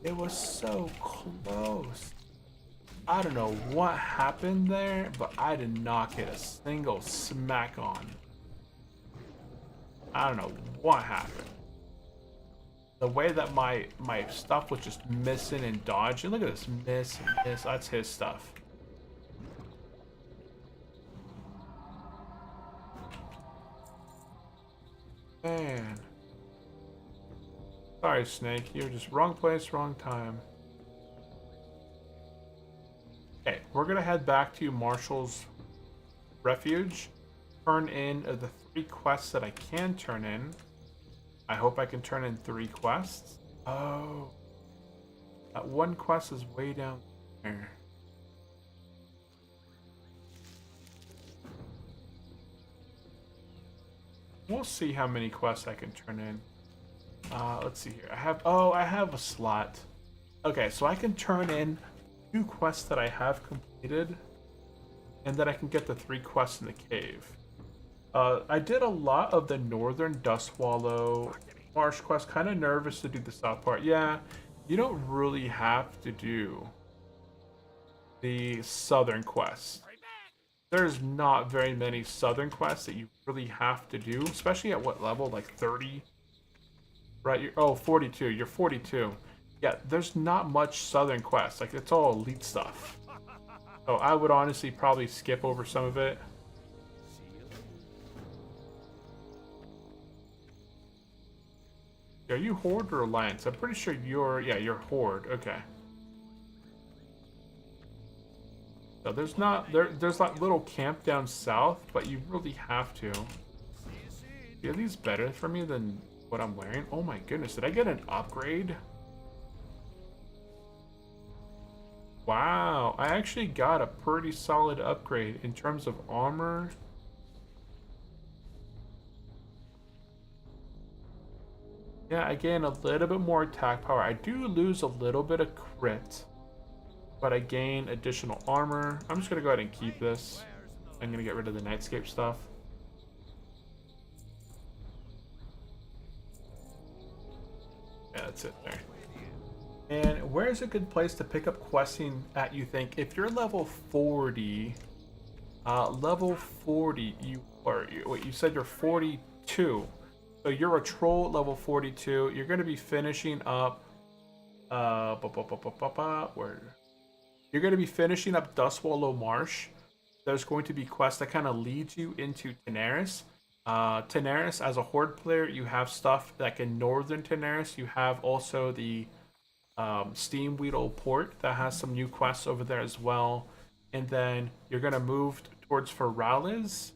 It was so close. I don't know what happened there, but I did not get a single smack on. I don't know what happened. The way that my stuff was just missing and dodging. Look at this, miss and miss. That's his stuff. Man. Sorry, Snake. You're just wrong place, wrong time. Okay, we're gonna head back to Marshall's refuge. Turn in the 3 quests that I can turn in. I hope I can turn in 3 quests. Oh. That one quest is way down there. We'll see how many quests I can turn in. Let's see here. I have a slot. Okay, so I can turn in 2 quests that I have completed, and then I can get the 3 quests in the cave. I did a lot of the Northern Dustwallow Marsh quest. Kind of nervous to do the South part. Yeah, you don't really have to do the Southern quests. There's not very many Southern quests that you really have to do, especially at what level? Like 30? Right? 42. You're 42. Yeah, there's not much Southern quests. Like, it's all elite stuff. So I would honestly probably skip over some of it. Are you Horde or Alliance? I'm pretty sure you're Horde. Okay. So there's like little camp down south, but you really have to. Are these better for me than what I'm wearing? Oh my goodness, did I get an upgrade? Wow, I actually got a pretty solid upgrade in terms of armor. Yeah, I gain a little bit more attack power. I do lose a little bit of crit, but I gain additional armor. I'm just gonna go ahead and keep this. I'm gonna get rid of the Nightscape stuff. Yeah, that's it there. And where's a good place to pick up questing at, you think? If you're level 40, you said you're 42. So you're a troll at level 42. You're going to be finishing up, where? You're going to be finishing up Dustwallow Marsh. There's going to be quests that kind of lead you into Tenaris. Tenaris, as a Horde player, you have stuff like in Northern Tenaris. You have also the Steam Weedle port that has some new quests over there as well. And then you're going to move towards Feralis.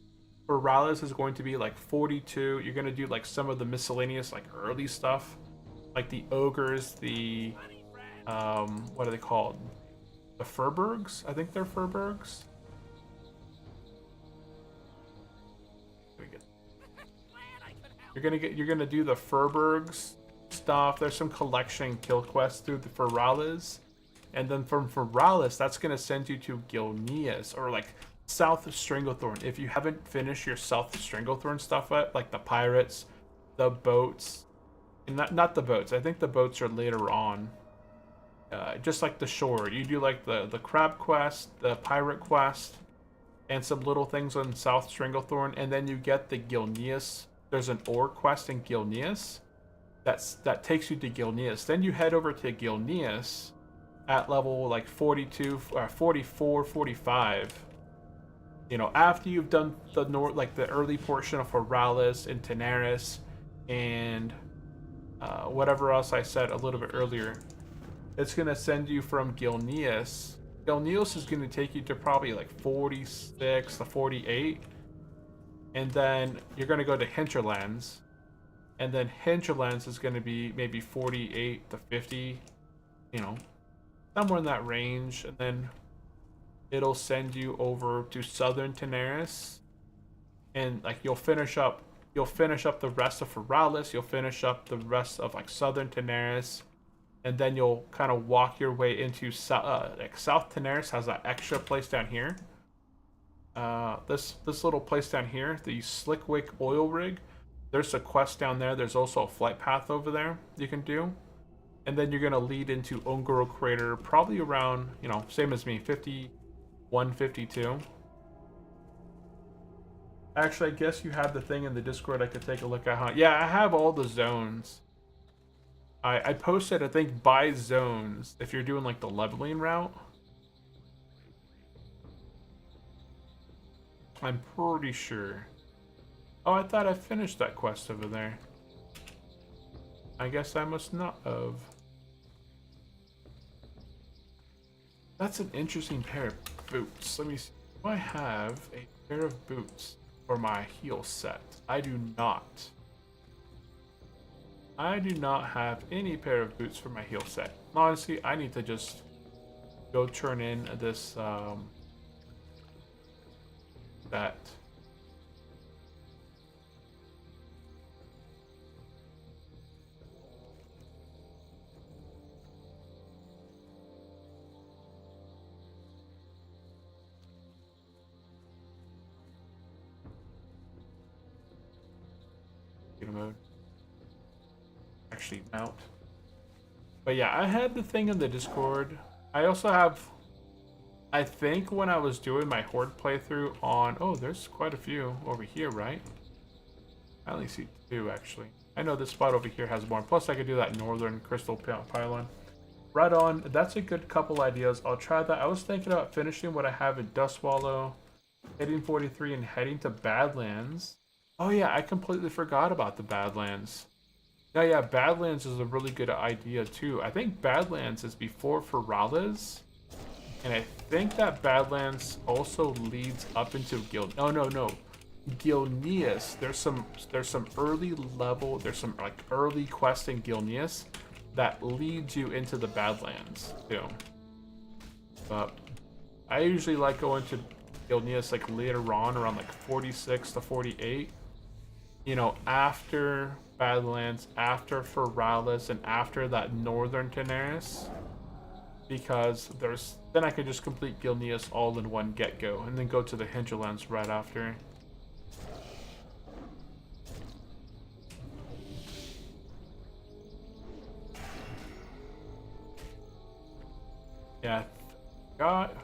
Feralis is going to be like 42. You're going to do like some of the miscellaneous like early stuff, like the ogres, the what are they called? The Furbergs? I think they're Furbergs. You're gonna do the Furbergs stuff. There's some collection and kill quests through the Feralis, and then from Feralis, that's gonna send you to Gilneas or like South Stranglethorn. If you haven't finished your South Stranglethorn stuff yet, like the pirates, the boats, and not the boats. I think the boats are later on. Just like the shore, you do like the crab quest, the pirate quest, and some little things on South Stranglethorn, and then you get the Gilneas. There's an ore quest in Gilneas that takes you to Gilneas. Then you head over to Gilneas at level like 42, 44, 45. You know, after you've done the the early portion of Feralis and Tenaris and whatever else I said a little bit earlier, it's gonna send you from Gilneas. Gilneas is gonna take you to probably like 46 to 48. And then you're going to go to Hinterlands. And then Hinterlands is going to be maybe 48 to 50. You know, somewhere in that range. And then it'll send you over to Southern Tenaris. And like you'll finish up the rest of Feralis. You'll finish up the rest of like Southern Tenaris. And then you'll kind of walk your way into like South Tenaris has that extra place down here. This little place down here, the Slickwick oil rig, there's a quest down there. There's also a flight path over there you can do. And then you're going to lead into Ungoro Crater probably around, you know, same as me, 51, 52. Actually, I guess you have the thing in the Discord I could take a look at, huh? Yeah, I have all the zones. I posted, I think, by zones if you're doing like the leveling route. I'm pretty sure. Oh, I thought I finished that quest over there. I guess I must not have. That's an interesting pair of boots. Let me see. Do I have a pair of boots for my heel set? I do not. I do not have any pair of boots for my heel set. Honestly, I need to just go turn in this that. Mode. Actually mount. But yeah, I had the thing in the Discord. I also have, I think when I was doing my Horde playthrough on, oh, there's quite a few over here, right? I only see 2 actually. I know this spot over here has more. Plus I could do that northern crystal pylon. Right on, that's a good couple ideas. I'll try that. I was thinking about finishing what I have in Dustwallow, hitting 43 and heading to Badlands. Oh yeah, I completely forgot about the Badlands. Yeah, Badlands is a really good idea too. I think Badlands is before Ferales, and I think that Badlands also leads up into no. Gilneas. There's some early level. There's some like early quest in Gilneas that leads you into the Badlands too. But I usually like going to Gilneas like later on, around like 46 to 48. You know, after Badlands, after Ferales, and after that northern Daenerys, because then I could just complete Gilneas all in one get-go, and then go to the Hinterlands right after. Yeah, got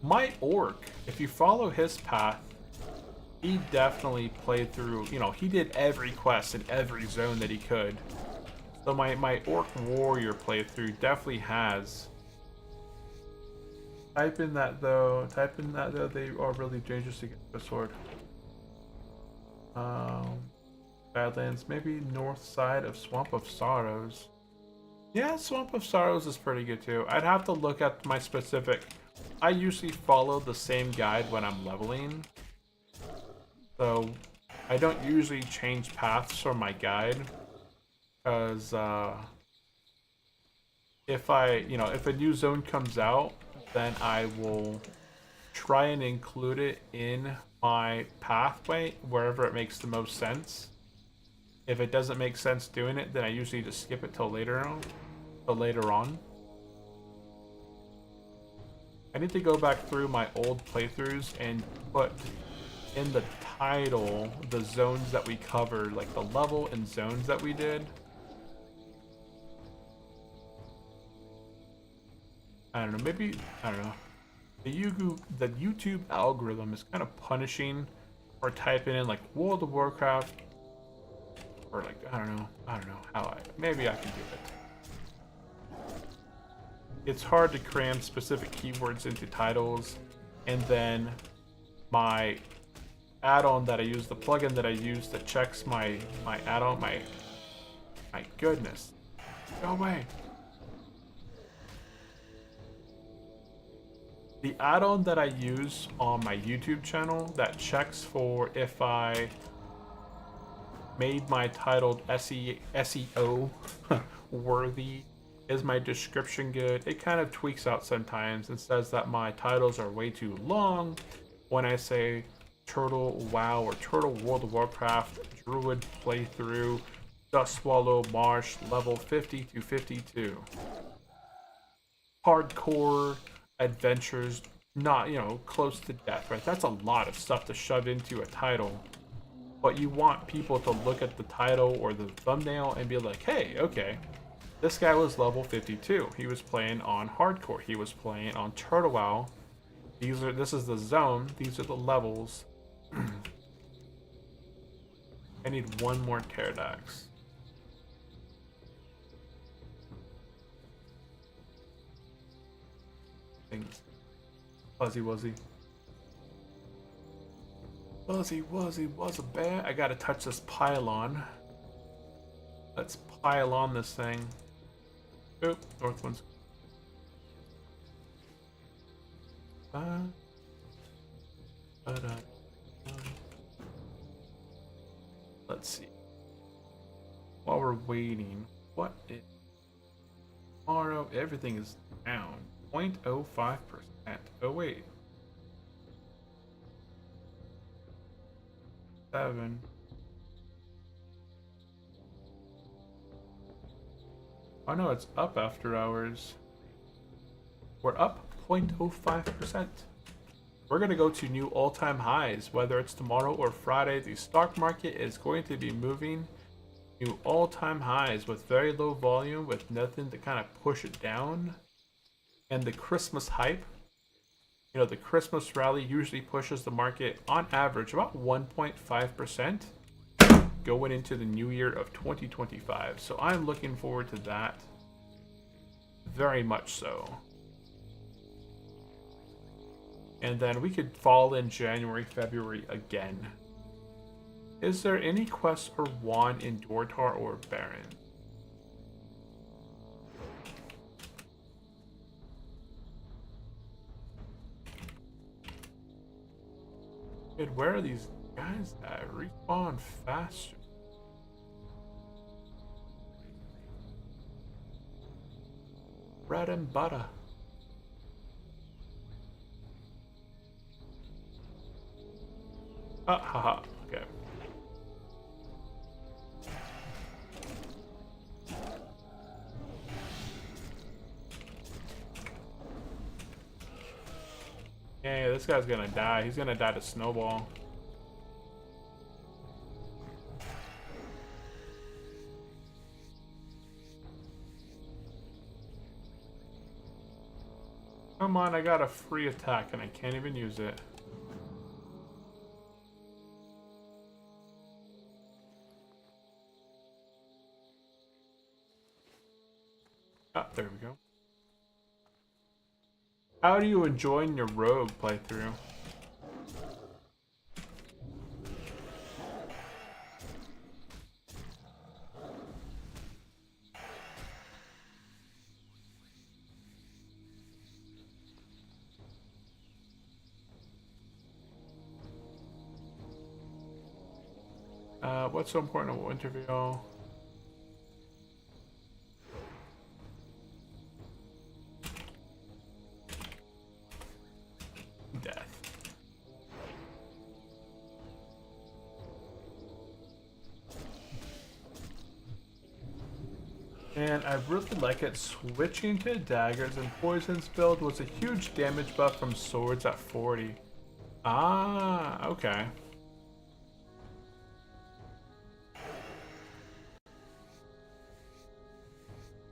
my orc. If you follow his path, he definitely played through, you know, he did every quest in every zone that he could. So my Orc Warrior playthrough definitely has. Type in that though, they are really dangerous to get the sword. Badlands, maybe north side of Swamp of Sorrows. Yeah, Swamp of Sorrows is pretty good too. I'd have to look at my specific. I usually follow the same guide when I'm leveling. So I don't usually change paths from my guide, because if a new zone comes out, then I will try and include it in my pathway wherever it makes the most sense. If it doesn't make sense doing it, then I usually just skip it till later on. I need to go back through my old playthroughs and put in the title the zones that we covered, like the level and zones that we did. I don't know, maybe, I don't know. The YouTube algorithm is kind of punishing for typing in like World of Warcraft, or like, I don't know how maybe I can do it. It's hard to cram specific keywords into titles, and then my add-on that I use, the plugin that I use that checks my add-on, my goodness, go away. The add-on that I use on my YouTube channel that checks for if I made my title SEO worthy, is my description good? It kind of tweaks out sometimes and says that my titles are way too long when I say Turtle WoW or Turtle World of Warcraft Druid playthrough Dustwallow Marsh level 50 to 52. Hardcore adventures, not, you know, close to death, right? That's a lot of stuff to shove into a title. But you want people to look at the title or the thumbnail and be like, hey, okay, This guy was level 52. He was playing on hardcore. He was playing on Turtle WoW. This is the zone. These are the levels. I need one more Pterodax. Things. Fuzzy Wuzzy. Fuzzy Wuzzy was a bear. I gotta touch this pylon. Let's pile on this thing. Oop, north one's. Let's see. While we're waiting, what is tomorrow? Everything is down 0.05%. Oh wait, 7. Oh no, it's up after hours. We're up 0.05%. We're going to go to new all-time highs. Whether it's tomorrow or Friday, the stock market is going to be moving new all-time highs with very low volume, with nothing to kind of push it down. And the Christmas hype, you know, the Christmas rally usually pushes the market on average about 1.5% going into the new year of 2025. So I'm looking forward to that. Very much so. And then we could fall in January, February again. Is there any quest for wand in Dortar or Baron? Dude, where are these guys that respawn faster? Bread and butter. Haha, okay. Yeah, this guy's gonna die. He's gonna die to snowball. Come on, I got a free attack and I can't even use it. Ah, there we go. How are you enjoying your rogue playthrough? What's so important about Wintervale? Death. And I really like it. Switching to daggers and poisons build was a huge damage buff from swords at 40. Ah, okay.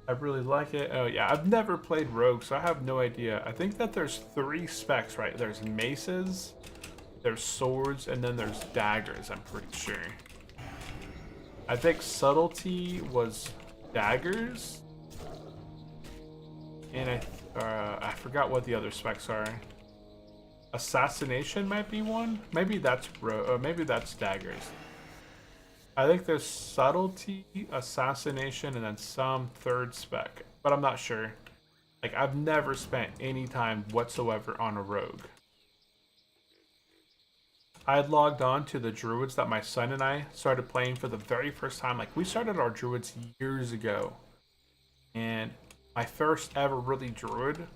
I really like it. Oh yeah, I've never played rogue, so I have no idea. I think that there's 3 specs, right? There's maces, there's swords, and then there's daggers, I'm pretty sure. I think subtlety was daggers, and I forgot what the other specs are. Assassination might be one. Maybe that's maybe that's daggers. I think there's subtlety, assassination, and then some 3rd spec, but I'm not sure. Like, I've never spent any time whatsoever on a rogue. I had logged on to the Druids that my son and I started playing for the very first time. Like, we started our Druids years ago. And my first ever really Druid,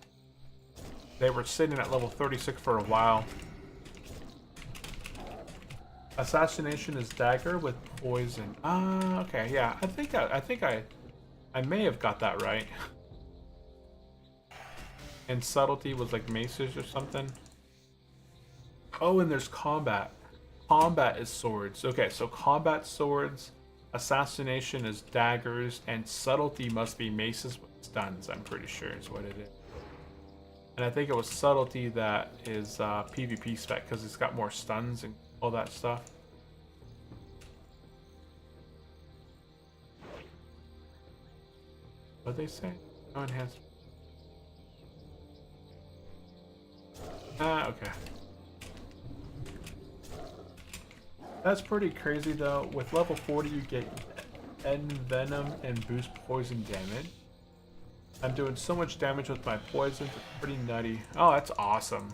they were sitting at level 36 for a while. Assassination is dagger with poison. Ah, okay, yeah. I think I may have got that right. And subtlety was like maces or something. Oh, and there's combat. Combat is swords. Okay, so combat swords, assassination is daggers, and subtlety must be maces with stuns. I'm pretty sure is what it is. And I think it was subtlety that is PvP spec because it's got more stuns and all that stuff. What'd they say? No enhanced. Okay. That's pretty crazy though. With level 40 you get Envenom and boost poison damage. I'm doing so much damage with my poison, it's pretty nutty. Oh, that's awesome.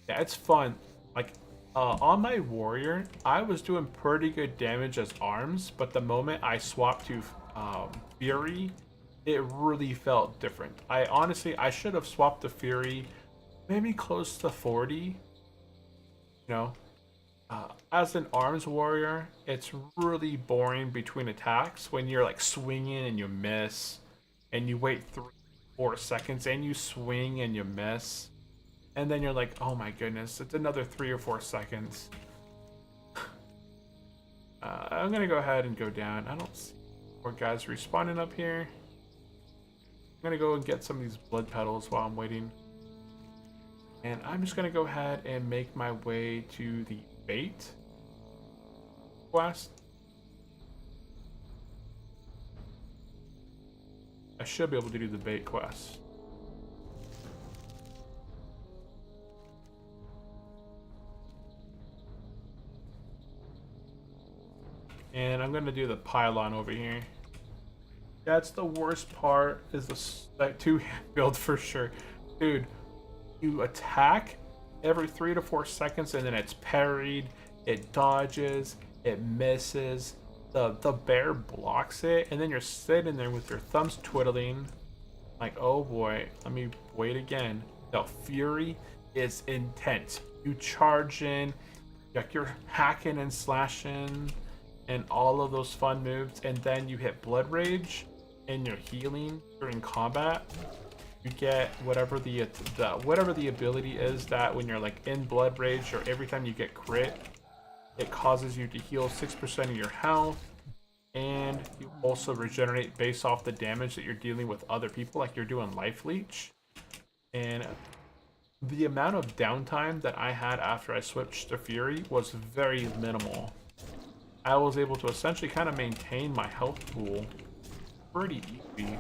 Yeah, it's fun. Like, on my warrior, I was doing pretty good damage as arms, but the moment I swapped to Fury, it really felt different. I should have swapped to Fury maybe close to 40. You know, as an arms warrior, it's really boring between attacks when you're like swinging and you miss, and you wait 3-4 seconds and you swing and you miss, and then you're like, oh my goodness, it's another 3 or 4 seconds. I'm gonna go ahead and go down. I don't see more guys respawning up here. I'm gonna go and get some of these blood petals while I'm waiting. And I'm just gonna go ahead and make my way to the bait quest. I should be able to do the bait quest. And I'm gonna do the pylon over here. That's the worst part, is the two-hand build for sure. Dude, you attack every 3 to 4 seconds and then it's parried, it dodges, it misses, the bear blocks it, and then you're sitting there with your thumbs twiddling like, oh boy, let me wait again. The Fury is intense. You charge in, like you're hacking and slashing and all of those fun moves, and then you hit Blood Rage and you're healing during combat. You get whatever the ability is that when you're like in Blood Rage, or every time you get crit, it causes you to heal 6% of your health, and you also regenerate based off the damage that you're dealing with other people, like you're doing Life Leech. And the amount of downtime that I had after I switched to Fury was very minimal. I was able to essentially kind of maintain my health pool pretty easy.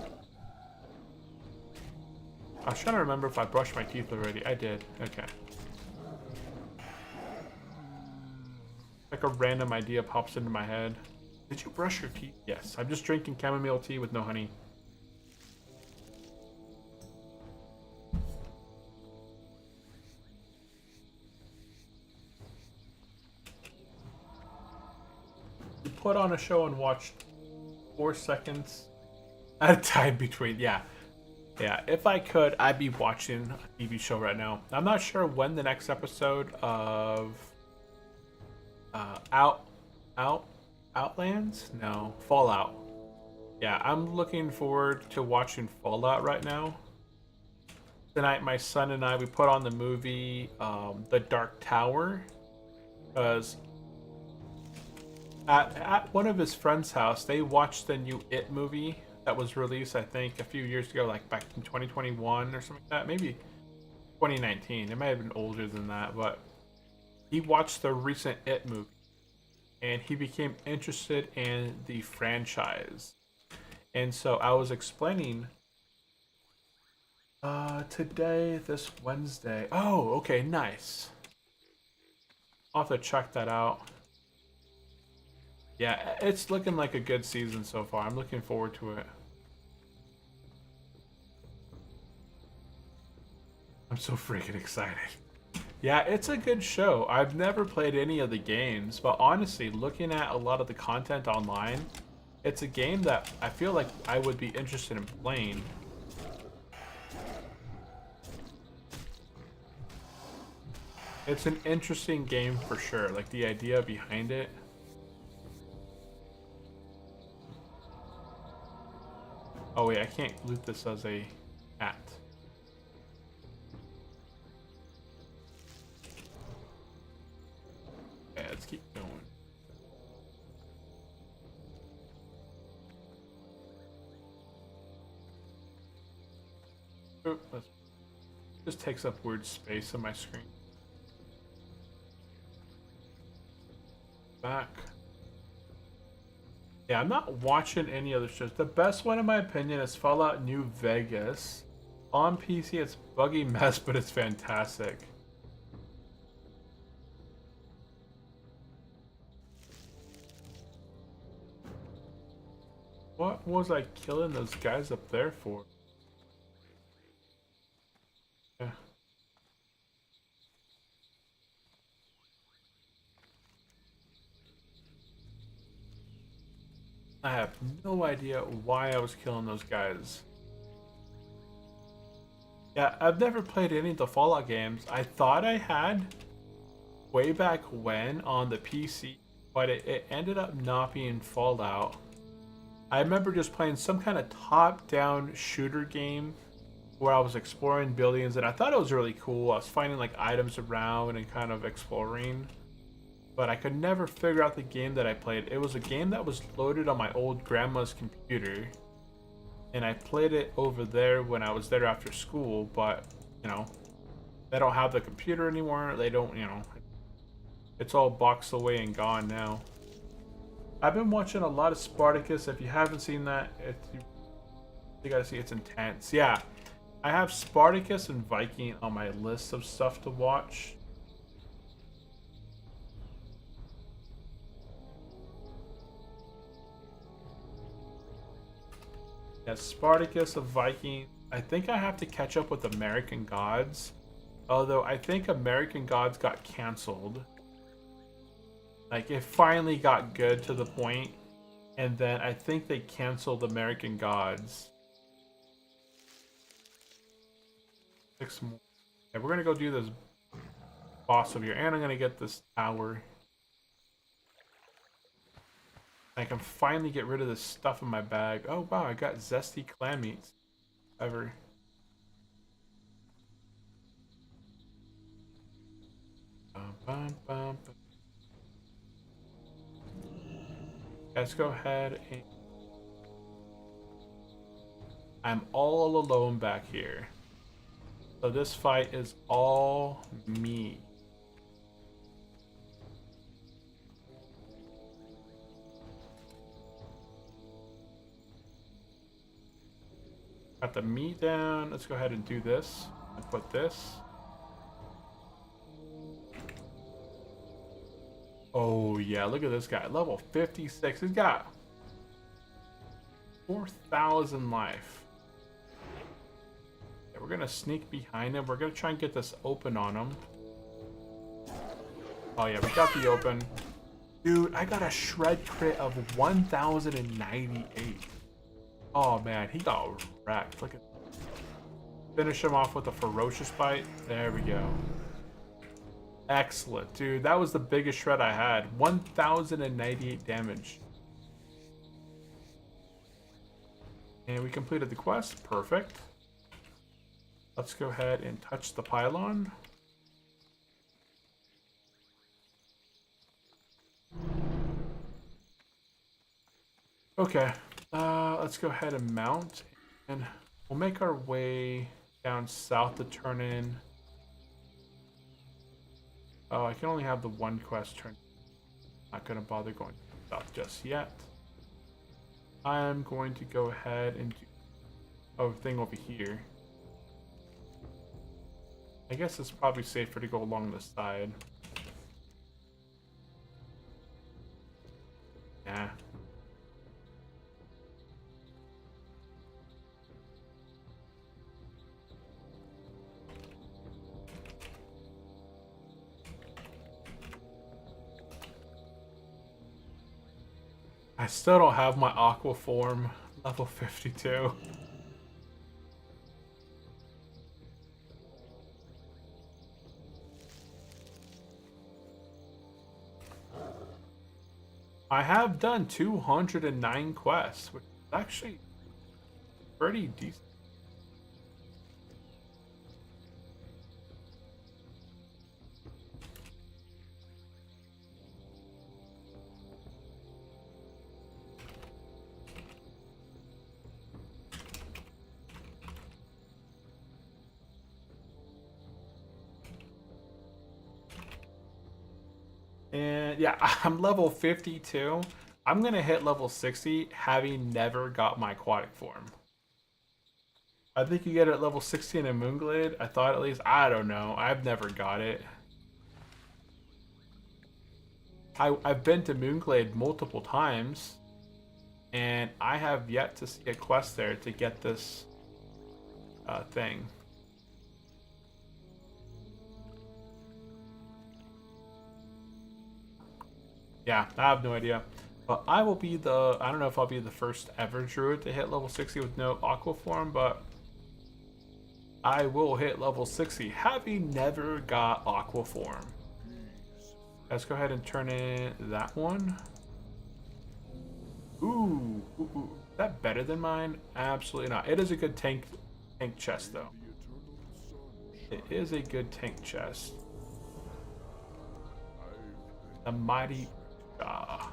I was trying to remember if I brushed my teeth already. I did. Okay. Like a random idea pops into my head. Did you brush your teeth? Yes. I'm just drinking chamomile tea with no honey. You put on a show and watch 4 seconds at a time between. Yeah. Yeah, if I could, I'd be watching a TV show right now. I'm not sure when the next episode of Outlands? No, Fallout. Yeah, I'm looking forward to watching Fallout right now. Tonight, my son and I, we put on the movie The Dark Tower, because at one of his friend's house, they watched the new It movie that was released, I think, a few years ago, like back in 2021 or something like that. Maybe 2019. It might have been older than that, but he watched the recent It movie, and he became interested in the franchise. And so I was explaining today, this Wednesday. Oh, okay, nice. I'll have to check that out. Yeah, it's looking like a good season so far. I'm looking forward to it. I'm so freaking excited. Yeah, it's a good show. I've never played any of the games, but honestly, looking at a lot of the content online, it's a game that I feel like I would be interested in playing. It's an interesting game for sure, like the idea behind it. Oh wait, I can't loot this as a cat. Okay, let's keep going. Oop, just takes up weird space on my screen. Back. Yeah, I'm not watching any other shows. The best one, in my opinion, is Fallout New Vegas. On PC, it's buggy mess, but it's fantastic. What was I killing those guys up there for? Yeah. I have no idea why I was killing those guys. Yeah, I've never played any of the Fallout games. I thought I had way back when on the PC, but it ended up not being Fallout. I remember just playing some kind of top-down shooter game where I was exploring buildings, and I thought it was really cool. I was finding like items around and kind of exploring, but I could never figure out the game that I played. It was a game that was loaded on my old grandma's computer, and I played it over there when I was there after school, but, you know, they don't have the computer anymore. They don't, you know, it's all boxed away and gone now. I've been watching a lot of Spartacus. If you haven't seen that, you gotta see, it's intense. Yeah, I have Spartacus and Viking on my list of stuff to watch. Yeah, Spartacus, a Viking. I think I have to catch up with American Gods. Although I think American Gods got canceled. Like, it finally got good to the point, and then I think they canceled American Gods. 6 more. Okay, we're gonna go do this boss over here, and I'm gonna get this tower. I can finally get rid of this stuff in my bag. Oh wow, I got zesty clam meats. Ever. Bum, bum, bum, bum. Let's go ahead and... I'm all alone back here. So this fight is all me. Got the meat down. Let's go ahead and do this. And put this. Oh yeah, look at this guy. Level 56. He's got 4,000 life. Yeah, we're gonna sneak behind him. We're gonna try and get this open on him. Oh yeah, we got the open. Dude, I got a shred crit of 1,098. Oh man, he got wrecked. Look at, finish him off with a ferocious bite. There we go. Excellent, dude. That was the biggest shred I had. 1,098 damage. And we completed the quest. Perfect. Let's go ahead and touch the pylon. Okay. Let's go ahead and mount, and we'll make our way down south to turn in. Oh, I can only have the one quest turn. Not gonna bother going south just yet. I'm going to go ahead and do a thing over here. I guess it's probably safer to go along the side. Yeah. I still don't have my aqua form level 52. I have done 209 quests, which is actually pretty decent. And yeah, I'm level 52. I'm gonna hit level 60 having never got my aquatic form. I think you get it at level 16 in Moonglade. I thought at least. I don't know. I've never got it. I've been to Moonglade multiple times, and I have yet to see a quest there to get this thing. Yeah, I have no idea. But I will be the, I don't know if I'll be the first ever druid to hit level 60 with no aqua form, but I will hit level 60 having never got aqua form. Let's go ahead and turn in that one. Ooh, is that better than mine? Absolutely not. It is a good tank chest though. It is a good tank chest. The mighty I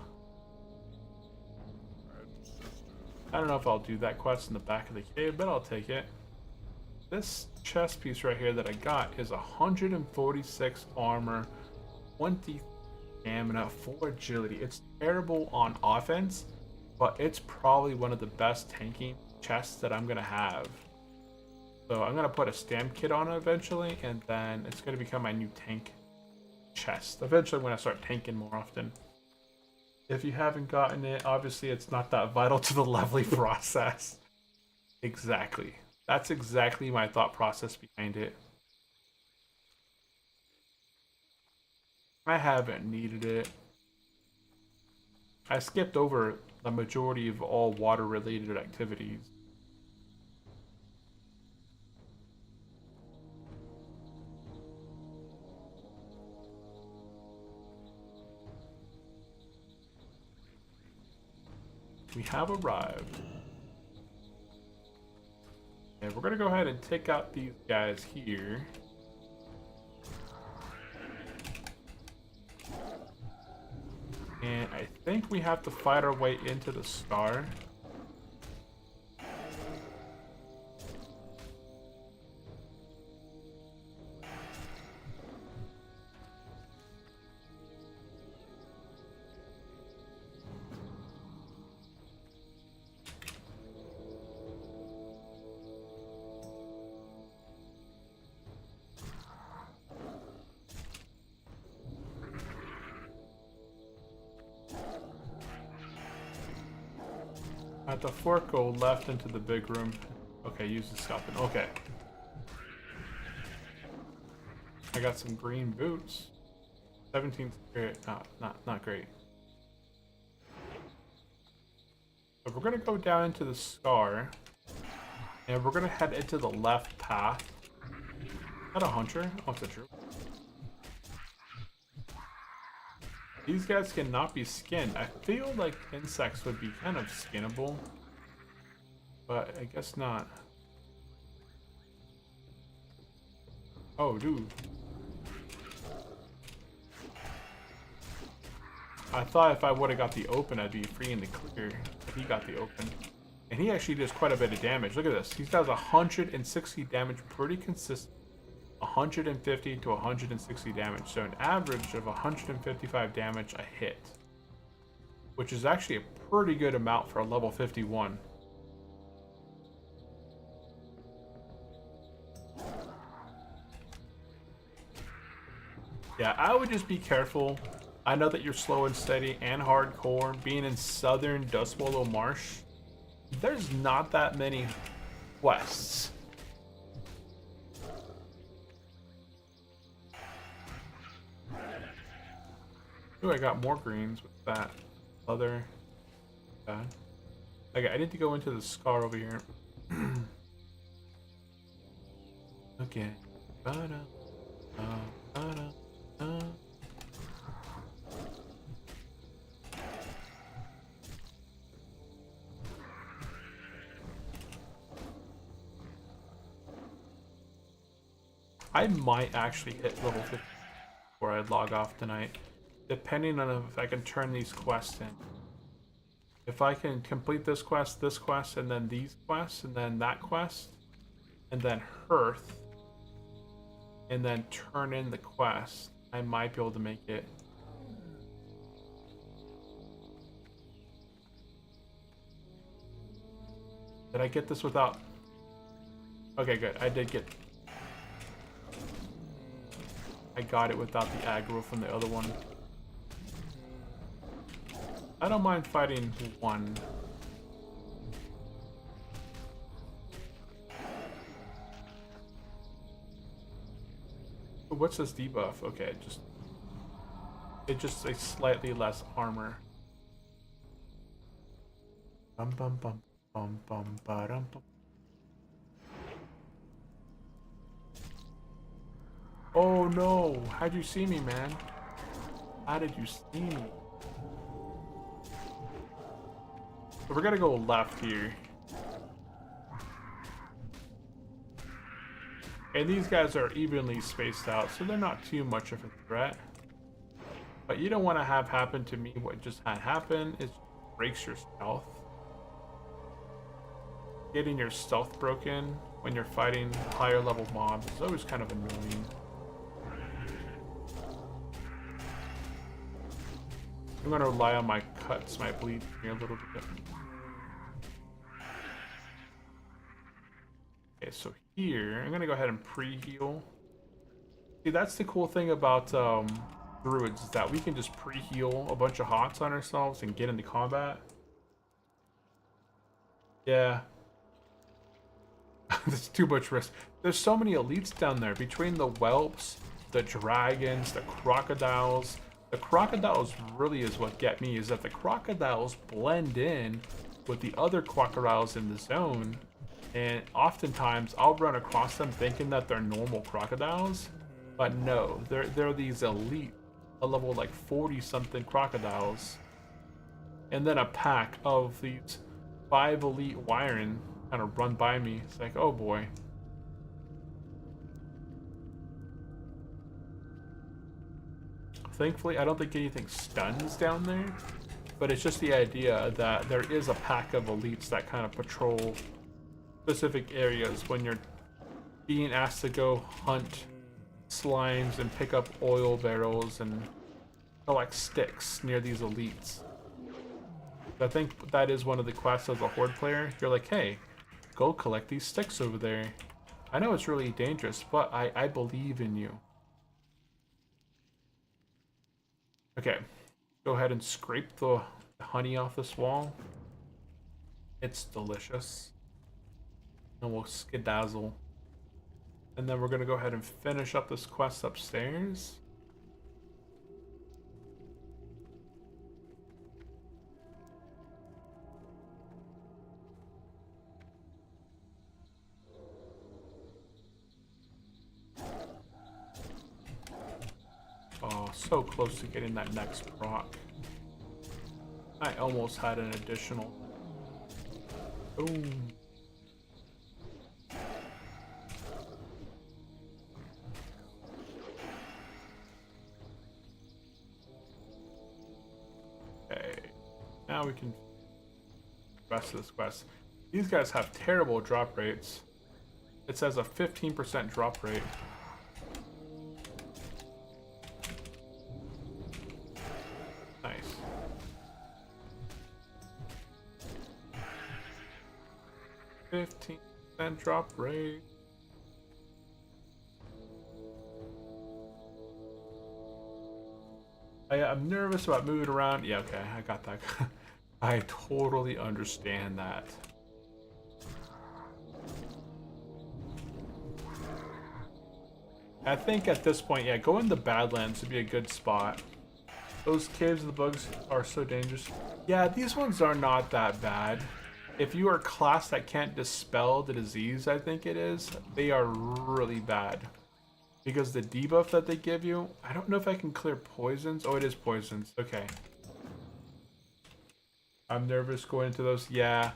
don't know if I'll do that quest in the back of the cave, but I'll take it. This chest piece right here that I got is 146 armor, 20 stamina, 4 agility. It's terrible on offense, but it's probably one of the best tanking chests that I'm gonna have. So I'm gonna put a stam kit on it eventually, and then it's gonna become my new tank chest. Eventually I'm gonna start tanking more often. If you haven't gotten it, obviously it's not that vital to the leveling process. Exactly. That's exactly my thought process behind it. I haven't needed it. I skipped over the majority of all water related activities. We have arrived. And we're gonna go ahead and take out these guys here. And I think we have to fight our way into the star. At the fork, go left into the big room. Okay, use the scalpel. Okay. I got some green boots. 17 spirit. Not great. So we're gonna go down into the scar, and we're gonna head into the left path. Is that a hunter? Oh, it's a druid. These guys cannot be skinned. I feel like insects would be kind of skinnable, but I guess not. Oh, dude. I thought if I would have got the open, I'd be free in the clear. But he got the open. And he actually does quite a bit of damage. Look at this. He does 160 damage pretty consistent. 150 to 160 damage, so an average of 155 damage a hit, which is actually a pretty good amount for a level 51. Yeah, I would just be careful. I know that you're slow and steady and hardcore. Being in southern Dustwallow Marsh, there's not that many quests. Ooh, I got more greens with that other. Okay, I need to go into the scar over here. Okay. I might actually hit level 50 before I log off tonight, depending on if I can turn these quests in. If I can complete this quest, and then these quests, and then that quest, and then Hearth, and then turn in the quest, I might be able to make it. Did I get this without... Okay, good. I did get... I got it without the aggro from the other one. I don't mind fighting one. What's this debuff? Okay, it's just a slightly less armor. Bum bum bum bum bum ba-dum bum. Oh no! How'd you see me, man? How did you see me? So we're gonna go left here. And these guys are evenly spaced out, so they're not too much of a threat. But you don't want to have happen to me what just had happened. It breaks your stealth. Getting your stealth broken when you're fighting higher level mobs is always kind of annoying. I'm going to rely on my cuts, my bleed here a little bit. Okay, so here, I'm going to go ahead and pre-heal. See, that's the cool thing about Druids, is that we can just pre-heal a bunch of hots on ourselves and get into combat. Yeah. There's too much risk. There's so many elites down there, between the whelps, the dragons, the crocodiles. The crocodiles really is what get me, is that the crocodiles blend in with the other crocodiles in the zone. And oftentimes I'll run across them thinking that they're normal crocodiles, but no, they're these elite, a level like 40 something crocodiles, and then a pack of these 5 elite wiring kind of run by me. It's like, oh boy. Thankfully, I don't think anything stuns down there, but it's just the idea that there is a pack of elites that kind of patrol specific areas when you're being asked to go hunt slimes and pick up oil barrels and collect sticks near these elites. I think that is one of the quests as a horde player. You're like, hey, go collect these sticks over there. I know it's really dangerous, but I believe in you. Okay, go ahead and scrape the honey off this wall. It's delicious. And we'll skedazzle. And then we're going to go ahead and finish up this quest upstairs. Oh, so close to getting that next proc. I almost had an additional. Boom. Okay, now we can rest of this quest. These guys have terrible drop rates. It says a 15% drop rate. Nice. %15 drop rate. I'm nervous about moving around. Yeah, okay, I got that. I totally understand that. I think at this point, yeah, going to Badlands would be a good spot. Those caves of the bugs are so dangerous. Yeah, these ones are not that bad. If you are a class that can't dispel the disease, I think it is, they are really bad. Because the debuff that they give you, I don't know if I can clear poisons. Oh, it is poisons. Okay. I'm nervous going into those. Yeah.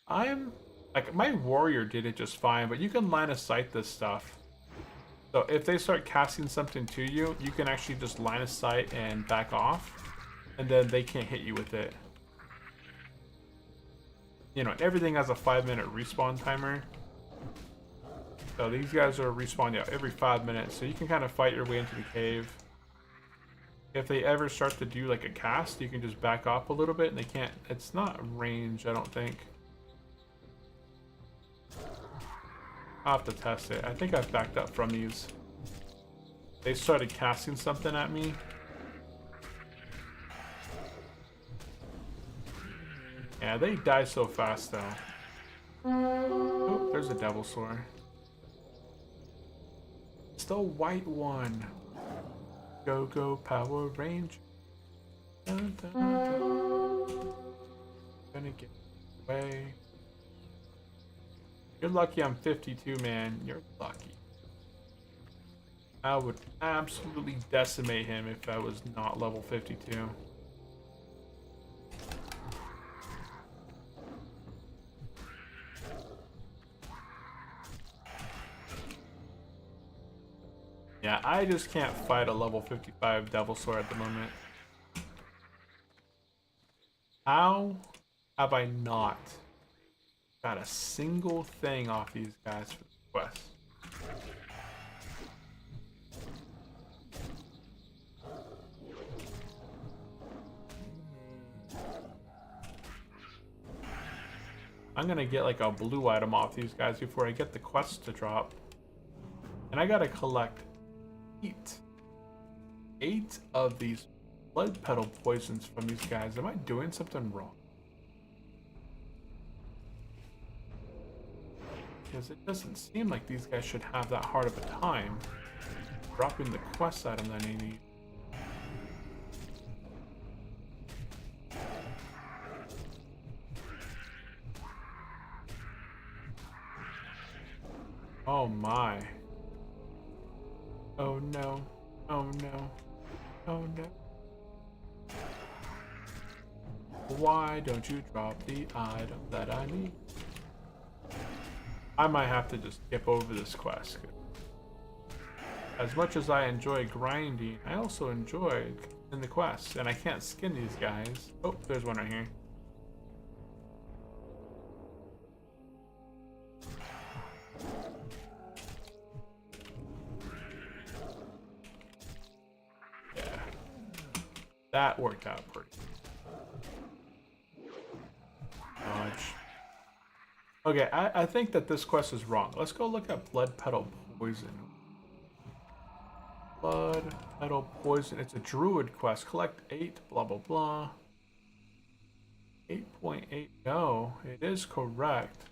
I'm... Like, my warrior did it just fine, but you can line of sight this stuff. So if they start casting something to you, you can actually just line of sight and back off. And then they can't hit you with it. You know, everything has a 5-minute respawn timer. So these guys are respawning out every 5 minutes, so you can kind of fight your way into the cave. If they ever start to do like a cast, you can just back off a little bit, and they can't, it's not range, I don't think. I'll have to test it. I think I've backed up from these. They started casting something at me. Yeah, they die so fast though. Oh, there's a devil sword. It's the white one. Go go Power Ranger. Dun, dun, dun. Gonna get away. You're lucky I'm 52, man. You're lucky. I would absolutely decimate him if I was not level 52. Yeah, I just can't fight a level 55 Devil Sword at the moment. How have I not got a single thing off these guys for the quest? I'm gonna get like a blue item off these guys before I get the quest to drop. And I gotta collect 8 of these blood petal poisons from these guys. Am I doing something wrong? Because it doesn't seem like these guys should have that hard of a time dropping the quest item that I need. Oh my. Oh no. Oh no. Oh no. Why don't you drop the item that I need? I might have to just skip over this quest. As much as I enjoy grinding, I also enjoy in the quests, and I can't skin these guys. Oh, there's one right here. Yeah, that worked out pretty much. Okay, I think that this quest is wrong. Let's go look at blood petal poison. Blood petal poison. It's a druid quest. Collect 8, blah blah blah. 8.8. No, it is correct.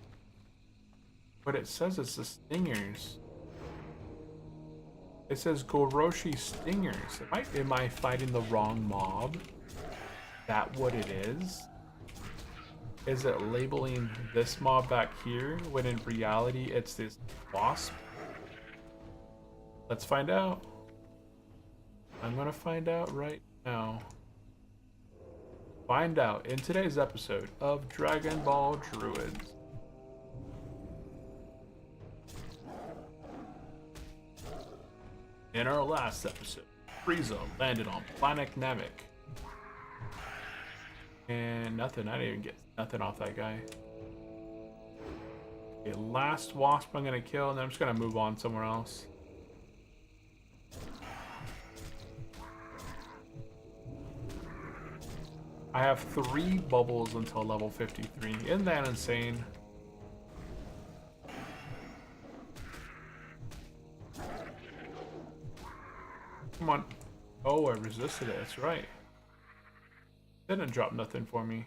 But it says it's the stingers. It says Goroshi stingers. Am I fighting the wrong mob? Is that what it is? Is it labeling this mob back here when in reality it's this wasp? Let's find out. I'm gonna find out right now. Find out in today's episode of Dragon Ball Druids. In our last episode, Frieza landed on planet Namek. And nothing, I didn't even get nothing off that guy. Okay, last wasp I'm gonna kill, and then I'm just gonna move on somewhere else. I have 3 bubbles until level 53. Isn't that insane? Come on. Oh, I resisted it. That's right. Didn't drop nothing for me.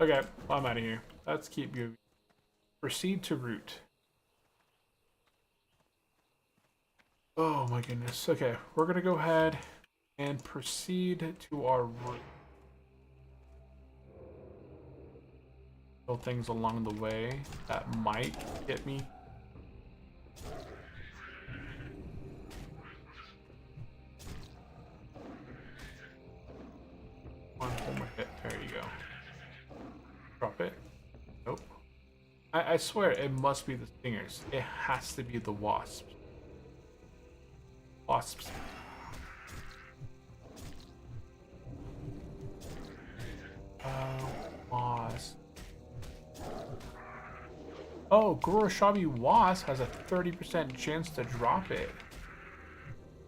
Okay, well, I'm out of here. Let's keep moving. Proceed to route. Oh my goodness. Okay, we're gonna go ahead and proceed to our route. Little things along the way that might get me. One more hit. There you go. Drop it. Nope. I swear it must be the stingers. It has to be the wasps. Wasps. Wasp. Oh, Goroshami Wasp has a 30% chance to drop it.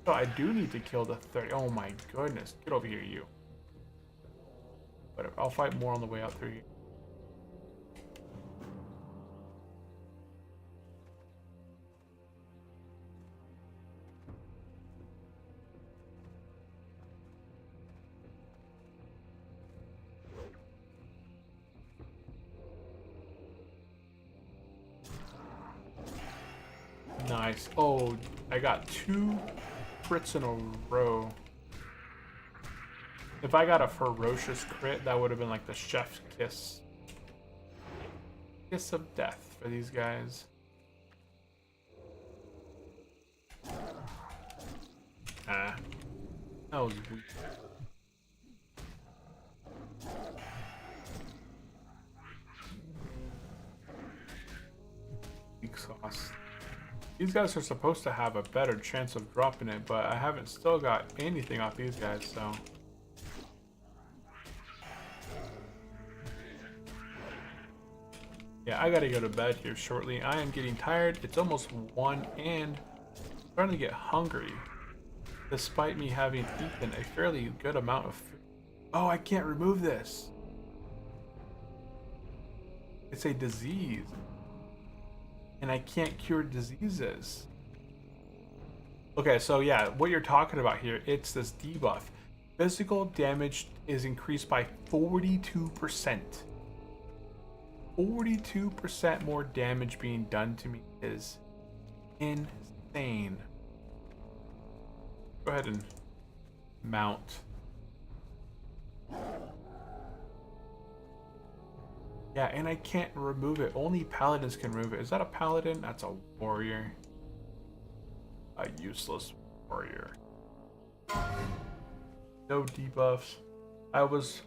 So I do need to kill the 30. Oh my goodness. Get over here, you. Whatever. I'll fight more on the way out through here. Nice. Oh, I got 2 crits in a row. If I got a ferocious crit, that would have been like the chef's kiss. Kiss of death for these guys. Ah. That was weak. Weak sauce. These guys are supposed to have a better chance of dropping it, but I haven't still got anything off these guys, so. Yeah, I gotta go to bed here shortly. I am getting tired. It's almost 1 and I'm starting to get hungry. Despite me having eaten a fairly good amount of food. Oh, I can't remove this. It's a disease. And I can't cure diseases. Okay, so yeah, what you're talking about here, it's this debuff. Physical damage is increased by 42%. 42% more damage being done to me is insane. Go ahead and mount. Yeah, and I can't remove it. Only paladins can remove it. Is that a paladin? That's a warrior. A useless warrior. No debuffs. I was...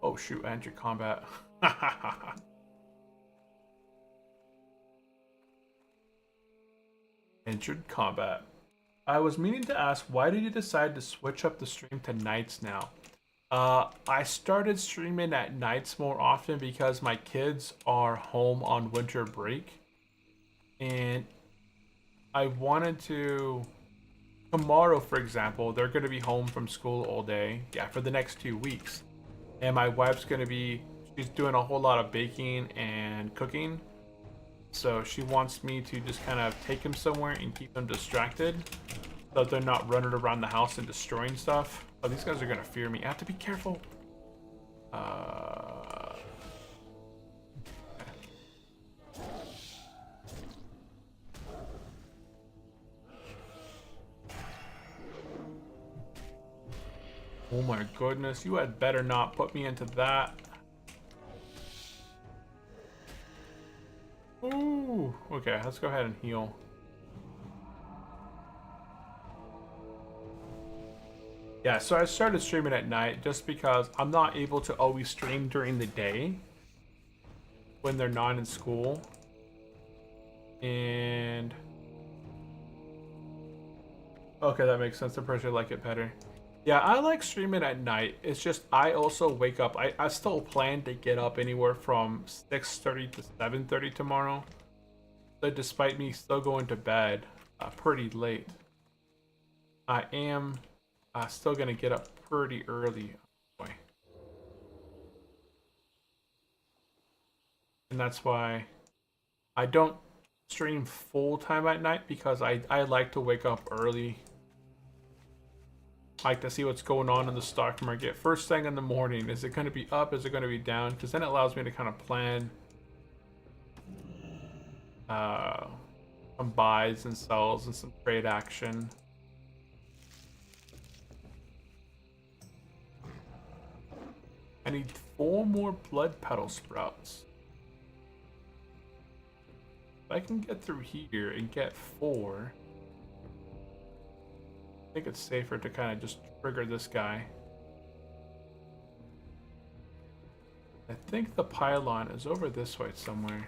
Oh shoot, I entered combat. Entered combat. I was meaning to ask, why did you decide to switch up the stream to nights now? I started streaming at nights more often because my kids are home on winter break. And I wanted to... Tomorrow, for example, they're going to be home from school all day. Yeah, for the next 2 weeks. And my wife's going to be... She's doing a whole lot of baking and cooking. So she wants me to just kind of take them somewhere and keep them distracted. So that they're not running around the house and destroying stuff. Oh, these guys are going to fear me. I have to be careful. Oh my goodness, you had better not put me into that. Ooh, okay, let's go ahead and heal. Yeah, so I started streaming at night just because I'm not able to always stream during the day when they're not in school. And okay, that makes sense. I personally like it better. Yeah, I like streaming at night. It's just I also wake up. I still plan to get up anywhere from 6:30 to 7:30 tomorrow. So despite me still going to bed pretty late, I am still going to get up pretty early. Boy. And that's why I don't stream full time at night, because I like to wake up early. I like to see what's going on in the stock market first thing in the morning. Is it going to be up? Is it going to be down? Because then it allows me to kind of plan some buys and sells and some trade action. I need 4 more blood petal sprouts. If I can get through here and get 4, I think it's safer to kind of just trigger this guy. I think the pylon is over this way somewhere.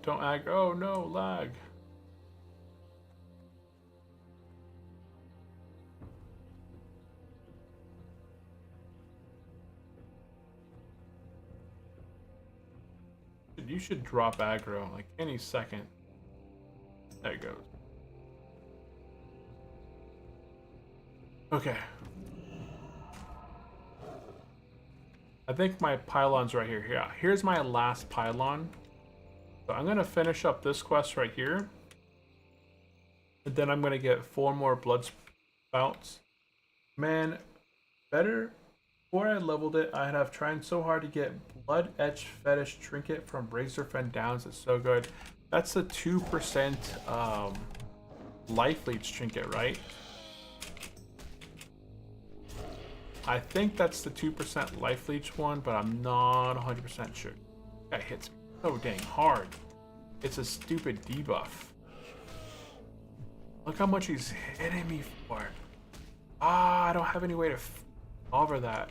Don't ag. Oh no, lag. You should drop aggro like any second. There it goes. Okay. I think my pylon's right here. Yeah, here's my last pylon. So I'm gonna finish up this quest right here. And then I'm gonna get 4 more blood spouts. Man, better before I leveled it, I'd have tried so hard to get Blood Etch Fetish Trinket from Razorfen Downs. It's so good. That's the 2% Life Leech Trinket, right? I think that's the 2% Life Leech one, but I'm not 100% sure. That guy hits me so dang hard. It's a stupid debuff. Look how much he's hitting me for. Ah, I don't have any way to cover that.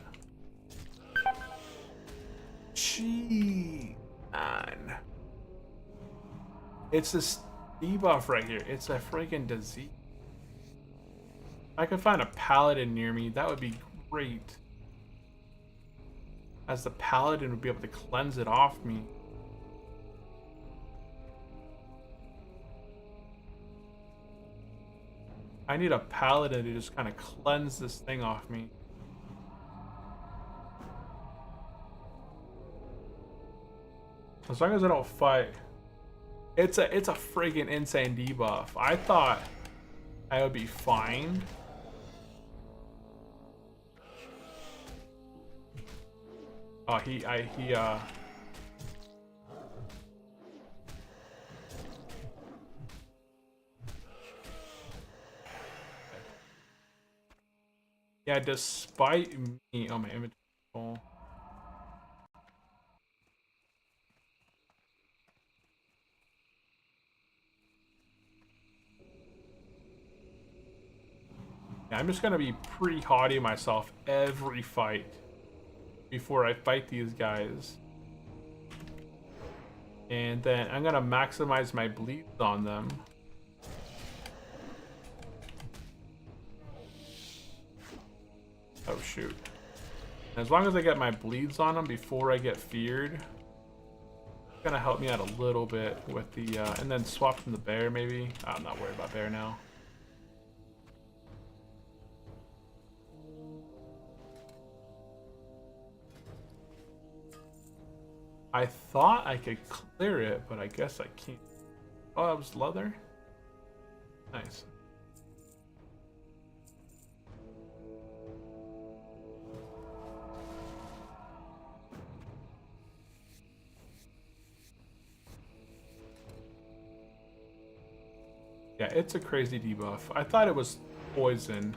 Gee, man. It's this debuff right here. It's a freaking disease. If I could find a paladin near me, that would be great. As the paladin would be able to cleanse it off me. I need a paladin to just kind of cleanse this thing off me. As long as I don't fight. It's a friggin' insane debuff. I thought I would be fine. Oh, yeah, despite me, oh, my inventory full. Yeah, I'm just gonna be pretty haughty myself every fight before I fight these guys. And then I'm gonna maximize my bleeds on them. Oh shoot. And as long as I get my bleeds on them before I get feared, it's gonna help me out a little bit with the, and then swap from the bear maybe. I'm not worried about bear now. I thought I could clear it, but I guess I can't. Oh, that was leather? Nice. Yeah, it's a crazy debuff. I thought it was poison.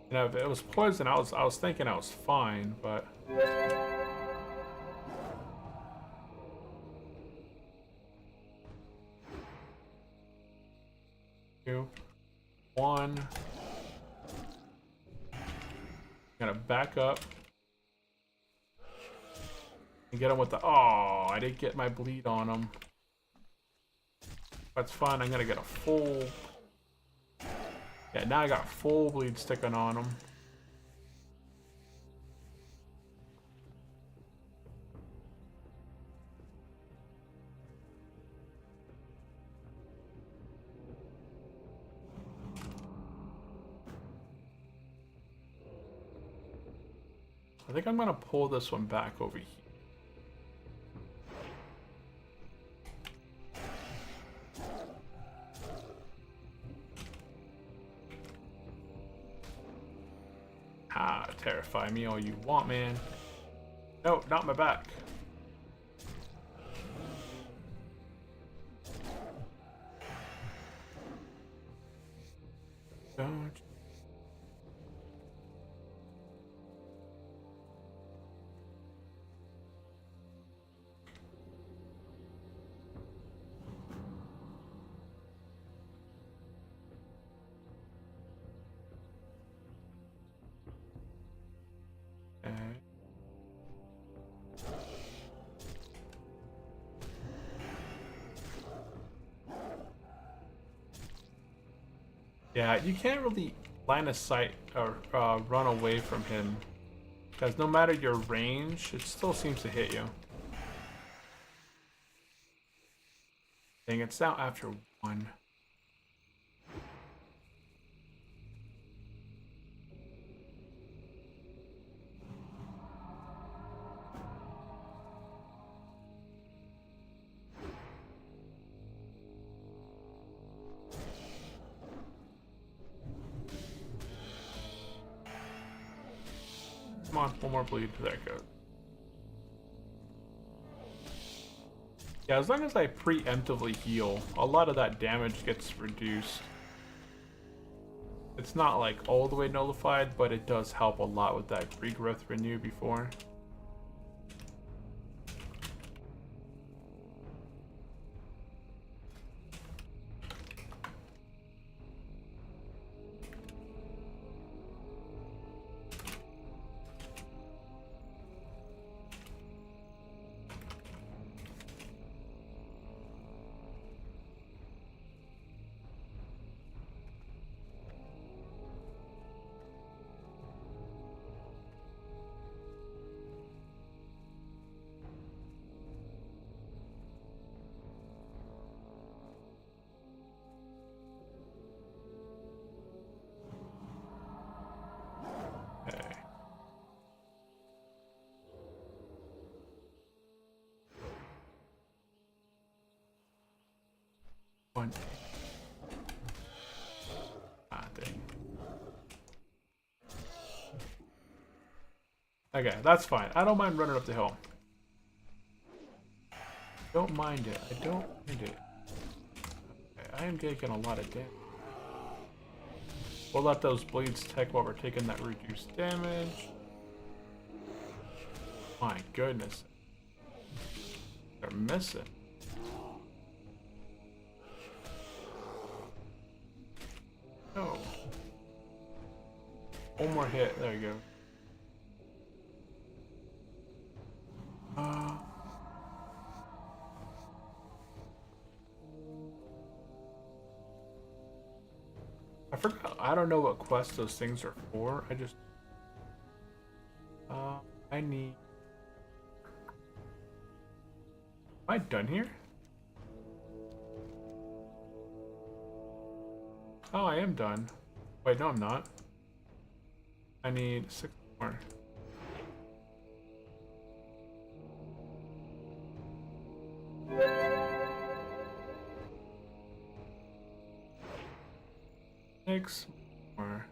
You know, if it was poison, I was thinking I was fine, but 2, 1. Gotta back up and get him with the. Oh, I didn't get my bleed on him. That's fine. I'm gonna get a full. Yeah, now I got full bleed sticking on him. I think I'm gonna pull this one back over here. Ah, terrify me all you want, man. No, not my back. Don't. Yeah, you can't really line of sight or run away from him, because no matter your range, it still seems to hit you. Dang, it's now after 1. Come on, one more bleed. There it goes. Yeah, as long as I preemptively heal, a lot of that damage gets reduced. It's not like all the way nullified, but it does help a lot with that regrowth renew before. Okay. One. Ah, dang. Okay, that's fine. I don't mind running up the hill. Don't mind it. I don't mind it. Okay, I am taking a lot of damage. We'll let those bleeds tech while we're taking that reduced damage. My goodness. They're missing. Oh. One more hit. There you go. I forgot. I don't know what quest those things are for. I just. I need. Am I done here? Oh, I am done. Wait, no, I'm not. I need 6 more. Six more.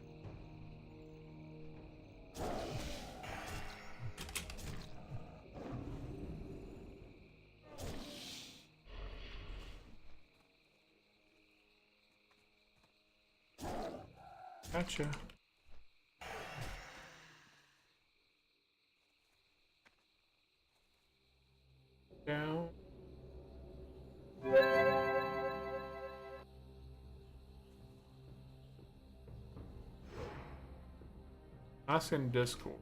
Gotcha. Down. Ask in Discord.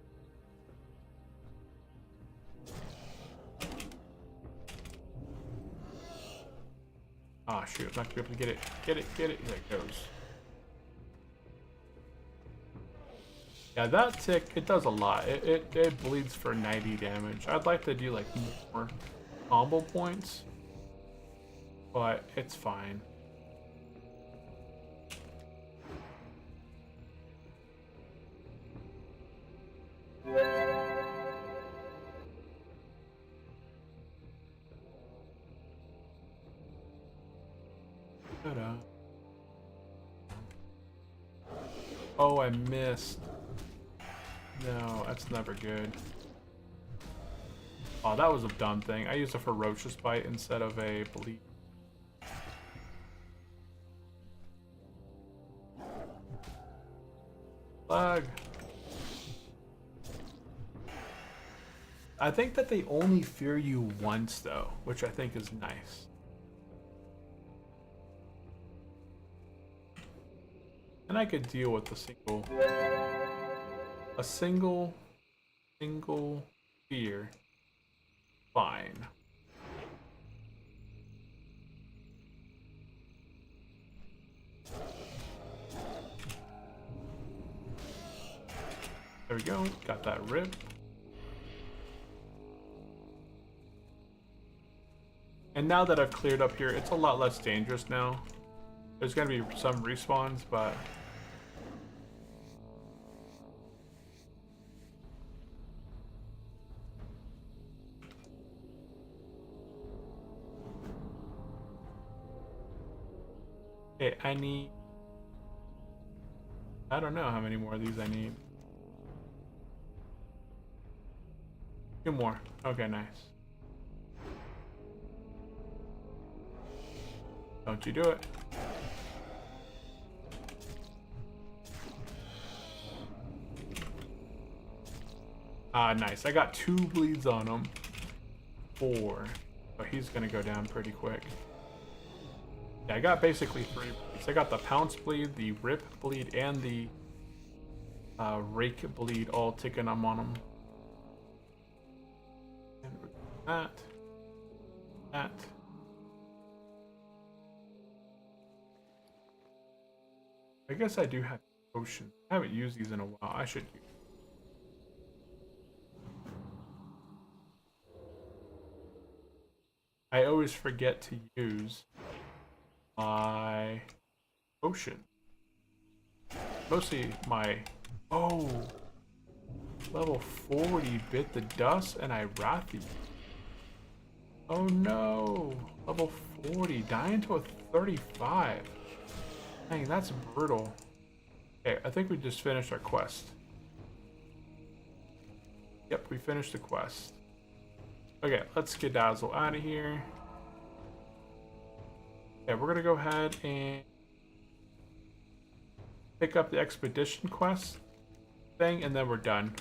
Ah, shoot, I'm not gonna be able to get it. Get it, get it. There it goes. Yeah, that tick, it does a lot. It bleeds for 90 damage. I'd like to do like more combo points, but it's fine. Ta-da. Oh, I missed. No, that's never good. Oh, that was a dumb thing. I used a ferocious bite instead of a bleed. Lag. I think that they only fear you once though, which I think is nice. And I could deal with a single fear. Fine. There we go. Got that rip. And now that I've cleared up here, it's a lot less dangerous now. There's gonna be some respawns, but okay, I don't know how many more of these I need. 2 more. Okay, nice. Don't you do it. Ah, nice. I got 2 bleeds on him. 4. So he's gonna go down pretty quick. Yeah, I got basically 3 bleeds. I got the pounce bleed, the rip bleed, and the rake bleed all ticking them on him. And that. That. I guess I do have potions. I haven't used these in a while. I should use. I always forget to use my potion. Mostly my... Oh! Level 40 bit the dust and I Wrathy. Oh no! Level 40, dying to a 35. Dang, that's brutal. Okay, I think we just finished our quest. Yep, we finished the quest. Okay, let's skedazzle out of here. Okay, we're gonna go ahead and pick up the expedition quest thing, and then we're done.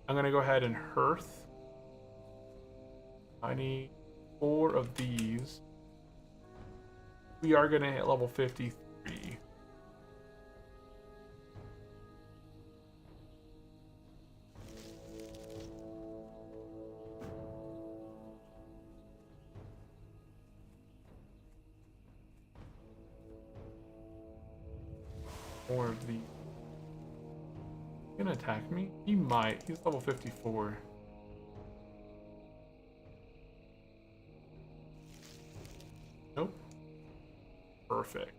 I'm gonna go ahead and hearth. I need 4 of these. We are gonna hit level 53. More of these. He's gonna attack me? He might. He's level 54. Nope. Perfect.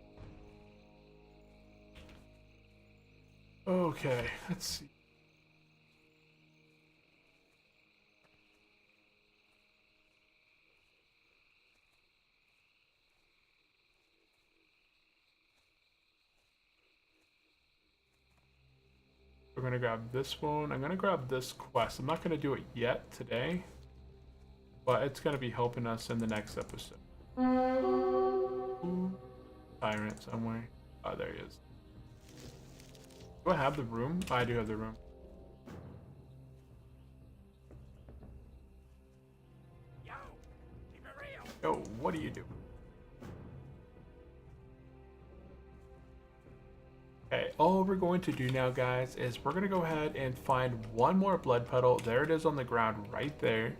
Okay, let's see. We're gonna grab this one. I'm gonna grab this quest. I'm not gonna do it yet today, but it's gonna be helping us in the next episode. Ooh, tyrant somewhere. Oh, there he is. Do I have the room? Oh, I do have the room. Yo, what do you do? Okay, all we're going to do now, guys, is we're going to go ahead and find one more blood puddle. There it is on the ground right there.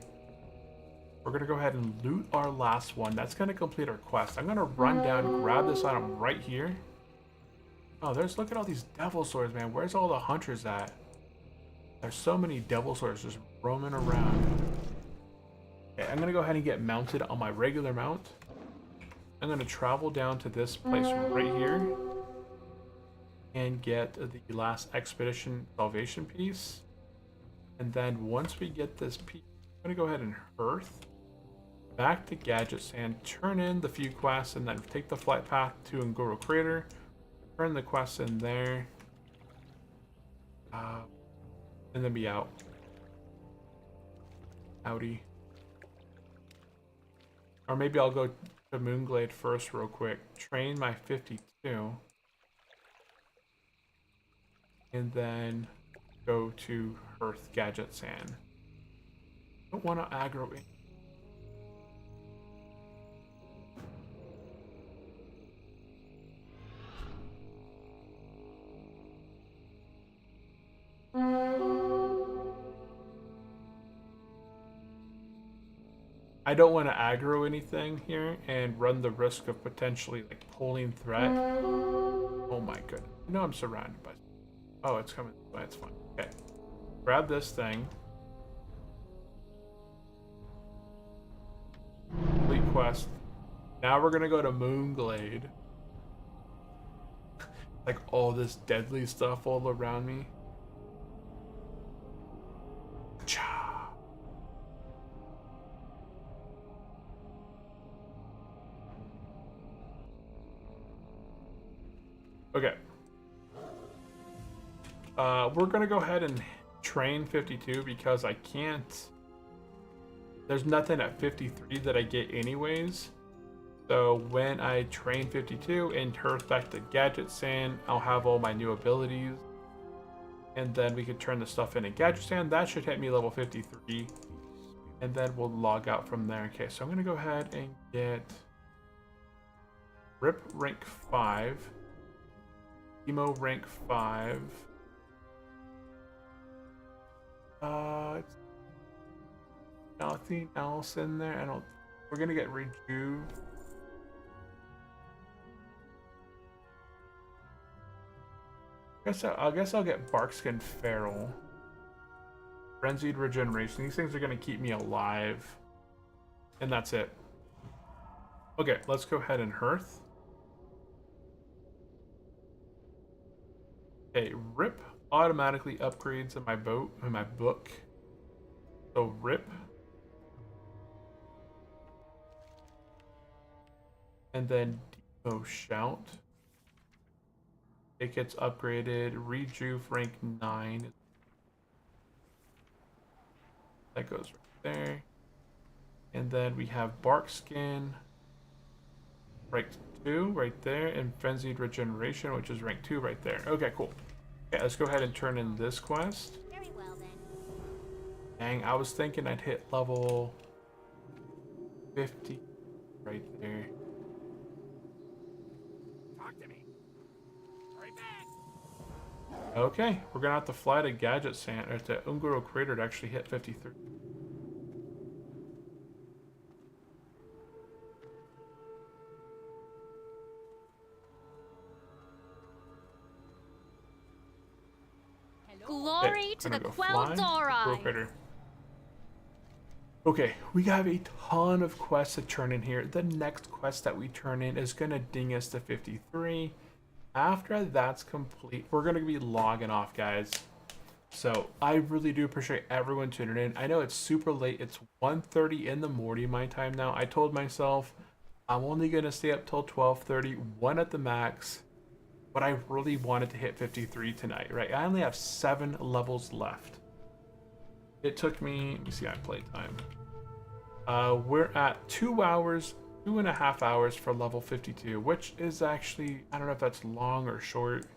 We're going to go ahead and loot our last one. That's going to complete our quest. I'm going to run down, grab this item right here. Oh, look at all these devil swords, man. Where's all the hunters at? There's so many devil swords just roaming around. Okay, I'm going to go ahead and get mounted on my regular mount. I'm going to travel down to this place right here and get the last expedition salvation piece. And then once we get this piece, I'm going to go ahead and hearth back to Gadget Sand, turn in the few quests, and then take the flight path to Ngoro Crater, turn the quests in there, and then be out. Howdy. Or maybe I'll go to Moonglade first real quick, train my 52, and then go to Hearth Gadget Sand. Don't want to aggro it. I don't want to aggro anything here and run the risk of potentially like pulling threat. Oh my goodness. You know I'm surrounded by... Oh, it's coming. Oh, it's fine. Okay. Grab this thing. Complete quest. Now we're gonna go to Moonglade. Like all this deadly stuff all around me. Cha. Okay. We're gonna go ahead and train 52 because I can't there's nothing at 53 that I get anyways. So when I train 52 and turn back to Gadget Sand, I'll have all my new abilities. And then we could turn the stuff in Gadget Sand. That should hit me level 53. And then we'll log out from there. Okay, so I'm going to go ahead and get Rip rank 5. Emo rank 5. Nothing else in there. I don't. We're gonna get Rejuve. I guess I'll get Barkskin Feral. Frenzied Regeneration. These things are gonna keep me alive, and that's it. Okay, let's go ahead and Hearth. Okay, Rip automatically upgrades in my book. So Rip. And then Demo Shout. It gets upgraded. Rejuve rank 9. That goes right there. And then we have Barkskin rank 2 right there. And Frenzied Regeneration, which is rank 2 right there. Okay, cool. Okay, let's go ahead and turn in this quest. Very well then. Dang, I was thinking I'd hit level 50 right there. Talk to me. Hurry back. Okay, we're gonna have to fly to Gadget Sand or to Ungoro Crater to actually hit 53. Glory to the Quel'Dorei! Okay, we have a ton of quests to turn in here. The next quest that we turn in is going to ding us to 53. After that's complete, we're going to be logging off, guys. So I really do appreciate everyone tuning in. I know it's super late. It's 1:30 in the morning my time now. I told myself I'm only going to stay up till 12:30, 1 at the max. But I really wanted to hit 53 tonight, right? I only have 7 levels left. It took me, let me see my playtime. We're at 2 hours, 2.5 hours for level 52, which is actually, I don't know if that's long or short.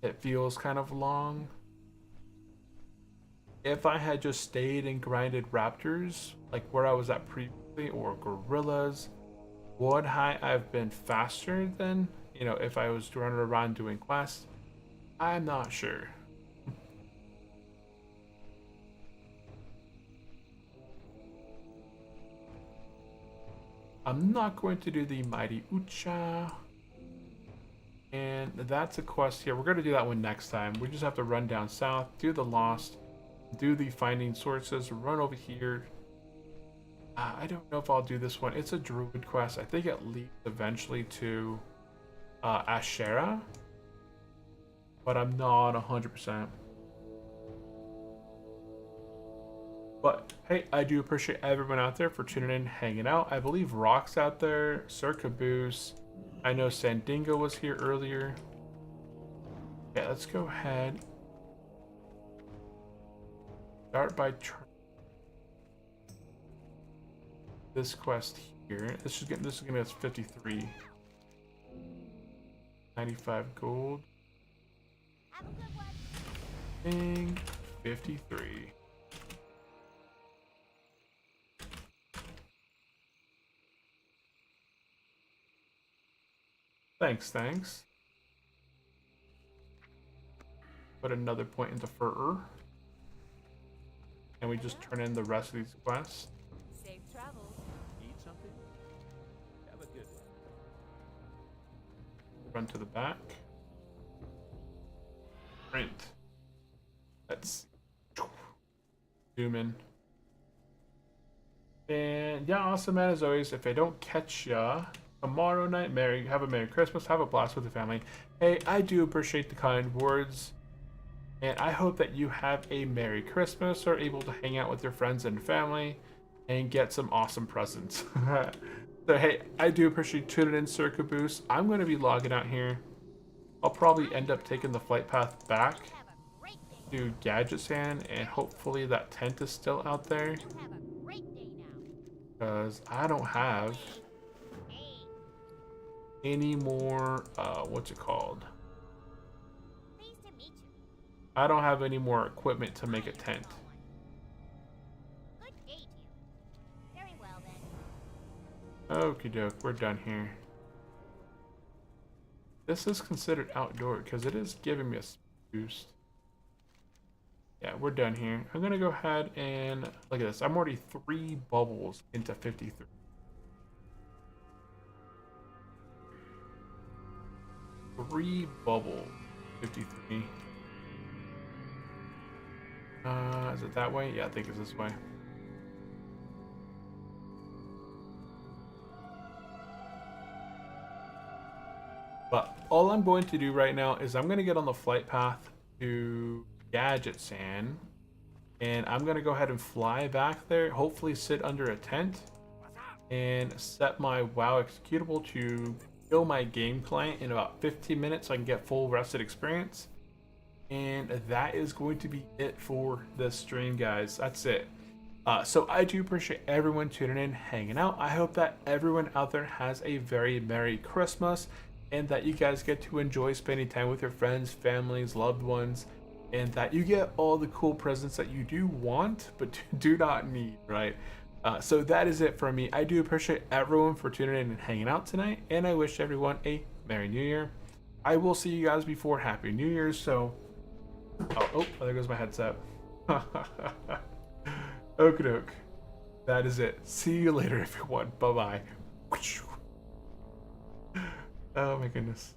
It feels kind of long. If I had just stayed and grinded raptors, like where I was at previously, or gorillas, would I have been faster than, you know, if I was running around doing quests? I'm not sure. I'm not going to do the Mighty Ucha. And that's a quest here. We're going to do that one next time. We just have to run down south, do the Lost, do the Finding Sources, run over here. I don't know if I'll do this one. It's a Druid quest. I think it leads eventually to Ashera, but I'm not 100%. But hey, I do appreciate everyone out there for tuning in, hanging out. I believe Rock's out there, Sir Caboose. I know Sandingo was here earlier. Yeah, let's go ahead. Start by this quest here. This is gonna be us 53. 95 gold. Have a good one. Ding, 53. Thanks. Put another point into Fur. And we just turn in the rest of these quests. Safe travels. Need something? Have a good one. Run to the back. Print. Let's zoom in. And yeah, awesome man, as always. If I don't catch ya tomorrow night, have a Merry Christmas, have a blast with the family. Hey, I do appreciate the kind words. And I hope that you have a Merry Christmas, or able to hang out with your friends and family and get some awesome presents. So hey, I do appreciate tuning in, Sir Caboose. I'm going to be logging out here. I'll probably end up taking the flight path back You have a great day. to Gadget Sand, and hopefully that tent is still out there. You have a great because I don't have any more, what's it called? Pleased to meet you. I don't have any more equipment to make a tent. Good day to you. Very well then. Okie doke, we're done here. This is considered outdoor because it is giving me a boost. Yeah, we're done here. I'm gonna go ahead and look at this. I'm already 3 bubbles into 53. Three bubble 53. Is it that way? Yeah, I think it's this way. But all I'm going to do right now is I'm going to get on the flight path to Gadget Sand, and I'm going to go ahead and fly back there, hopefully sit under a tent, and set my WoW executable to kill my game client in about 15 minutes so I can get full rested experience. And that is going to be it for this stream, guys. That's it. So I do appreciate everyone tuning in, hanging out. I hope that everyone out there has a very Merry Christmas, and that you guys get to enjoy spending time with your friends, families, loved ones, and that you get all the cool presents that you do want but do not need, right? So that is it for me. I do appreciate everyone for tuning in and hanging out tonight, and I wish everyone a Merry New Year. I will see you guys before Happy New Year's, so... Oh, there goes my headset. Okie doke. That is it. See you later, everyone. Bye-bye. Oh my goodness.